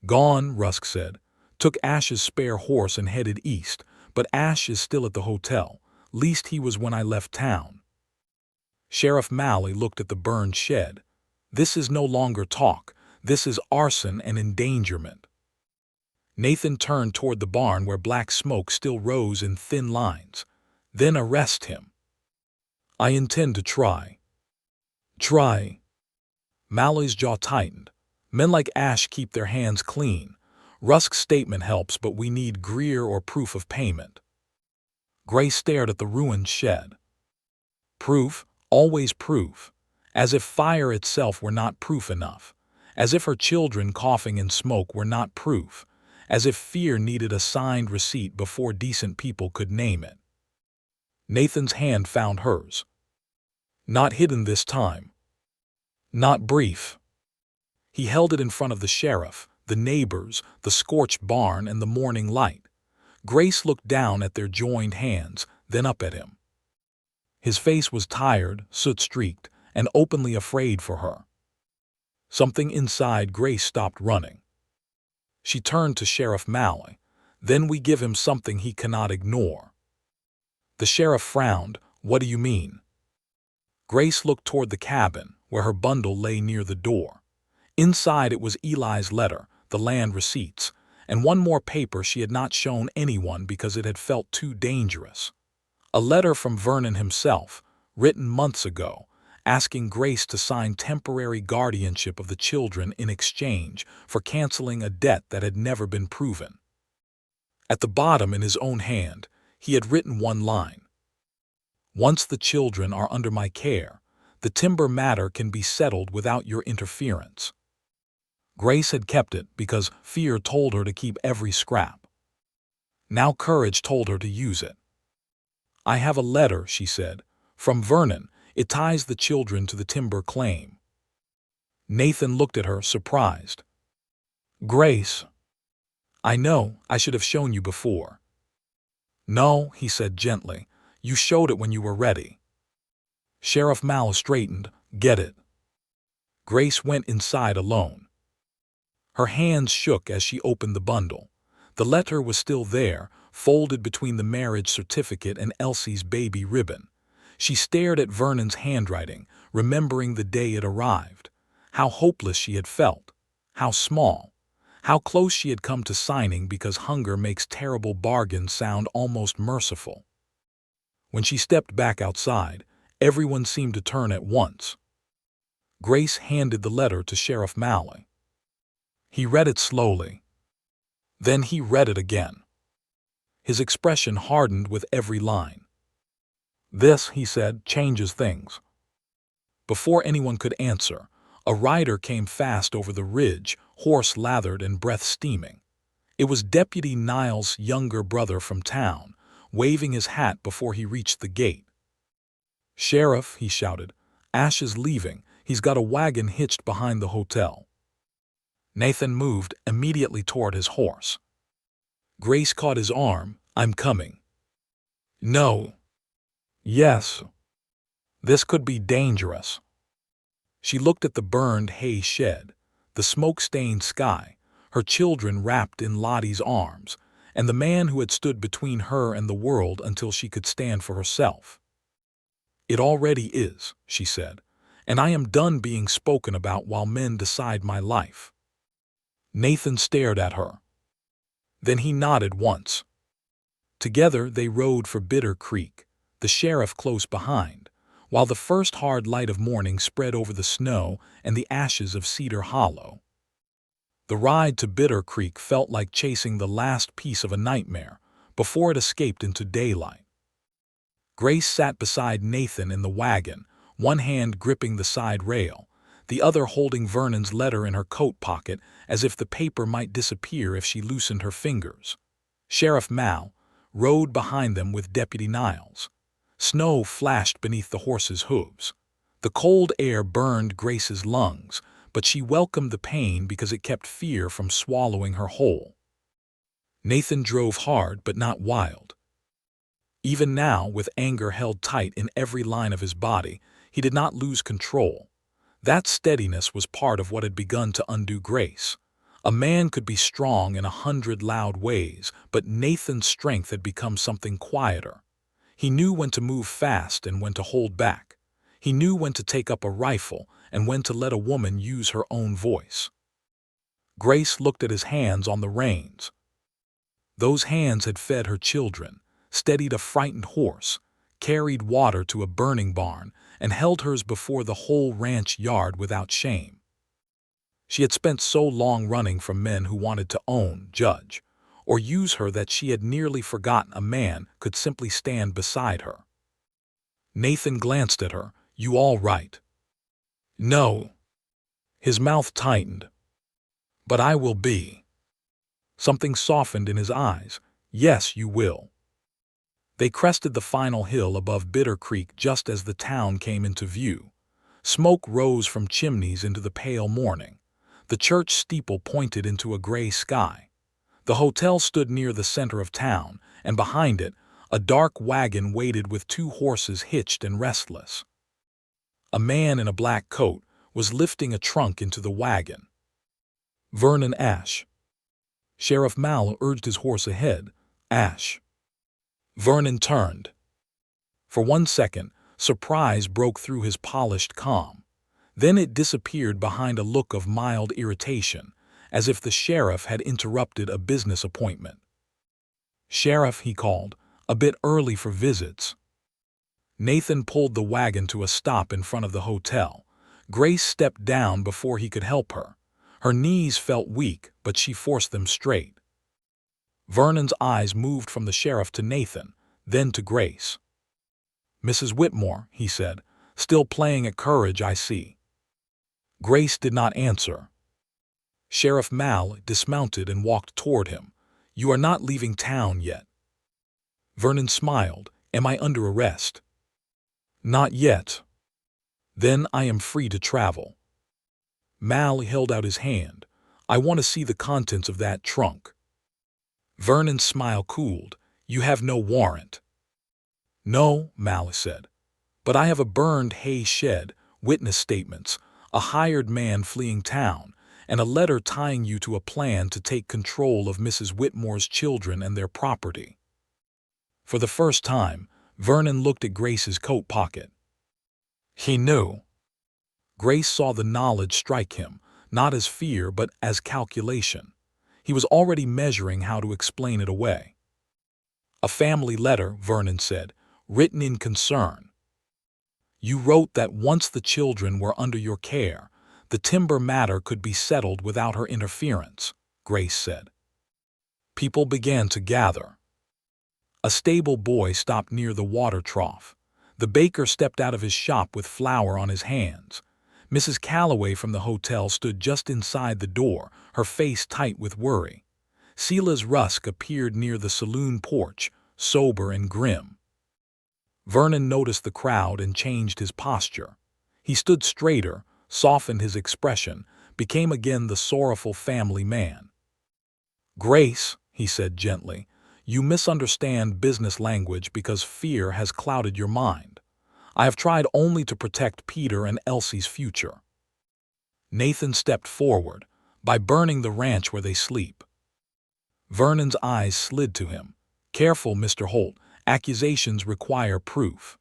"Gone," Rusk said. "Took Ash's spare horse and headed east, but Ash is still at the hotel. Least he was when I left town." Sheriff Malley looked at the burned shed. "This is no longer talk. This is arson and endangerment." Nathan turned toward the barn where black smoke still rose in thin lines. "Then arrest him." "I intend to try." "Try." Malloy's jaw tightened. "Men like Ash keep their hands clean. Rusk's statement helps, but we need Greer or proof of payment." Grace stared at the ruined shed. Proof, always proof. As if fire itself were not proof enough. As if her children coughing in smoke were not proof. As if fear needed a signed receipt before decent people could name it. Nathan's hand found hers. "Not hidden this time. Not brief." He held it in front of the sheriff, the neighbors, the scorched barn, and the morning light. Grace looked down at their joined hands, then up at him. His face was tired, soot-streaked, and openly afraid for her. Something inside Grace stopped running. She turned to Sheriff Malley. "Then we give him something he cannot ignore." The sheriff frowned. "What do you mean?" Grace looked toward the cabin, where her bundle lay near the door. Inside it was Eli's letter, the land receipts, and one more paper she had not shown anyone because it had felt too dangerous. A letter from Vernon himself, written months ago, asking Grace to sign temporary guardianship of the children in exchange for canceling a debt that had never been proven. At the bottom, in his own hand, he had written one line. "Once the children are under my care, the timber matter can be settled without your interference." Grace had kept it because fear told her to keep every scrap. Now courage told her to use it. "I have a letter," she said, "from Vernon. It ties the children to the timber claim." Nathan looked at her, surprised. "Grace." "I know, I should have shown you before." "No," he said gently. "You showed it when you were ready." Sheriff Mal straightened. "Get it." Grace went inside alone. Her hands shook as she opened the bundle. The letter was still there, folded between the marriage certificate and Elsie's baby ribbon. She stared at Vernon's handwriting, remembering the day it arrived. How hopeless she had felt. How small. How close she had come to signing because hunger makes terrible bargains sound almost merciful. When she stepped back outside, everyone seemed to turn at once. Grace handed the letter to Sheriff Malley. He read it slowly. Then he read it again. His expression hardened with every line. "This," he said, "changes things." Before anyone could answer, a rider came fast over the ridge, horse lathered and breath steaming. It was Deputy Niles' younger brother from town, waving his hat before he reached the gate. "Sheriff," he shouted, "Ash is leaving. He's got a wagon hitched behind the hotel." Nathan moved immediately toward his horse. Grace caught his arm. "I'm coming." "No." "Yes." This could be dangerous. She looked at the burned hay shed, the smoke-stained sky, her children wrapped in Lottie's arms, and the man who had stood between her and the world until she could stand for herself. "It already is," she said, "and I am done being spoken about while men decide my life." Nathan stared at her. Then he nodded once. Together they rode for Bitter Creek, the sheriff close behind, while the first hard light of morning spread over the snow and the ashes of Cedar Hollow. The ride to Bitter Creek felt like chasing the last piece of a nightmare before it escaped into daylight. Grace sat beside Nathan in the wagon, one hand gripping the side rail, the other holding Vernon's letter in her coat pocket as if the paper might disappear if she loosened her fingers. Sheriff Mal rode behind them with Deputy Niles. Snow flashed beneath the horses' hooves. The cold air burned Grace's lungs, but she welcomed the pain because it kept fear from swallowing her whole. Nathan drove hard but not wild. Even now, with anger held tight in every line of his body, he did not lose control. That steadiness was part of what had begun to undo Grace. A man could be strong in 100 loud ways, but Nathan's strength had become something quieter. He knew when to move fast and when to hold back. He knew when to take up a rifle and when to let a woman use her own voice. Grace looked at his hands on the reins. Those hands had fed her children, steadied a frightened horse, carried water to a burning barn, and held hers before the whole ranch yard without shame. She had spent so long running from men who wanted to own, judge, or use her that she had nearly forgotten a man could simply stand beside her. Nathan glanced at her. "You all right?" "No." His mouth tightened. "But I will be." Something softened in his eyes. "Yes, you will." They crested the final hill above Bitter Creek just as the town came into view. Smoke rose from chimneys into the pale morning. The church steeple pointed into a gray sky. The hotel stood near the center of town, and behind it, a dark wagon waited with 2 horses hitched and restless. A man in a black coat was lifting a trunk into the wagon. "Vernon Ash." Sheriff Mal urged his horse ahead. "Ash." Vernon turned. For 1 second, surprise broke through his polished calm. Then it disappeared behind a look of mild irritation, as if the sheriff had interrupted a business appointment. "Sheriff," he called, "a bit early for visits." Nathan pulled the wagon to a stop in front of the hotel. Grace stepped down before he could help her. Her knees felt weak, but she forced them straight. Vernon's eyes moved from the sheriff to Nathan, then to Grace. "Mrs. Whitmore," he said, "still playing at courage, I see." Grace did not answer. Sheriff Mal dismounted and walked toward him. "You are not leaving town yet." Vernon smiled. "Am I under arrest?" "Not yet." "Then I am free to travel." Mal held out his hand. "I want to see the contents of that trunk." Vernon's smile cooled. You have no warrant. No, Mally said. But I have a burned hay shed, witness statements, a hired man fleeing town, and a letter tying you to a plan to take control of Mrs. Whitmore's children and their property. For the first time, Vernon looked at Grace's coat pocket. He knew. Grace saw the knowledge strike him, not as fear but as calculation. He was already measuring how to explain it away. A family letter, Vernon said, written in concern. You wrote that once the children were under your care, the timber matter could be settled without her interference, Grace said. People began to gather. A stable boy stopped near the water trough. The baker stepped out of his shop with flour on his hands. Mrs. Calloway from the hotel stood just inside the door, her face tight with worry. Silas Rusk appeared near the saloon porch, sober and grim. Vernon noticed the crowd and changed his posture. He stood straighter, softened his expression, became again the sorrowful family man. Grace, he said gently, you misunderstand business language because fear has clouded your mind. I have tried only to protect Peter and Elsie's future. Nathan stepped forward, by burning the ranch where they sleep. Vernon's eyes slid to him. Careful, Mr. Holt, accusations require proof.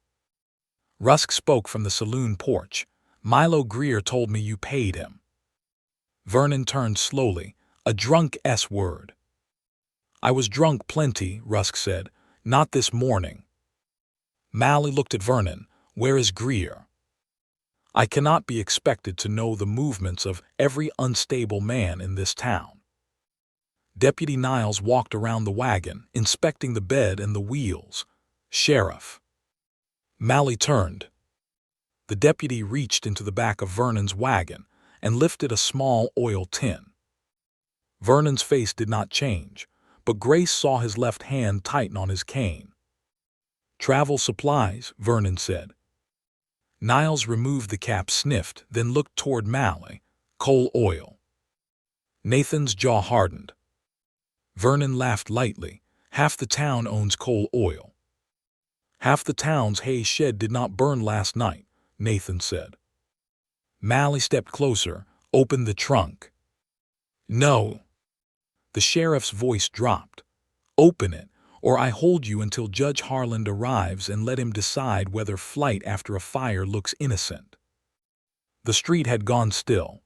Rusk spoke from the saloon porch. Milo Greer told me you paid him. Vernon turned slowly, a drunk S-word. I was drunk plenty, Rusk said, not this morning. Mally looked at Vernon. Where is Greer? I cannot be expected to know the movements of every unstable man in this town. Deputy Niles walked around the wagon, inspecting the bed and the wheels. Sheriff. Mally turned. The deputy reached into the back of Vernon's wagon and lifted a small oil tin. Vernon's face did not change, but Grace saw his left hand tighten on his cane. Travel supplies, Vernon said. Niles removed the cap, sniffed, then looked toward Mally. Coal oil. Nathan's jaw hardened. Vernon laughed lightly. Half the town owns coal oil. Half the town's hay shed did not burn last night, Nathan said. Mally stepped closer, opened the trunk. No. The sheriff's voice dropped. Open it, or I hold you until Judge Harland arrives and let him decide whether flight after a fire looks innocent. The street had gone still.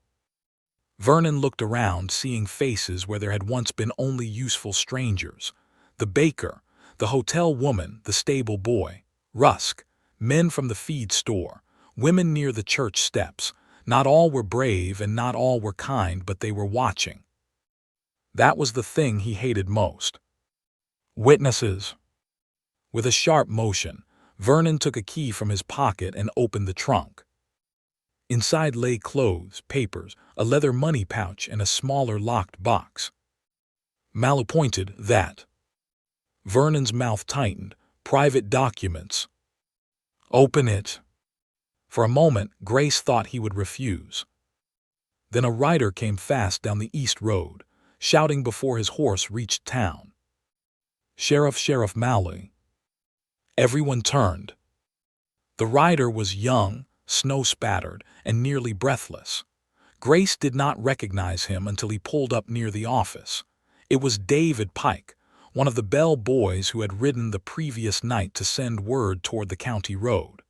Vernon looked around, seeing faces where there had once been only useful strangers. The baker, the hotel woman, the stable boy, Rusk, men from the feed store, women near the church steps. Not all were brave and not all were kind, but they were watching. That was the thing he hated most. Witnesses. With a sharp motion, Vernon took a key from his pocket and opened the trunk. Inside lay clothes, papers, a leather money pouch, and a smaller locked box. Mally pointed. That. Vernon's mouth tightened. Private documents. Open it. For a moment, Grace thought he would refuse. Then a rider came fast down the east road, shouting before his horse reached town. Sheriff Mally. Everyone turned. The rider was young, snow-spattered, and nearly breathless. Grace did not recognize him until he pulled up near the office. It was David Pike, one of the bell boys who had ridden the previous night to send word toward the county road.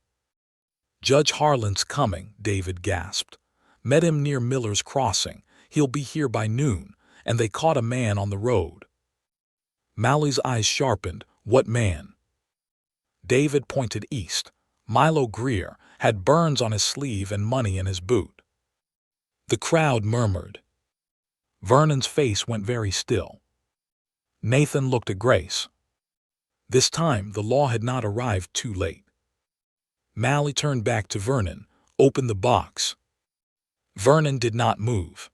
Judge Harland's coming, David gasped. Met him near Miller's Crossing. He'll be here by noon, and they caught a man on the road. Mally's eyes sharpened. What man? David pointed east. Milo Greer had burns on his sleeve and money in his boot. The crowd murmured. Vernon's face went very still. Nathan looked at Grace. This time the law had not arrived too late. Mally turned back to Vernon, opened the box. Vernon did not move.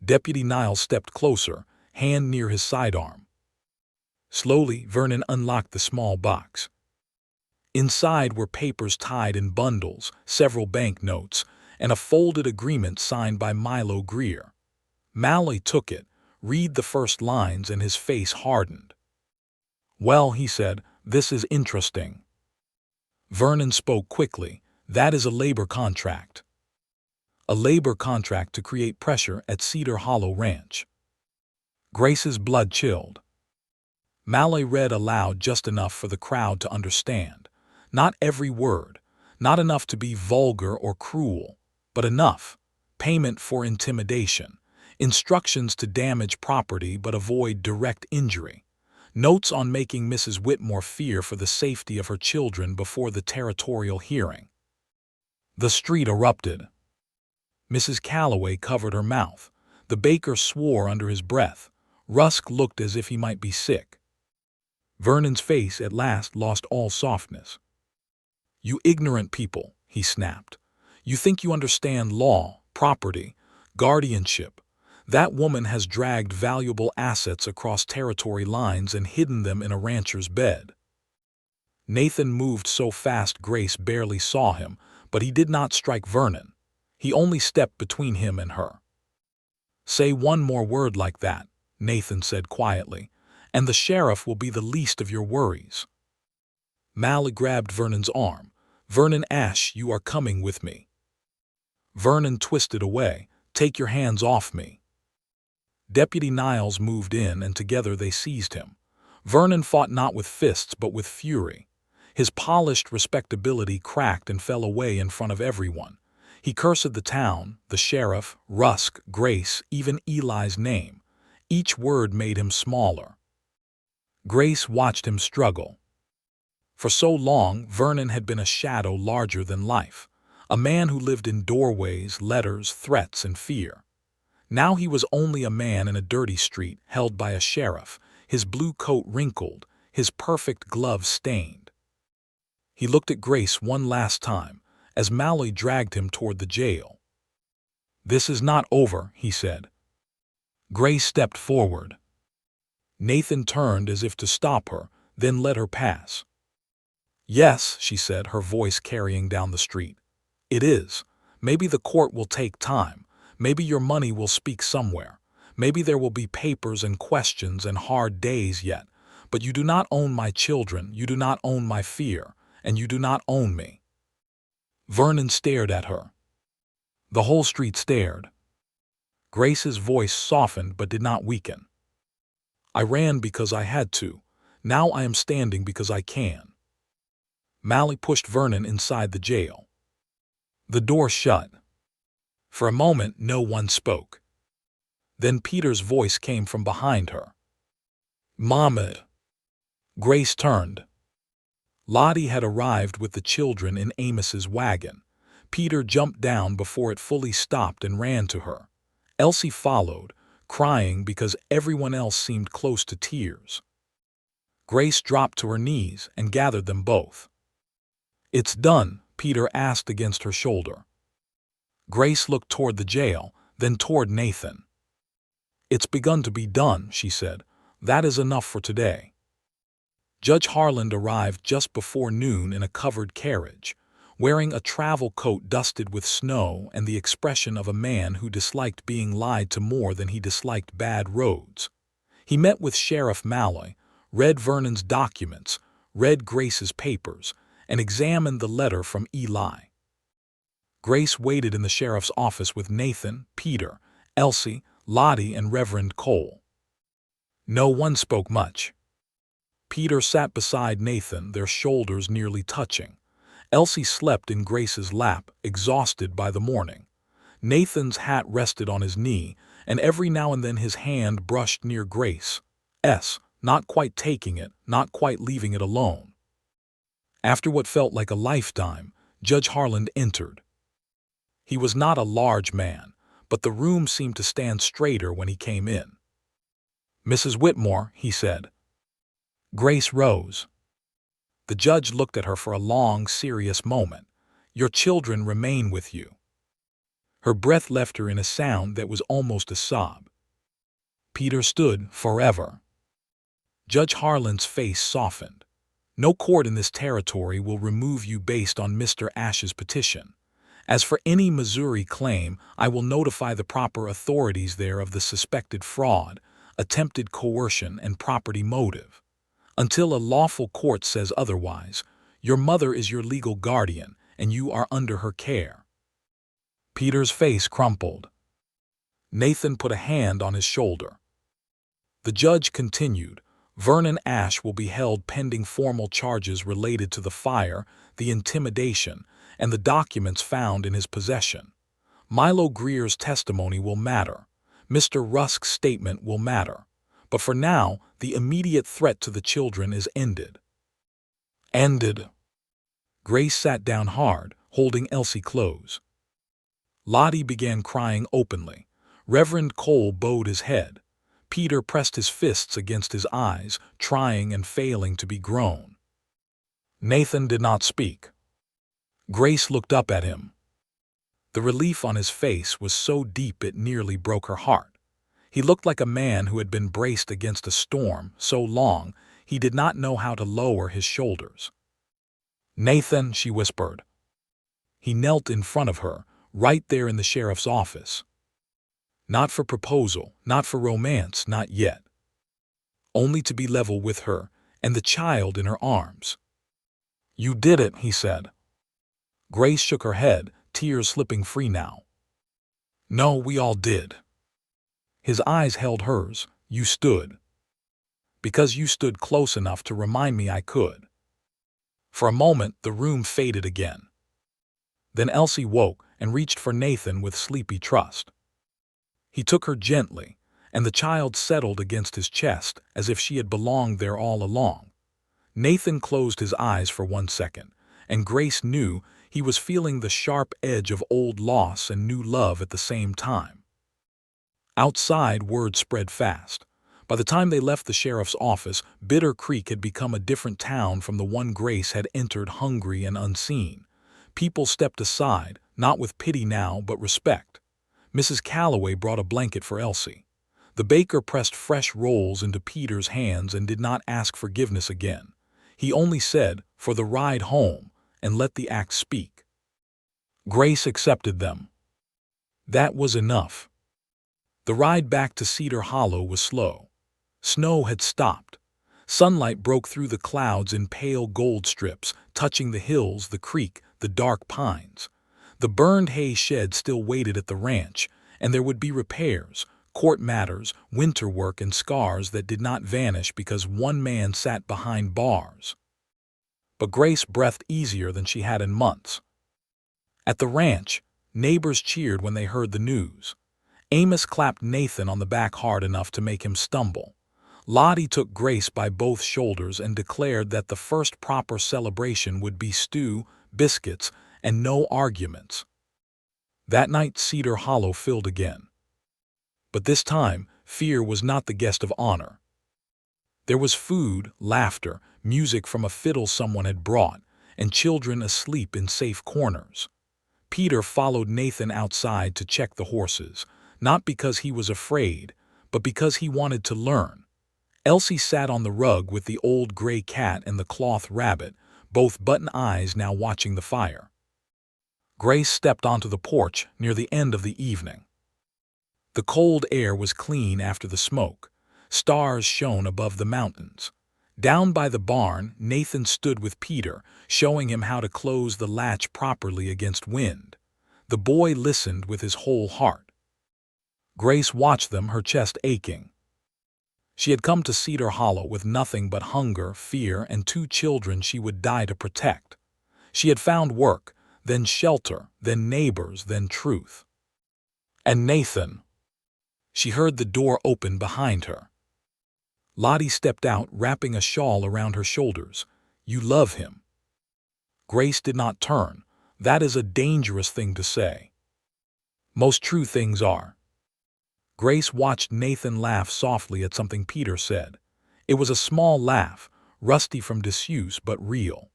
Deputy Niles stepped closer, hand near his sidearm. Slowly, Vernon unlocked the small box. Inside were papers tied in bundles, several banknotes, and a folded agreement signed by Milo Greer. Mally took it, read the first lines, and his face hardened. "Well," he said, "this is interesting." Vernon spoke quickly. "That is a labor contract. A labor contract to create pressure at Cedar Hollow Ranch." Grace's blood chilled. Malloy read aloud just enough for the crowd to understand. Not every word, not enough to be vulgar or cruel, but enough. Payment for intimidation. Instructions to damage property but avoid direct injury. Notes on making Mrs. Whitmore fear for the safety of her children before the territorial hearing. The street erupted. Mrs. Calloway covered her mouth. The baker swore under his breath. Rusk looked as if he might be sick. Vernon's face at last lost all softness. "You ignorant people," he snapped. "You think you understand law, property, guardianship. That woman has dragged valuable assets across territory lines and hidden them in a rancher's bed." Nathan moved so fast Grace barely saw him, but he did not strike Vernon. He only stepped between him and her. "Say one more word like that," Nathan said quietly, "and the sheriff will be the least of your worries." Malloy grabbed Vernon's arm. "Vernon Ashe, you are coming with me." Vernon twisted away. "Take your hands off me." Deputy Niles moved in, and together they seized him. Vernon fought not with fists but with fury. His polished respectability cracked and fell away in front of everyone. He cursed the town, the sheriff, Rusk, Grace, even Eli's name. Each word made him smaller. Grace watched him struggle. For so long, Vernon had been a shadow larger than life, a man who lived in doorways, letters, threats, and fear. Now he was only a man in a dirty street, held by a sheriff, his blue coat wrinkled, his perfect glove stained. He looked at Grace one last time, as Malloy dragged him toward the jail. "This is not over," he said. Grace stepped forward. Nathan turned as if to stop her, then let her pass. "Yes," she said, her voice carrying down the street. "It is. Maybe the court will take time. Maybe your money will speak somewhere. Maybe there will be papers and questions and hard days yet. But you do not own my children, you do not own my fear, and you do not own me." Vernon stared at her. The whole street stared. Grace's voice softened but did not weaken. "I ran because I had to. Now I am standing because I can." Malloy pushed Vernon inside the jail. The door shut. For a moment, no one spoke. Then Peter's voice came from behind her. "Mama." Grace turned. Lottie had arrived with the children in Amos's wagon. Peter jumped down before it fully stopped and ran to her. Elsie followed, crying because everyone else seemed close to tears. Grace dropped to her knees and gathered them both. "It's done," Peter asked against her shoulder. Grace looked toward the jail, then toward Nathan. "It's begun to be done," she said. "That is enough for today." Judge Harland arrived just before noon in a covered carriage, wearing a travel coat dusted with snow and the expression of a man who disliked being lied to more than he disliked bad roads. He met with Sheriff Malloy, read Vernon's documents, read Grace's papers, and examined the letter from Eli. Grace waited in the sheriff's office with Nathan, Peter, Elsie, Lottie, and Reverend Cole. No one spoke much. Peter sat beside Nathan, their shoulders nearly touching. Elsie slept in Grace's lap, exhausted by the morning. Nathan's hat rested on his knee, and every now and then his hand brushed near Grace's, not quite taking it, not quite leaving it alone. After what felt like a lifetime, Judge Harland entered. He was not a large man, but the room seemed to stand straighter when he came in. "Mrs. Whitmore," he said. Grace rose. The judge looked at her for a long, serious moment. "Your children remain with you." Her breath left her in a sound that was almost a sob. Peter stood forever. Judge Harland's face softened. "No court in this territory will remove you based on Mr. Ashe's petition. As for any Missouri claim, I will notify the proper authorities there of the suspected fraud, attempted coercion, and property motive. Until a lawful court says otherwise, your mother is your legal guardian, and you are under her care." Peter's face crumpled. Nathan put a hand on his shoulder. The judge continued, "Vernon Ash will be held pending formal charges related to the fire, the intimidation, and the documents found in his possession. Milo Greer's testimony will matter. Mr. Rusk's statement will matter. But for now, the immediate threat to the children is ended." Ended. Grace sat down hard, holding Elsie close. Lottie began crying openly. Reverend Cole bowed his head. Peter pressed his fists against his eyes, trying and failing to be grown. Nathan did not speak. Grace looked up at him. The relief on his face was so deep it nearly broke her heart. He looked like a man who had been braced against a storm so long he did not know how to lower his shoulders. "Nathan," she whispered. He knelt in front of her, right there in the sheriff's office. Not for proposal, not for romance, not yet. Only to be level with her and the child in her arms. "You did it," he said. Grace shook her head, tears slipping free now. "No, we all did." His eyes held hers. "You stood. Because you stood close enough to remind me I could." For a moment, the room faded again. Then Elsie woke and reached for Nathan with sleepy trust. He took her gently, and the child settled against his chest as if she had belonged there all along. Nathan closed his eyes for 1 second, and Grace knew he was feeling the sharp edge of old loss and new love at the same time. Outside, word spread fast. By the time they left the sheriff's office, Bitter Creek had become a different town from the one Grace had entered hungry and unseen. People stepped aside, not with pity now, but respect. Mrs. Calloway brought a blanket for Elsie. The baker pressed fresh rolls into Peter's hands and did not ask forgiveness again. He only said, "For the ride home," and let the act speak. Grace accepted them. That was enough. The ride back to Cedar Hollow was slow. Snow had stopped. Sunlight broke through the clouds in pale gold strips, touching the hills, the creek, the dark pines. The burned hay shed still waited at the ranch, and there would be repairs, court matters, winter work, and scars that did not vanish because one man sat behind bars. But Grace breathed easier than she had in months. At the ranch, neighbors cheered when they heard the news. Amos clapped Nathan on the back hard enough to make him stumble. Lottie took Grace by both shoulders and declared that the first proper celebration would be stew, biscuits, and no arguments. That night Cedar Hollow filled again. But this time, fear was not the guest of honor. There was food, laughter, music from a fiddle someone had brought, and children asleep in safe corners. Peter followed Nathan outside to check the horses, not because he was afraid, but because he wanted to learn. Elsie sat on the rug with the old gray cat and the cloth rabbit, both button eyes now watching the fire. Grace stepped onto the porch near the end of the evening. The cold air was clean after the smoke. Stars shone above the mountains. Down by the barn, Nathan stood with Peter, showing him how to close the latch properly against wind. The boy listened with his whole heart. Grace watched them, her chest aching. She had come to Cedar Hollow with nothing but hunger, fear, and 2 children she would die to protect. She had found work, then shelter, then neighbors, then truth. And Nathan. She heard the door open behind her. Lottie stepped out, wrapping a shawl around her shoulders. "You love him." Grace did not turn. That is a dangerous thing to say. Most true things are. Grace watched Nathan laugh softly at something Peter said. It was a small laugh, rusty from disuse but real.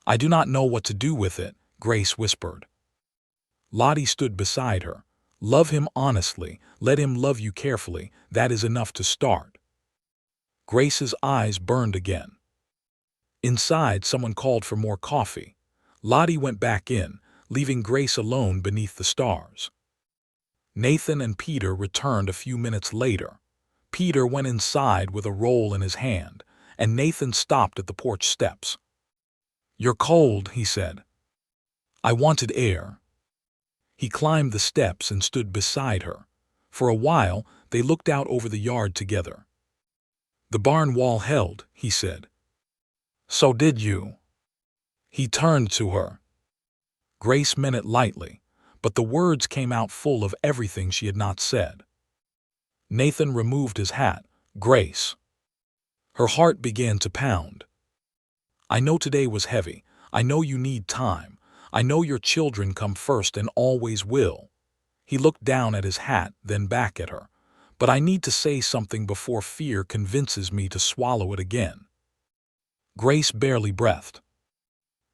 "I do not know what to do with it," Grace whispered. Lottie stood beside her. "Love him honestly, let him love you carefully, that is enough to start." Grace's eyes burned again. Inside, someone called for more coffee. Lottie went back in, leaving Grace alone beneath the stars. Nathan and Peter returned a few minutes later. Peter went inside with a roll in his hand, and Nathan stopped at the porch steps. "You're cold," he said. "I wanted air." He climbed the steps and stood beside her. For a while, they looked out over the yard together. "The barn wall held," he said. "So did you." He turned to her. Grace meant it lightly, but the words came out full of everything she had not said. Nathan removed his hat. "Grace." Her heart began to pound. "I know today was heavy. I know you need time. I know your children come first and always will." He looked down at his hat, then back at her. "But I need to say something before fear convinces me to swallow it again." Grace barely breathed.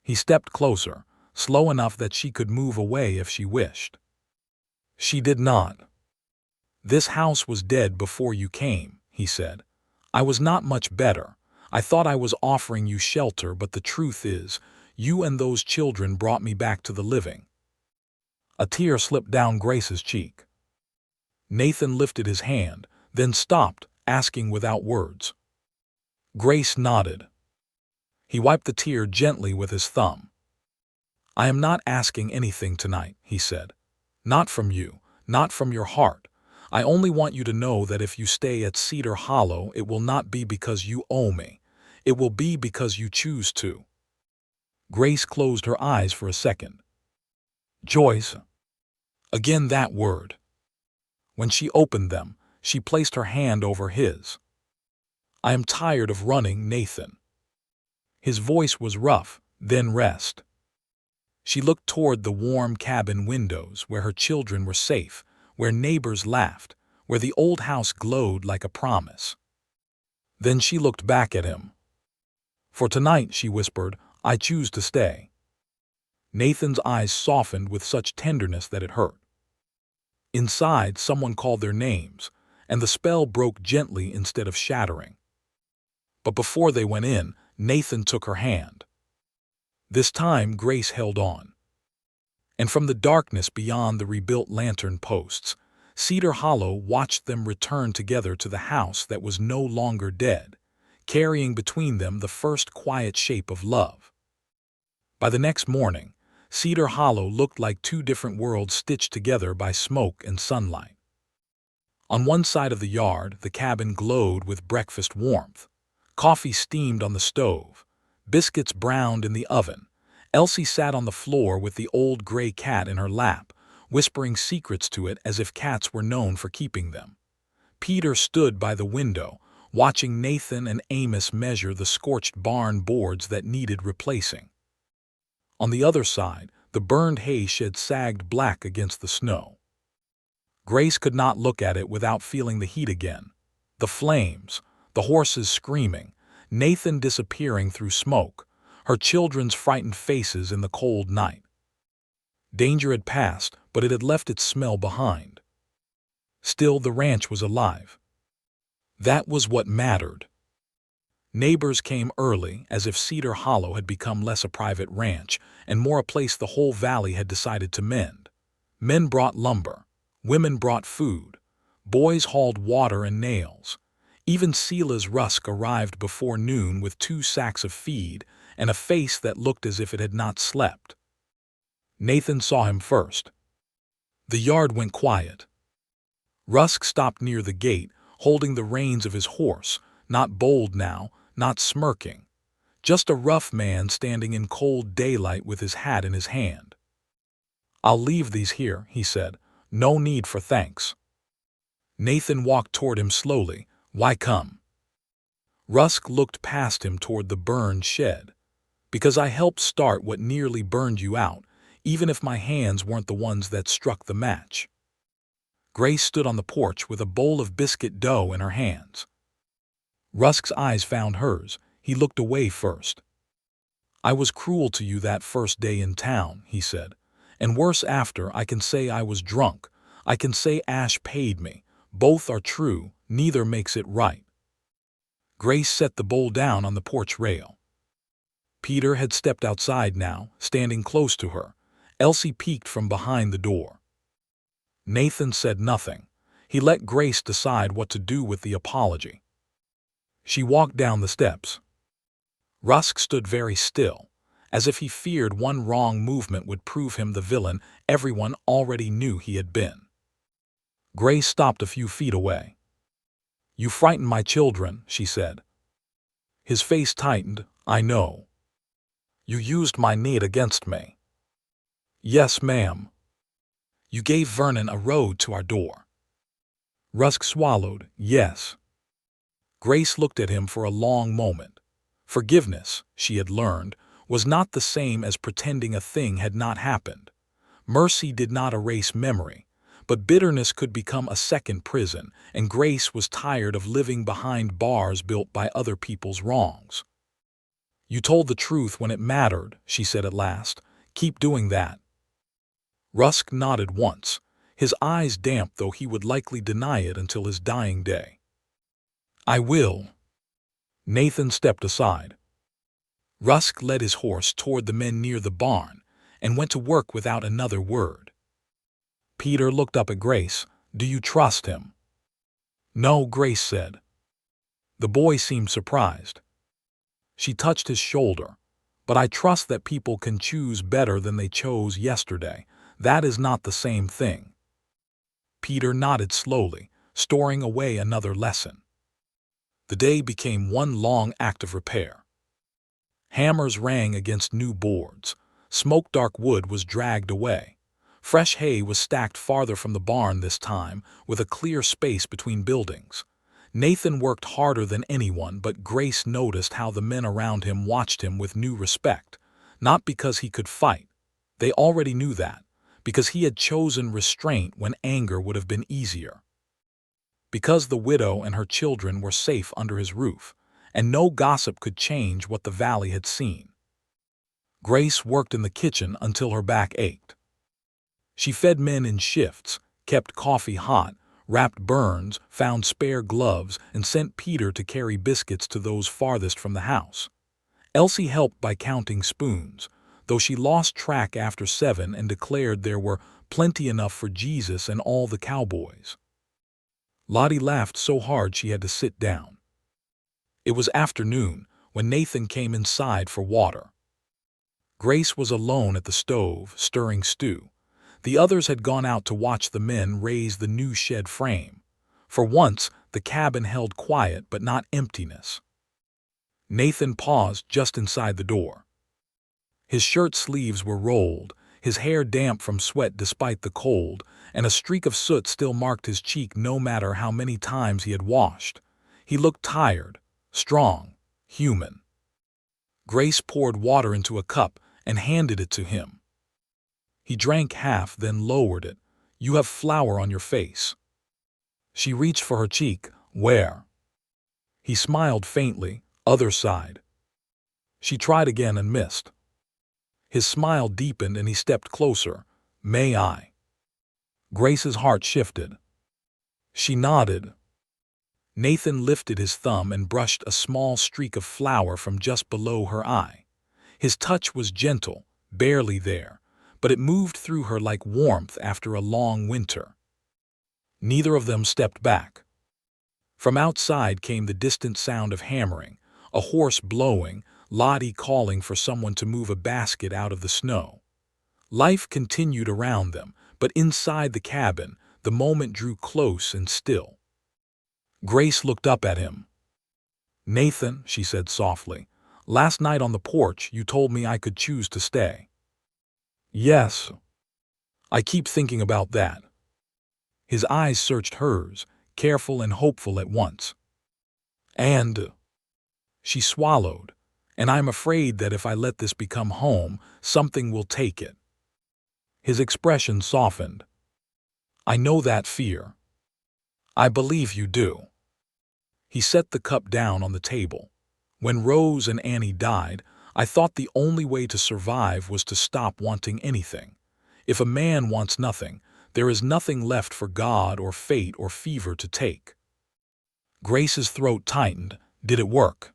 He stepped closer, slow enough that she could move away if she wished. She did not. "This house was dead before you came," he said. "I was not much better. I thought I was offering you shelter, but the truth is, you and those children brought me back to the living." A tear slipped down Grace's cheek. Nathan lifted his hand, then stopped, asking without words. Grace nodded. He wiped the tear gently with his thumb. "I am not asking anything tonight," he said. "Not from you, not from your heart. I only want you to know that if you stay at Cedar Hollow, it will not be because you owe me. It will be because you choose to." Grace closed her eyes for a second. "Joyce." Again that word. When she opened them, she placed her hand over his. "I am tired of running, Nathan." His voice was rough, then rest. She looked toward the warm cabin windows where her children were safe, where neighbors laughed, where the old house glowed like a promise. Then she looked back at him. "For tonight," she whispered, "I choose to stay." Nathan's eyes softened with such tenderness that it hurt. Inside, someone called their names, and the spell broke gently instead of shattering. But before they went in, Nathan took her hand. This time, Grace held on. And from the darkness beyond the rebuilt lantern posts, Cedar Hollow watched them return together to the house that was no longer dead, carrying between them the first quiet shape of love. By the next morning, Cedar Hollow looked like two different worlds stitched together by smoke and sunlight. On one side of the yard, the cabin glowed with breakfast warmth. Coffee steamed on the stove, biscuits browned in the oven. Elsie sat on the floor with the old gray cat in her lap, whispering secrets to it as if cats were known for keeping them. Peter stood by the window, watching Nathan and Amos measure the scorched barn boards that needed replacing. On the other side, the burned hay shed sagged black against the snow. Grace could not look at it without feeling the heat again. The flames, the horses screaming, Nathan disappearing through smoke, her children's frightened faces in the cold night. Danger had passed, but it had left its smell behind. Still, the ranch was alive. That was what mattered. Neighbors came early, as if Cedar Hollow had become less a private ranch and more a place the whole valley had decided to mend. Men brought lumber. Women brought food. Boys hauled water and nails. Even Sela's Rusk arrived before noon with 2 sacks of feed and a face that looked as if it had not slept. Nathan saw him first. The yard went quiet. Rusk stopped near the gate, holding the reins of his horse, not bold now, not smirking. Just a rough man standing in cold daylight with his hat in his hand. "I'll leave these here," he said. "No need for thanks." Nathan walked toward him slowly. "Why come?" Rusk looked past him toward the burned shed. "Because I helped start what nearly burned you out, even if my hands weren't the ones that struck the match." Grace stood on the porch with a bowl of biscuit dough in her hands. Rusk's eyes found hers. He looked away first. "I was cruel to you that first day in town," he said. "And worse after. I can say I was drunk. I can say Ash paid me. Both are true, neither makes it right." Grace set the bowl down on the porch rail. Peter had stepped outside now, standing close to her. Elsie peeked from behind the door. Nathan said nothing. He let Grace decide what to do with the apology. She walked down the steps. Rusk stood very still, as if he feared one wrong movement would prove him the villain everyone already knew he had been. Grace stopped a few feet away. "You frightened my children," she said. His face tightened. "I know. You used my need against me." "Yes, ma'am. You gave Vernon a road to our door." Rusk swallowed. "Yes." Grace looked at him for a long moment. Forgiveness, she had learned, was not the same as pretending a thing had not happened. Mercy did not erase memory, but bitterness could become a second prison, and Grace was tired of living behind bars built by other people's wrongs. "You told the truth when it mattered," she said at last. "Keep doing that." Rusk nodded once, his eyes damp though he would likely deny it until his dying day. "I will." Nathan stepped aside. Rusk led his horse toward the men near the barn and went to work without another word. Peter looked up at Grace. "Do you trust him?" "No," Grace said. The boy seemed surprised. She touched his shoulder. "But I trust that people can choose better than they chose yesterday. That is not the same thing." Peter nodded slowly, storing away another lesson. The day became one long act of repair. Hammers rang against new boards. Smoke-dark wood was dragged away. Fresh hay was stacked farther from the barn this time, with a clear space between buildings. Nathan worked harder than anyone, but Grace noticed how the men around him watched him with new respect. Not because he could fight. They already knew that. Because he had chosen restraint when anger would have been easier. Because the widow and her children were safe under his roof, and no gossip could change what the valley had seen. Grace worked in the kitchen until her back ached. She fed men in shifts, kept coffee hot, wrapped burns, found spare gloves, and sent Peter to carry biscuits to those farthest from the house. Elsie helped by counting spoons, though she lost track after 7 and declared there were plenty enough for Jesus and all the cowboys. Lottie laughed so hard she had to sit down. It was afternoon when Nathan came inside for water. Grace was alone at the stove, stirring stew. The others had gone out to watch the men raise the new shed frame. For once, the cabin held quiet but not emptiness. Nathan paused just inside the door. His shirt sleeves were rolled, his hair damp from sweat despite the cold, and a streak of soot still marked his cheek no matter how many times he had washed. He looked tired, strong, human. Grace poured water into a cup and handed it to him. He drank half, then lowered it. "You have flour on your face." She reached for her cheek. "Where?" He smiled faintly. "Other side." She tried again and missed. His smile deepened and he stepped closer. "May I?" Grace's heart shifted. She nodded. Nathan lifted his thumb and brushed a small streak of flour from just below her eye. His touch was gentle, barely there, but it moved through her like warmth after a long winter. Neither of them stepped back. From outside came the distant sound of hammering, a horse blowing, Lottie calling for someone to move a basket out of the snow. Life continued around them, but inside the cabin, the moment drew close and still. Grace looked up at him. "Nathan," she said softly, "last night on the porch you told me I could choose to stay." "Yes. I keep thinking about that." His eyes searched hers, careful and hopeful at once. "And," she swallowed, "and I'm afraid that if I let this become home, something will take it." His expression softened. "I know that fear." "I believe you do." He set the cup down on the table. "When Rose and Annie died, I thought the only way to survive was to stop wanting anything. If a man wants nothing, there is nothing left for God or fate or fever to take." Grace's throat tightened. "Did it work?"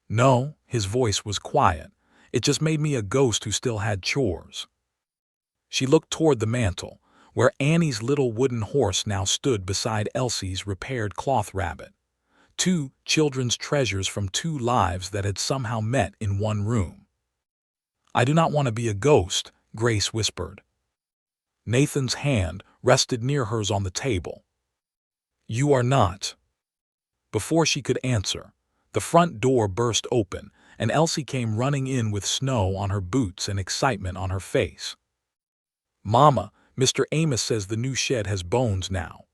"No," his voice was quiet. "It just made me a ghost who still had chores." She looked toward the mantel, where Annie's little wooden horse now stood beside Elsie's repaired cloth rabbit. Two children's treasures from two lives that had somehow met in one room. "I do not want to be a ghost," Grace whispered. Nathan's hand rested near hers on the table. "You are not." Before she could answer, the front door burst open, and Elsie came running in with snow on her boots and excitement on her face. "Mama, Mr. Amos says the new shed has bones now."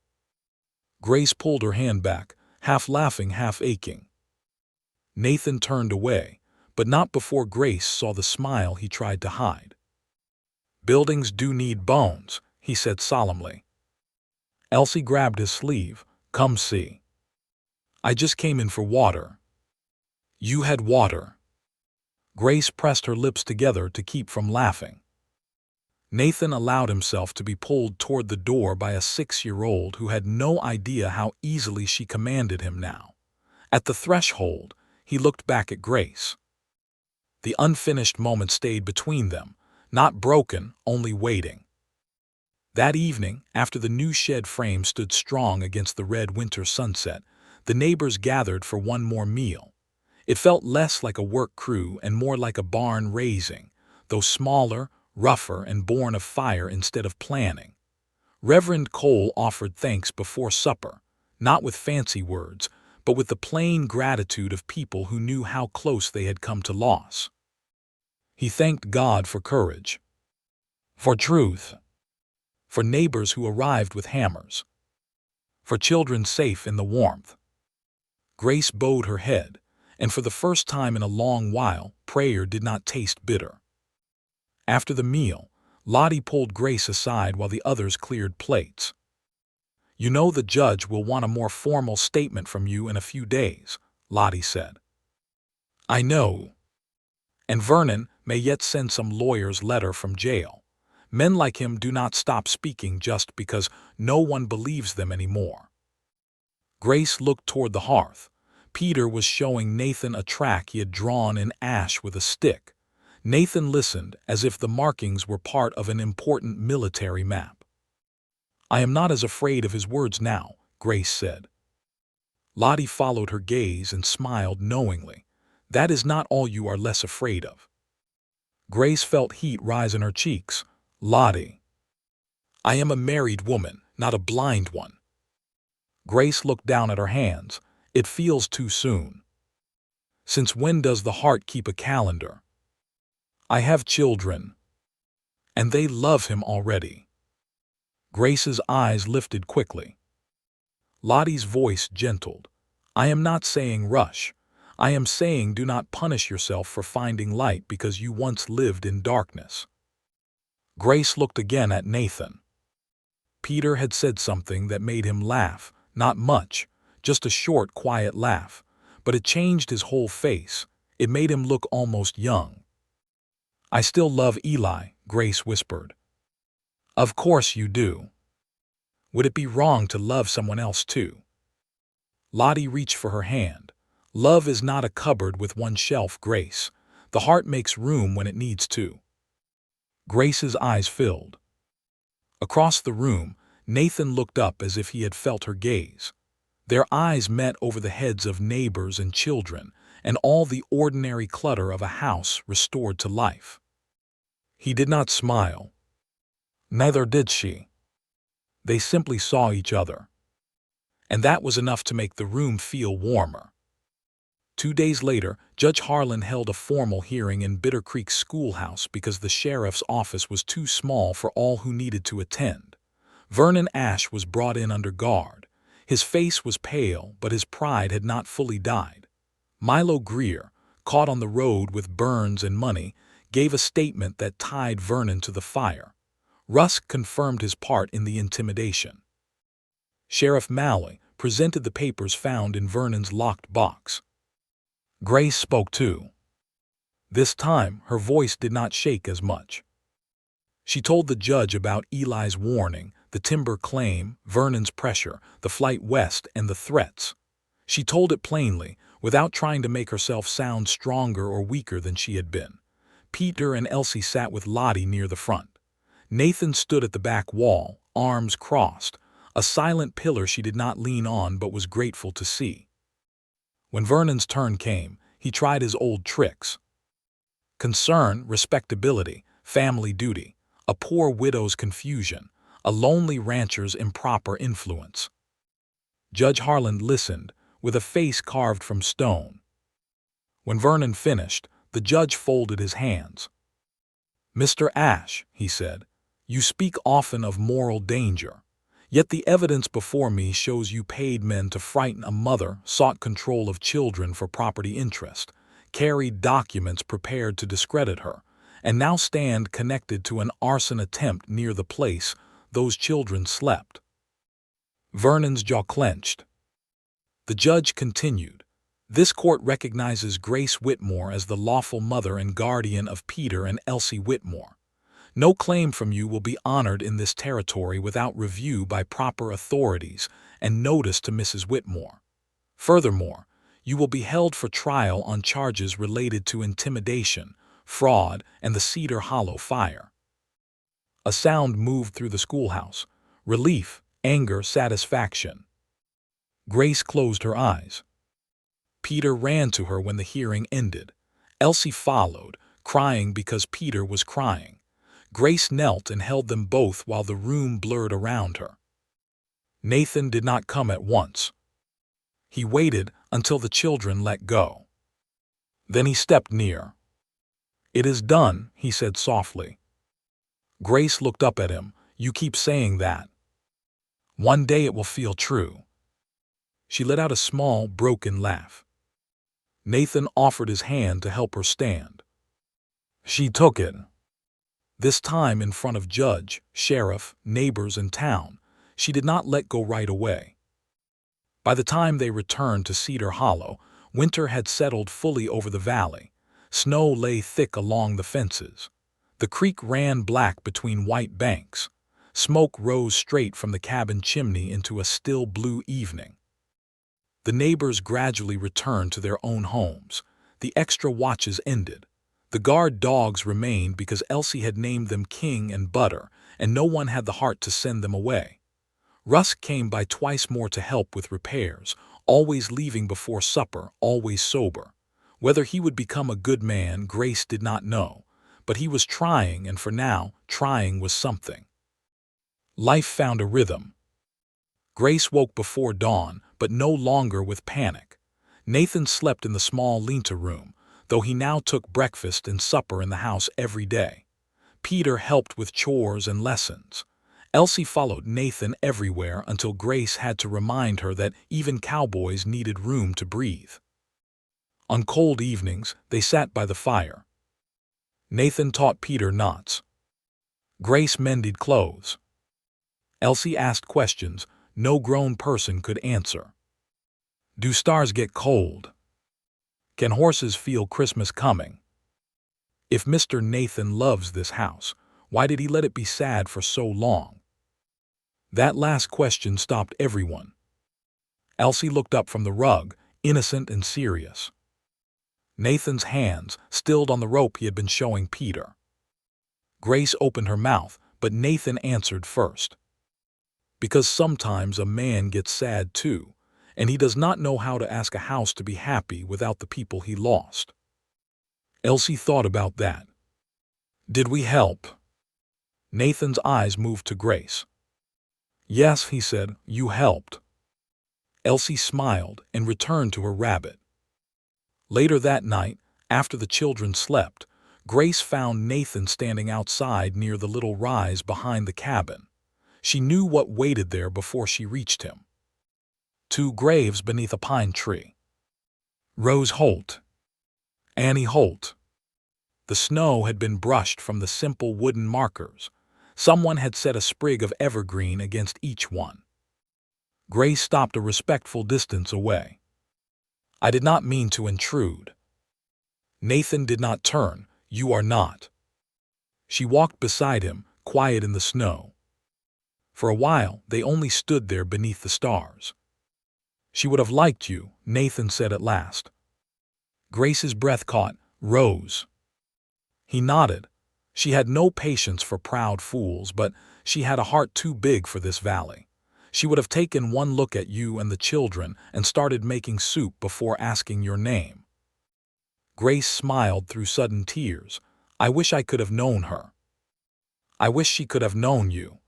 Grace pulled her hand back, half laughing, half aching. Nathan turned away, but not before Grace saw the smile he tried to hide. "Buildings do need bones," he said solemnly. Elsie grabbed his sleeve. "Come see." "I just came in for water." "You had water." Grace pressed her lips together to keep from laughing. Nathan allowed himself to be pulled toward the door by a 6-year-old who had no idea how easily she commanded him now. At the threshold, he looked back at Grace. The unfinished moment stayed between them, not broken, only waiting. That evening, after the new shed frame stood strong against the red winter sunset, the neighbors gathered for one more meal. It felt less like a work crew and more like a barn raising, though smaller, rougher, and born of fire instead of planning. Reverend Cole offered thanks before supper, not with fancy words, but with the plain gratitude of people who knew how close they had come to loss. He thanked God for courage, for truth, for neighbors who arrived with hammers, for children safe in the warmth. Grace bowed her head, and for the first time in a long while, prayer did not taste bitter. After the meal, Lottie pulled Grace aside while the others cleared plates. "You know the judge will want a more formal statement from you in a few days," Lottie said. "I know. And Vernon may yet send some lawyer's letter from jail. Men like him do not stop speaking just because no one believes them anymore." Grace looked toward the hearth. Peter was showing Nathan a track he had drawn in ash with a stick. Nathan listened as if the markings were part of an important military map. "I am not as afraid of his words now," Grace said. Lottie followed her gaze and smiled knowingly. "That is not all you are less afraid of." Grace felt heat rise in her cheeks. "Lottie, I am a married woman, not a blind one." Grace looked down at her hands. "It feels too soon." "Since when does the heart keep a calendar?" "I have children. And they love him already." Grace's eyes lifted quickly. Lottie's voice gentled. "I am not saying rush. I am saying do not punish yourself for finding light because you once lived in darkness." Grace looked again at Nathan. Peter had said something that made him laugh, not much, just a short, quiet laugh, but it changed his whole face. It made him look almost young. "I still love Eli," Grace whispered. "Of course you do. Would it be wrong to love someone else too?" Lottie reached for her hand. "Love is not a cupboard with one shelf, Grace. The heart makes room when it needs to." Grace's eyes filled. Across the room, Nathan looked up as if he had felt her gaze. Their eyes met over the heads of neighbors and children, and all the ordinary clutter of a house restored to life. He did not smile. Neither did she. They simply saw each other. And that was enough to make the room feel warmer. 2 days later, Judge Harlan held a formal hearing in Bitter Creek schoolhouse because the sheriff's office was too small for all who needed to attend. Vernon Ash was brought in under guard. His face was pale, but his pride had not fully died. Milo Greer, caught on the road with burns and money, gave a statement that tied Vernon to the fire. Rusk confirmed his part in the intimidation. Sheriff Malley presented the papers found in Vernon's locked box. Grace spoke too. This time, her voice did not shake as much. She told the judge about Eli's warning, the timber claim, Vernon's pressure, the flight west, and the threats. She told it plainly, without trying to make herself sound stronger or weaker than she had been. Peter and Elsie sat with Lottie near the front. Nathan stood at the back wall, arms crossed, a silent pillar she did not lean on but was grateful to see. When Vernon's turn came, he tried his old tricks. Concern, respectability, family duty, a poor widow's confusion, a lonely rancher's improper influence. Judge Harland listened, with a face carved from stone. When Vernon finished, the judge folded his hands. "Mr. Ashe," he said, "you speak often of moral danger. Yet the evidence before me shows you paid men to frighten a mother, sought control of children for property interest, carried documents prepared to discredit her, and now stand connected to an arson attempt near the place those children slept." Vernon's jaw clenched. The judge continued, "This court recognizes Grace Whitmore as the lawful mother and guardian of Peter and Elsie Whitmore. No claim from you will be honored in this territory without review by proper authorities and notice to Mrs. Whitmore. Furthermore, you will be held for trial on charges related to intimidation, fraud, and the Cedar Hollow fire." A sound moved through the schoolhouse: relief, anger, satisfaction. Grace closed her eyes. Peter ran to her when the hearing ended. Elsie followed, crying because Peter was crying. Grace knelt and held them both while the room blurred around her. Nathan did not come at once. He waited until the children let go. Then he stepped near. "It is done," he said softly. Grace looked up at him. "You keep saying that. One day it will feel true." She let out a small, broken laugh. Nathan offered his hand to help her stand. She took it. This time in front of judge, sheriff, neighbors, and town, she did not let go right away. By the time they returned to Cedar Hollow, winter had settled fully over the valley. Snow lay thick along the fences. The creek ran black between white banks. Smoke rose straight from the cabin chimney into a still blue evening. The neighbors gradually returned to their own homes. The extra watches ended. The guard dogs remained because Elsie had named them King and Butter, and no one had the heart to send them away. Russ came by twice more to help with repairs, always leaving before supper, always sober. Whether he would become a good man, Grace did not know, but he was trying, and for now, trying was something. Life found a rhythm. Grace woke before dawn, but no longer with panic. Nathan slept in the small lean-to room, though he now took breakfast and supper in the house every day. Peter helped with chores and lessons. Elsie followed Nathan everywhere until Grace had to remind her that even cowboys needed room to breathe. On cold evenings, they sat by the fire. Nathan taught Peter knots. Grace mended clothes. Elsie asked questions no grown person could answer. Do stars get cold? Can horses feel Christmas coming? If Mr. Nathan loves this house, why did he let it be sad for so long? That last question stopped everyone. Elsie looked up from the rug, innocent and serious. Nathan's hands stilled on the rope he had been showing Peter. Grace opened her mouth, but Nathan answered first. Because sometimes a man gets sad too, and he does not know how to ask a house to be happy without the people he lost. Elsie thought about that. Did we help? Nathan's eyes moved to Grace. Yes, he said, you helped. Elsie smiled and returned to her rabbit. Later that night, after the children slept, Grace found Nathan standing outside near the little rise behind the cabin. She knew what waited there before she reached him. 2 graves beneath a pine tree. Rose Holt. Annie Holt. The snow had been brushed from the simple wooden markers. Someone had set a sprig of evergreen against each one. Grace stopped a respectful distance away. I did not mean to intrude. Nathan did not turn. You are not. She walked beside him, quiet in the snow. For a while, they only stood there beneath the stars. She would have liked you, Nathan said at last. Grace's breath caught. Rose. He nodded. She had no patience for proud fools, but she had a heart too big for this valley. She would have taken one look at you and the children and started making soup before asking your name. Grace smiled through sudden tears. I wish I could have known her. I wish she could have known you.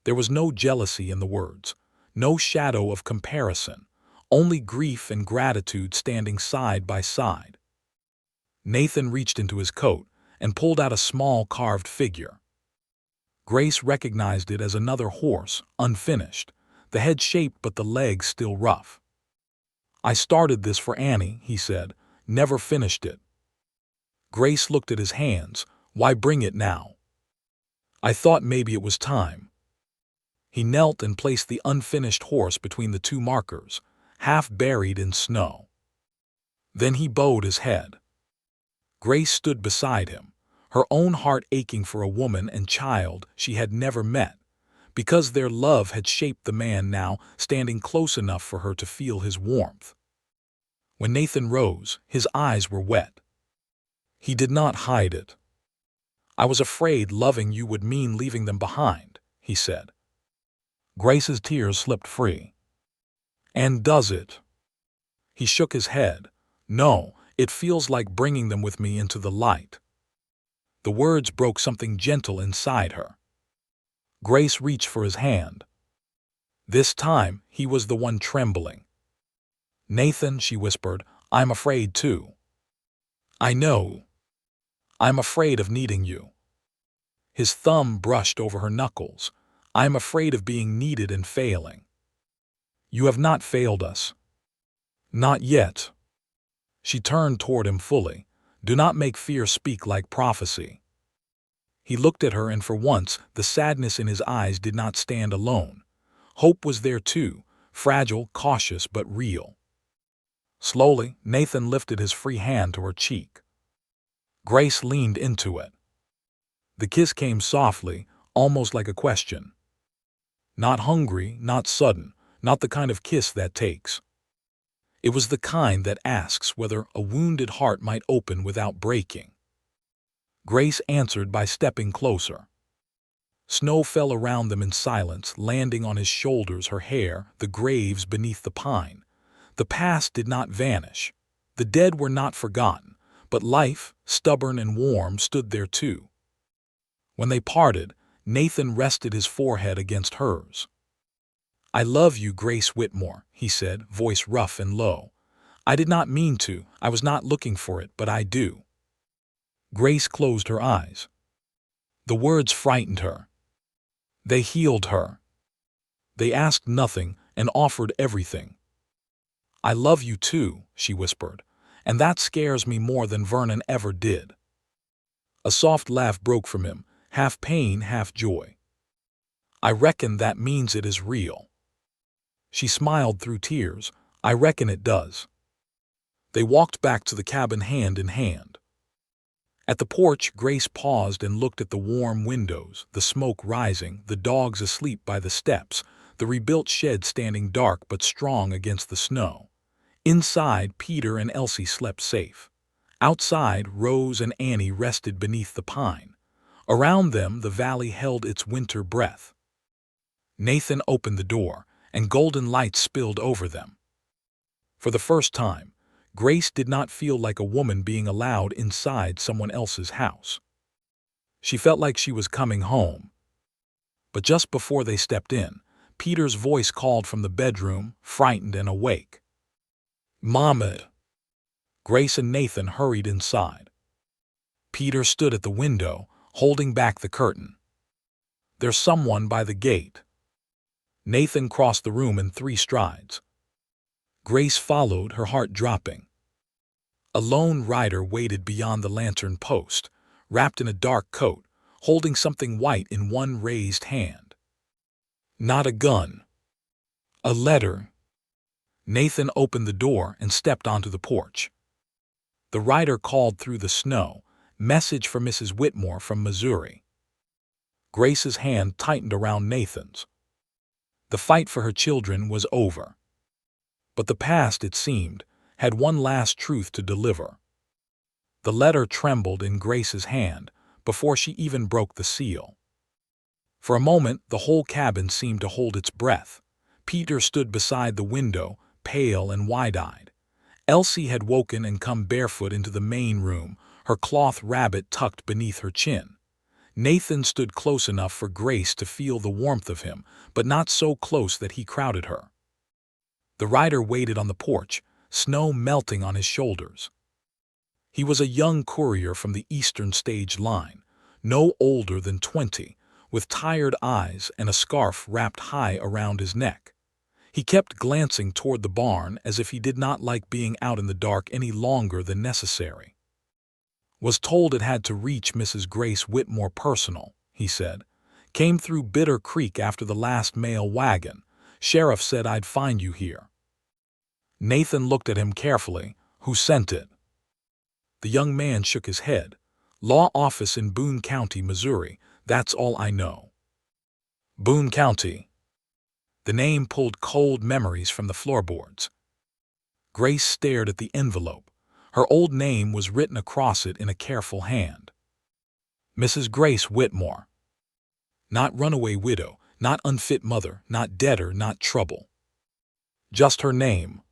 There was no jealousy in the words, no shadow of comparison, only grief and gratitude standing side by side. Nathan reached into his coat and pulled out a small carved figure. Grace recognized it as another horse, unfinished, the head shaped but the legs still rough. I started this for Annie, he said, never finished it. Grace looked at his hands. Why bring it now? I thought maybe it was time. He knelt and placed the unfinished horse between the two markers, half buried in snow. Then he bowed his head. Grace stood beside him, her own heart aching for a woman and child she had never met, because their love had shaped the man now standing close enough for her to feel his warmth. When Nathan rose, his eyes were wet. He did not hide it. I was afraid loving you would mean leaving them behind, he said. Grace's tears slipped free. And does it? He shook his head. No, it feels like bringing them with me into the light. The words broke something gentle inside her. Grace reached for his hand. This time, he was the one trembling. Nathan, she whispered, I'm afraid too. I know. I'm afraid of needing you. His thumb brushed over her knuckles. I'm afraid of being needed and failing. You have not failed us. Not yet. She turned toward him fully. Do not make fear speak like prophecy. He looked at her, and for once, the sadness in his eyes did not stand alone. Hope was there too, fragile, cautious, but real. Slowly, Nathan lifted his free hand to her cheek. Grace leaned into it. The kiss came softly, almost like a question. Not hungry, not sudden, not the kind of kiss that takes. It was the kind that asks whether a wounded heart might open without breaking. Grace answered by stepping closer. Snow fell around them in silence, landing on his shoulders, her hair, the graves beneath the pine. The past did not vanish. The dead were not forgotten, but life, stubborn and warm, stood there too. When they parted, Nathan rested his forehead against hers. I love you, Grace Whitmore, he said, voice rough and low. I did not mean to, I was not looking for it, but I do. Grace closed her eyes. The words frightened her. They healed her. They asked nothing and offered everything. I love you too, she whispered, and that scares me more than Vernon ever did. A soft laugh broke from him, half pain, half joy. I reckon that means it is real. She smiled through tears. I reckon it does. They walked back to the cabin hand in hand. At the porch, Grace paused and looked at the warm windows, the smoke rising, the dogs asleep by the steps, the rebuilt shed standing dark but strong against the snow. Inside, Peter and Elsie slept safe. Outside, Rose and Annie rested beneath the pine. Around them, the valley held its winter breath. Nathan opened the door, and golden light spilled over them. For the first time, Grace did not feel like a woman being allowed inside someone else's house. She felt like she was coming home. But just before they stepped in, Peter's voice called from the bedroom, frightened and awake. Mama! Grace and Nathan hurried inside. Peter stood at the window, holding back the curtain. There's someone by the gate. Nathan crossed the room in 3 strides. Grace followed, her heart dropping. A lone rider waited beyond the lantern post, wrapped in a dark coat, holding something white in one raised hand. Not a gun. A letter. Nathan opened the door and stepped onto the porch. The rider called through the snow, message for Mrs. Whitmore from Missouri. Grace's hand tightened around Nathan's. The fight for her children was over. But the past, it seemed, had one last truth to deliver. The letter trembled in Grace's hand before she even broke the seal. For a moment, the whole cabin seemed to hold its breath. Peter stood beside the window, pale and wide-eyed. Elsie had woken and come barefoot into the main room, her cloth rabbit tucked beneath her chin. Nathan stood close enough for Grace to feel the warmth of him, but not so close that he crowded her. The rider waited on the porch, snow melting on his shoulders. He was a young courier from the Eastern Stage Line, no older than 20, with tired eyes and a scarf wrapped high around his neck. He kept glancing toward the barn as if he did not like being out in the dark any longer than necessary. "Was told it had to reach Mrs. Grace Whitmore personal," he said. "Came through Bitter Creek after the last mail wagon. Sheriff said I'd find you here." Nathan looked at him carefully. "Who sent it?" The young man shook his head. "Law office in Boone County, Missouri. That's all I know." Boone County. The name pulled cold memories from the floorboards. Grace stared at the envelope. Her old name was written across it in a careful hand. Mrs. Grace Whitmore. Not runaway widow, not unfit mother, not debtor, not trouble. Just her name.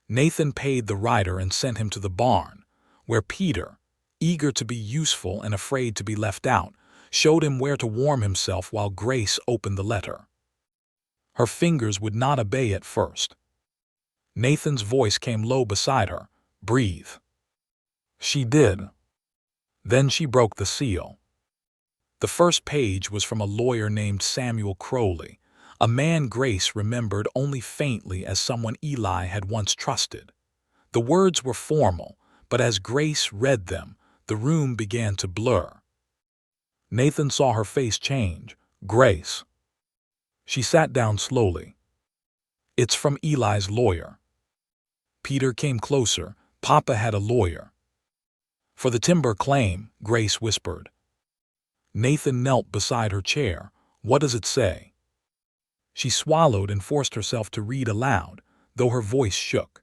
Nathan paid the rider and sent him to the barn, where Peter, eager to be useful and afraid to be left out, showed him where to warm himself while Grace opened the letter. Her fingers would not obey at first. Nathan's voice came low beside her. "Breathe." She did. Then she broke the seal. The first page was from a lawyer named Samuel Crowley, a man Grace remembered only faintly as someone Eli had once trusted. The words were formal, but as Grace read them, the room began to blur. Nathan saw her face change. "Grace." She sat down slowly. "It's from Eli's lawyer." Peter came closer. "Papa had a lawyer." "For the timber claim," Grace whispered. Nathan knelt beside her chair. "What does it say?" She swallowed and forced herself to read aloud, though her voice shook.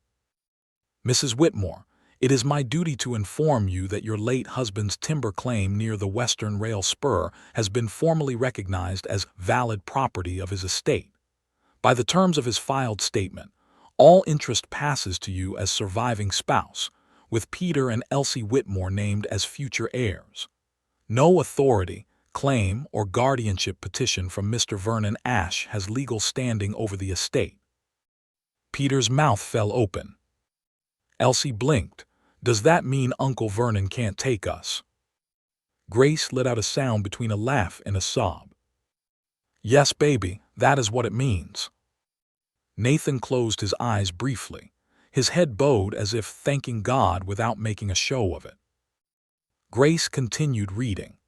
"Mrs. Whitmore, it is my duty to inform you that your late husband's timber claim near the Western Rail Spur has been formally recognized as valid property of his estate. By the terms of his filed statement, all interest passes to you as surviving spouse, with Peter and Elsie Whitmore named as future heirs. No authority, claim, or guardianship petition from Mr. Vernon Ashe has legal standing over the estate." Peter's mouth fell open. Elsie blinked. "Does that mean Uncle Vernon can't take us?" Grace let out a sound between a laugh and a sob. "Yes, baby, that is what it means." Nathan closed his eyes briefly. His head bowed as if thanking God without making a show of it. Grace continued reading.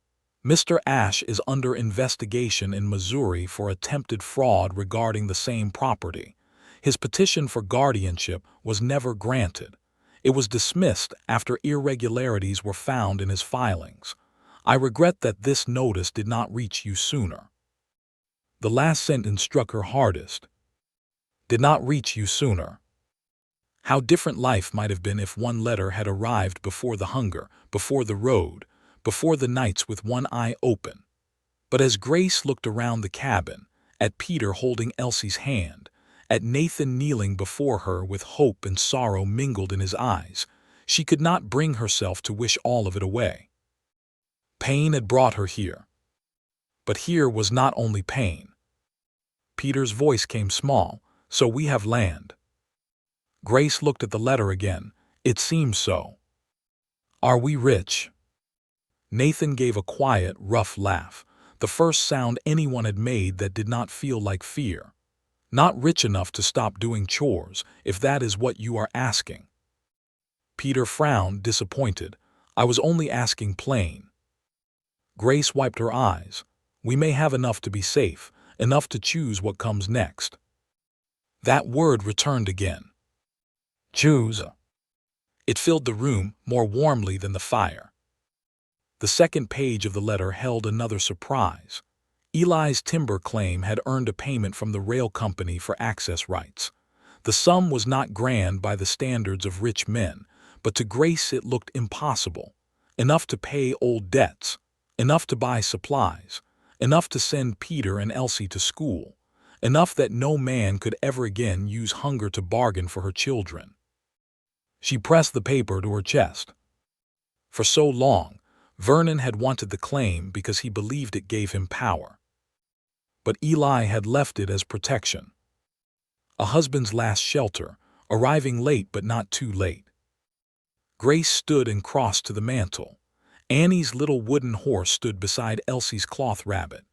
"Mr. Ashe is under investigation in Missouri for attempted fraud regarding the same property. His petition for guardianship was never granted. It was dismissed after irregularities were found in his filings. I regret that this notice did not reach you sooner." The last sentence struck her hardest. Did not reach you sooner. How different life might have been if one letter had arrived before the hunger, before the road, before the nights with one eye open. But as Grace looked around the cabin, at Peter holding Elsie's hand, at Nathan kneeling before her with hope and sorrow mingled in his eyes, she could not bring herself to wish all of it away. Pain had brought her here. But here was not only pain. Peter's voice came small. "So we have land." Grace looked at the letter again. "It seems so." "Are we rich?" Nathan gave a quiet, rough laugh, the first sound anyone had made that did not feel like fear. "Not rich enough to stop doing chores, if that is what you are asking." Peter frowned, disappointed. "I was only asking plain." Grace wiped her eyes. "We may have enough to be safe, enough to choose what comes next." That word returned again. "Choose." It filled the room more warmly than the fire. The second page of the letter held another surprise. Eli's timber claim had earned a payment from the rail company for access rights. The sum was not grand by the standards of rich men, but to Grace it looked impossible. Enough to pay old debts, enough to buy supplies, enough to send Peter and Elsie to school, enough that no man could ever again use hunger to bargain for her children. She pressed the paper to her chest. For so long, Vernon had wanted the claim because he believed it gave him power. But Eli had left it as protection. A husband's last shelter, arriving late but not too late. Grace stood and crossed to the mantel. Annie's little wooden horse stood beside Elsie's cloth rabbit.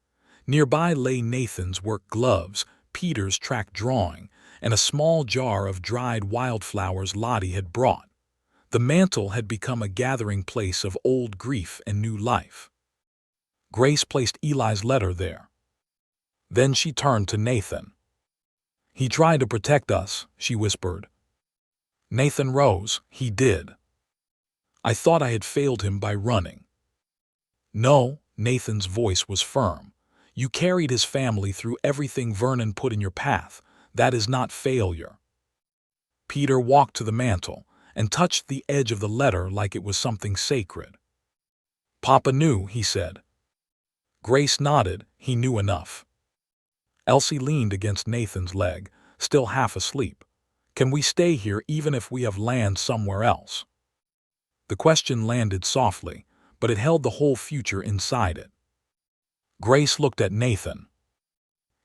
Nearby lay Nathan's work gloves, Peter's track drawing, and a small jar of dried wildflowers Lottie had brought. The mantel had become a gathering place of old grief and new life. Grace placed Eli's letter there. Then she turned to Nathan. "He tried to protect us," she whispered. Nathan rose. "He did. I thought I had failed him by running." "No," Nathan's voice was firm. "You carried his family through everything Vernon put in your path. That is not failure." Peter walked to the mantel and touched the edge of the letter like it was something sacred. "Papa knew," he said. Grace nodded. "He knew enough." Elsie leaned against Nathan's leg, still half asleep. "Can we stay here even if we have land somewhere else?" The question landed softly, but it held the whole future inside it. Grace looked at Nathan.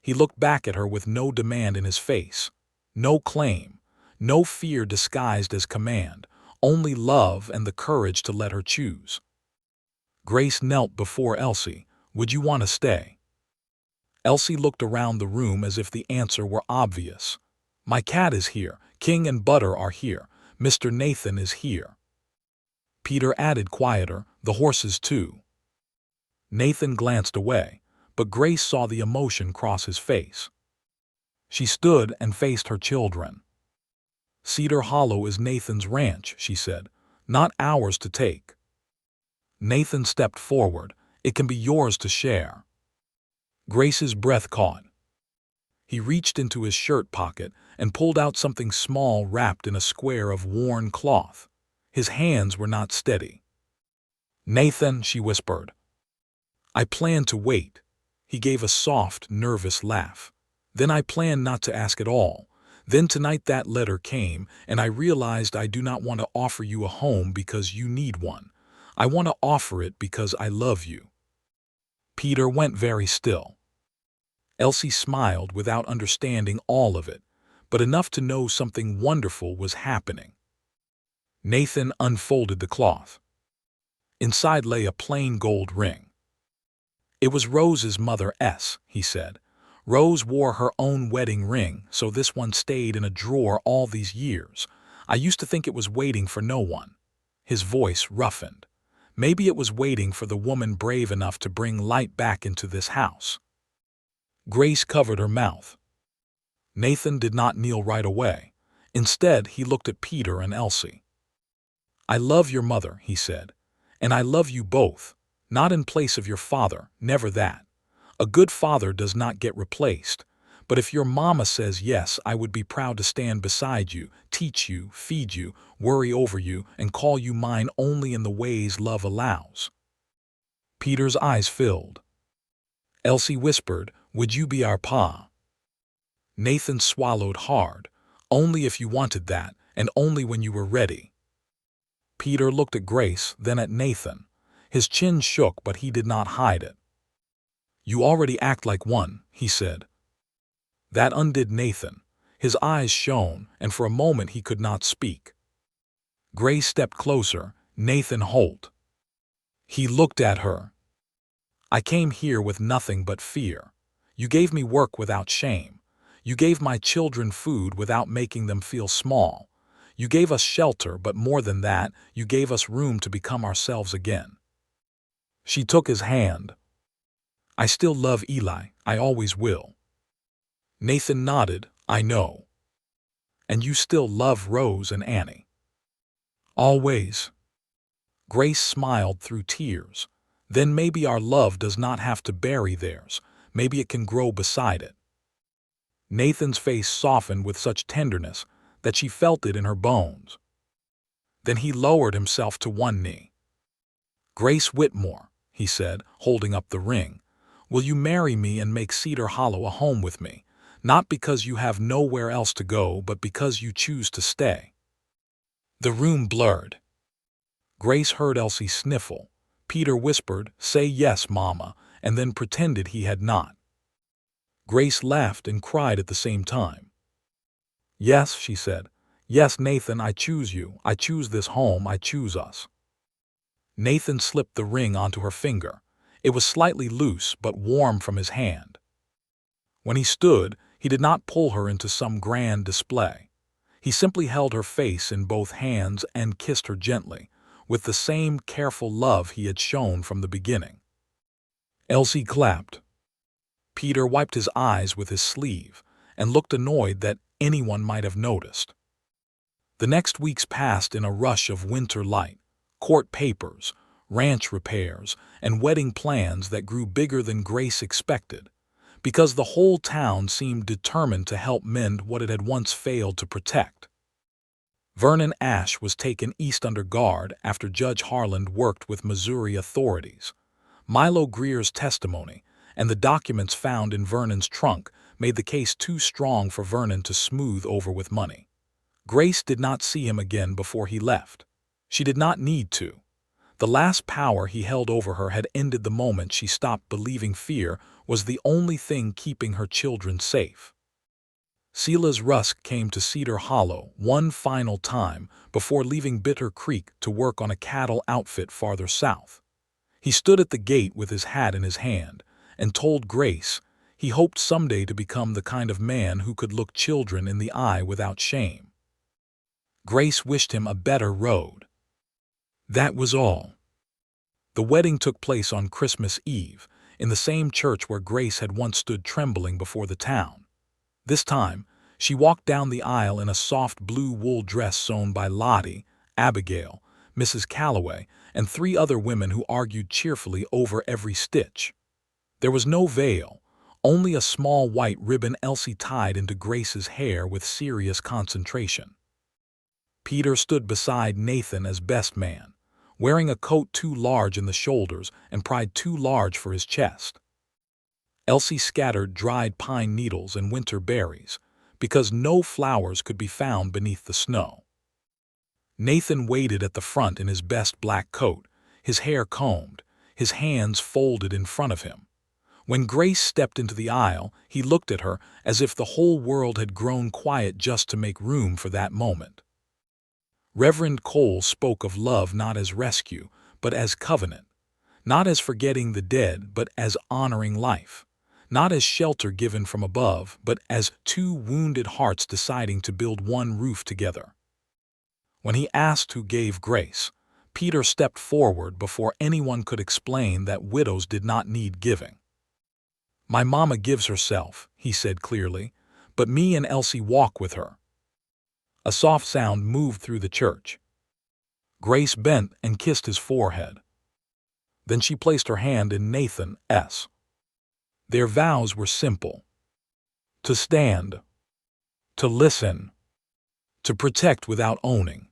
He looked back at her with no demand in his face, no claim, no fear disguised as command, only love and the courage to let her choose. Grace knelt before Elsie. "Would you want to stay?" Elsie looked around the room as if the answer were obvious. "My cat is here. King and Butter are here. Mr. Nathan is here." Peter added quieter, "The horses too." Nathan glanced away, but Grace saw the emotion cross his face. She stood and faced her children. "Cedar Hollow is Nathan's ranch," she said, "not ours to take." Nathan stepped forward. "It can be yours to share." Grace's breath caught. He reached into his shirt pocket and pulled out something small wrapped in a square of worn cloth. His hands were not steady. "Nathan," she whispered. "I planned to wait." He gave a soft, nervous laugh. "Then I planned not to ask at all. Then tonight that letter came, and I realized I do not want to offer you a home because you need one. I want to offer it because I love you." Peter went very still. Elsie smiled without understanding all of it, but enough to know something wonderful was happening. Nathan unfolded the cloth. Inside lay a plain gold ring. "It was Rose's mother's," he said. "Rose wore her own wedding ring, so this one stayed in a drawer all these years. I used to think it was waiting for no one." His voice roughened. "Maybe it was waiting for the woman brave enough to bring light back into this house." Grace covered her mouth. Nathan did not kneel right away. Instead, he looked at Peter and Elsie. "I love your mother," he said, "and I love you both. Not in place of your father, never that. A good father does not get replaced. But if your mama says yes, I would be proud to stand beside you, teach you, feed you, worry over you, and call you mine only in the ways love allows." Peter's eyes filled. Elsie whispered, "Would you be our pa?" Nathan swallowed hard. "Only if you wanted that, and only when you were ready." Peter looked at Grace, then at Nathan. His chin shook, but he did not hide it. "You already act like one," he said. That undid Nathan. His eyes shone, and for a moment he could not speak. Grace stepped closer. "Nathan Holt." He looked at her. "I came here with nothing but fear. You gave me work without shame. You gave my children food without making them feel small. You gave us shelter, but more than that, you gave us room to become ourselves again." She took his hand. "I still love Eli. I always will." Nathan nodded. "I know." "And you still love Rose and Annie." "Always." Grace smiled through tears. "Then maybe our love does not have to bury theirs. Maybe it can grow beside it." Nathan's face softened with such tenderness that she felt it in her bones. Then he lowered himself to one knee. "Grace Whitmore," he said, holding up the ring, Will you marry me and make Cedar Hollow a home with me, not because you have nowhere else to go, but because you choose to stay?" The room blurred. Grace heard Elsie sniffle. Peter whispered, "Say yes, Mama," and then pretended he had not. Grace laughed and cried at the same time. "Yes," she said. "Yes, Nathan, I choose you. I choose this home. I choose us." Nathan slipped the ring onto her finger. It was slightly loose, but warm from his hand. When he stood, he did not pull her into some grand display. He simply held her face in both hands and kissed her gently, with the same careful love he had shown from the beginning. Elsie clapped. Peter wiped his eyes with his sleeve and looked annoyed that anyone might have noticed. The next weeks passed in a rush of winter light, court papers, ranch repairs, and wedding plans that grew bigger than Grace expected, because the whole town seemed determined to help mend what it had once failed to protect. Vernon Ash was taken east under guard after Judge Harland worked with Missouri authorities. Milo Greer's testimony and the documents found in Vernon's trunk made the case too strong for Vernon to smooth over with money. Grace did not see him again before he left. She did not need to. The last power he held over her had ended the moment she stopped believing fear was the only thing keeping her children safe. Silas Rusk came to Cedar Hollow one final time before leaving Bitter Creek to work on a cattle outfit farther south. He stood at the gate with his hat in his hand and told Grace he hoped someday to become the kind of man who could look children in the eye without shame. Grace wished him a better road. That was all. The wedding took place on Christmas Eve, in the same church where Grace had once stood trembling before the town. This time, she walked down the aisle in a soft blue wool dress sewn by Lottie, Abigail, Mrs. Calloway, and 3 other women who argued cheerfully over every stitch. There was no veil, only a small white ribbon Elsie tied into Grace's hair with serious concentration. Peter stood beside Nathan as best man, wearing a coat too large in the shoulders and pride too large for his chest. Elsie scattered dried pine needles and winter berries, because no flowers could be found beneath the snow. Nathan waited at the front in his best black coat, his hair combed, his hands folded in front of him. When Grace stepped into the aisle, he looked at her as if the whole world had grown quiet just to make room for that moment. Reverend Cole spoke of love not as rescue, but as covenant, not as forgetting the dead, but as honoring life, not as shelter given from above, but as 2 wounded hearts deciding to build one roof together. When he asked who gave grace, Peter stepped forward before anyone could explain that widows did not need giving. "My mama gives herself," he said clearly, "but me and Elsie walk with her." A soft sound moved through the church. Grace bent and kissed his forehead. Then she placed her hand in Nathan's. Their vows were simple: to stand, to listen, to protect without owning,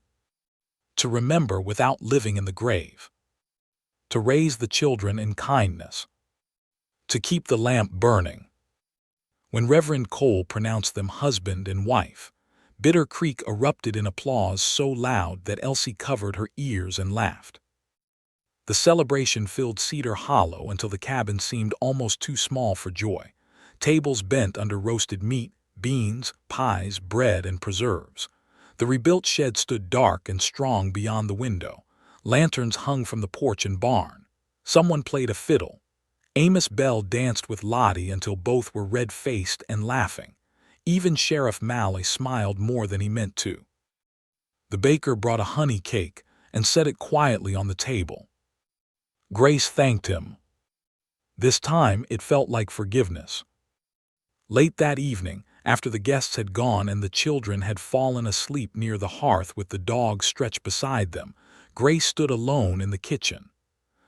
to remember without living in the grave, to raise the children in kindness, to keep the lamp burning. When Reverend Cole pronounced them husband and wife, Bitter Creek erupted in applause so loud that Elsie covered her ears and laughed. The celebration filled Cedar Hollow until the cabin seemed almost too small for joy. Tables bent under roasted meat, beans, pies, bread, and preserves. The rebuilt shed stood dark and strong beyond the window. Lanterns hung from the porch and barn. Someone played a fiddle. Amos Bell danced with Lottie until both were red-faced and laughing. Even Sheriff Malley smiled more than he meant to. The baker brought a honey cake and set it quietly on the table. Grace thanked him. This time it felt like forgiveness. Late that evening, after the guests had gone and the children had fallen asleep near the hearth with the dog stretched beside them, Grace stood alone in the kitchen.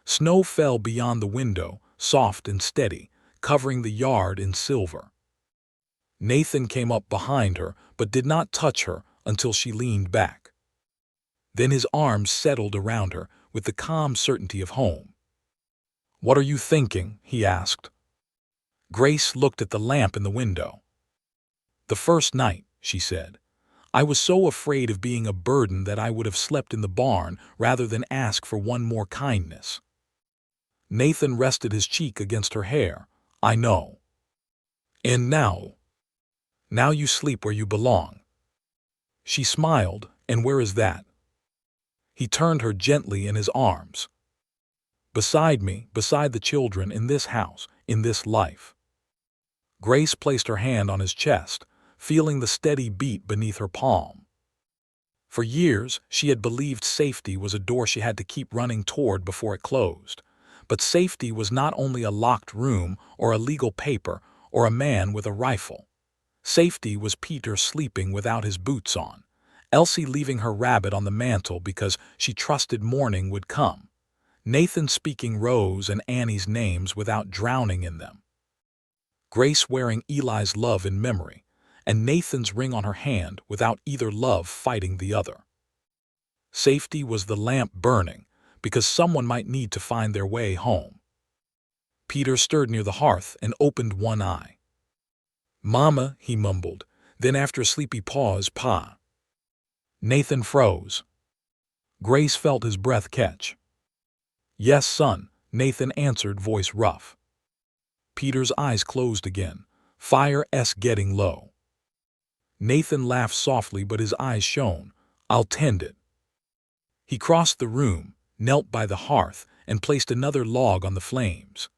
Snow fell beyond the window, soft and steady, covering the yard in silver. Nathan came up behind her, but did not touch her until she leaned back. Then his arms settled around her with the calm certainty of home. "What are you thinking?" he asked. Grace looked at the lamp in the window. "The first night," she said, "I was so afraid of being a burden that I would have slept in the barn rather than ask for one more kindness." Nathan rested his cheek against her hair. "I know. And now? Now you sleep where you belong." She smiled. "And where is that?" He turned her gently in his arms. "Beside me, beside the children, in this house, in this life." Grace placed her hand on his chest, feeling the steady beat beneath her palm. For years, she had believed safety was a door she had to keep running toward before it closed. But safety was not only a locked room or a legal paper or a man with a rifle. Safety was Peter sleeping without his boots on, Elsie leaving her rabbit on the mantel because she trusted morning would come, Nathan speaking Rose and Annie's names without drowning in them, Grace wearing Eli's love in memory, and Nathan's ring on her hand without either love fighting the other. Safety was the lamp burning because someone might need to find their way home. Peter stirred near the hearth and opened one eye. "Mama," he mumbled, then after a sleepy pause, "Pa." Nathan froze. Grace felt his breath catch. "Yes, son," Nathan answered, voice rough. Peter's eyes closed again, fire-esque getting low. Nathan laughed softly, but his eyes shone. "I'll tend it." He crossed the room, knelt by the hearth, and placed another log on the flames.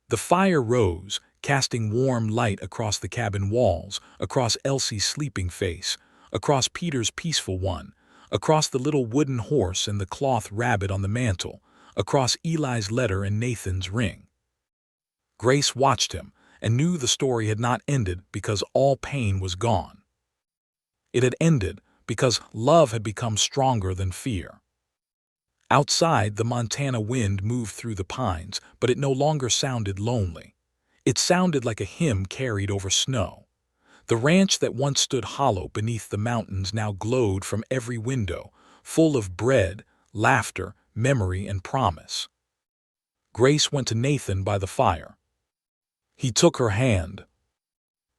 The fire rose, casting warm light across the cabin walls, across Elsie's sleeping face, across Peter's peaceful one, across the little wooden horse and the cloth rabbit on the mantel, across Eli's letter and Nathan's ring. Grace watched him and knew the story had not ended because all pain was gone. It had ended because love had become stronger than fear. Outside, the Montana wind moved through the pines, but it no longer sounded lonely. It sounded like a hymn carried over snow. The ranch that once stood hollow beneath the mountains now glowed from every window, full of bread, laughter, memory, and promise. Grace went to Nathan by the fire. He took her hand.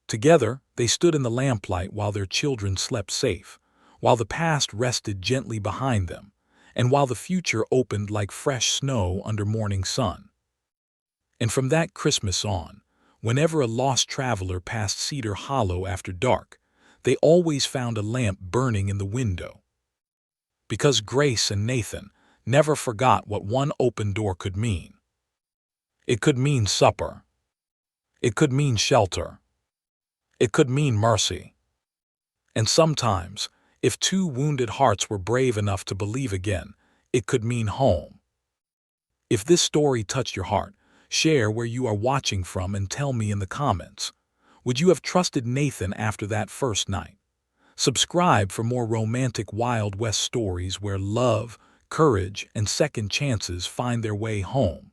Together, they stood in the lamplight while their children slept safe, while the past rested gently behind them, and while the future opened like fresh snow under morning sun. And from that Christmas on, whenever a lost traveler passed Cedar Hollow after dark, they always found a lamp burning in the window. Because Grace and Nathan never forgot what one open door could mean. It could mean supper. It could mean shelter. It could mean mercy. And sometimes, if two wounded hearts were brave enough to believe again, it could mean home. If this story touched your heart, share where you are watching from and tell me in the comments. Would you have trusted Nathan after that first night? Subscribe for more romantic Wild West stories where love, courage, and second chances find their way home.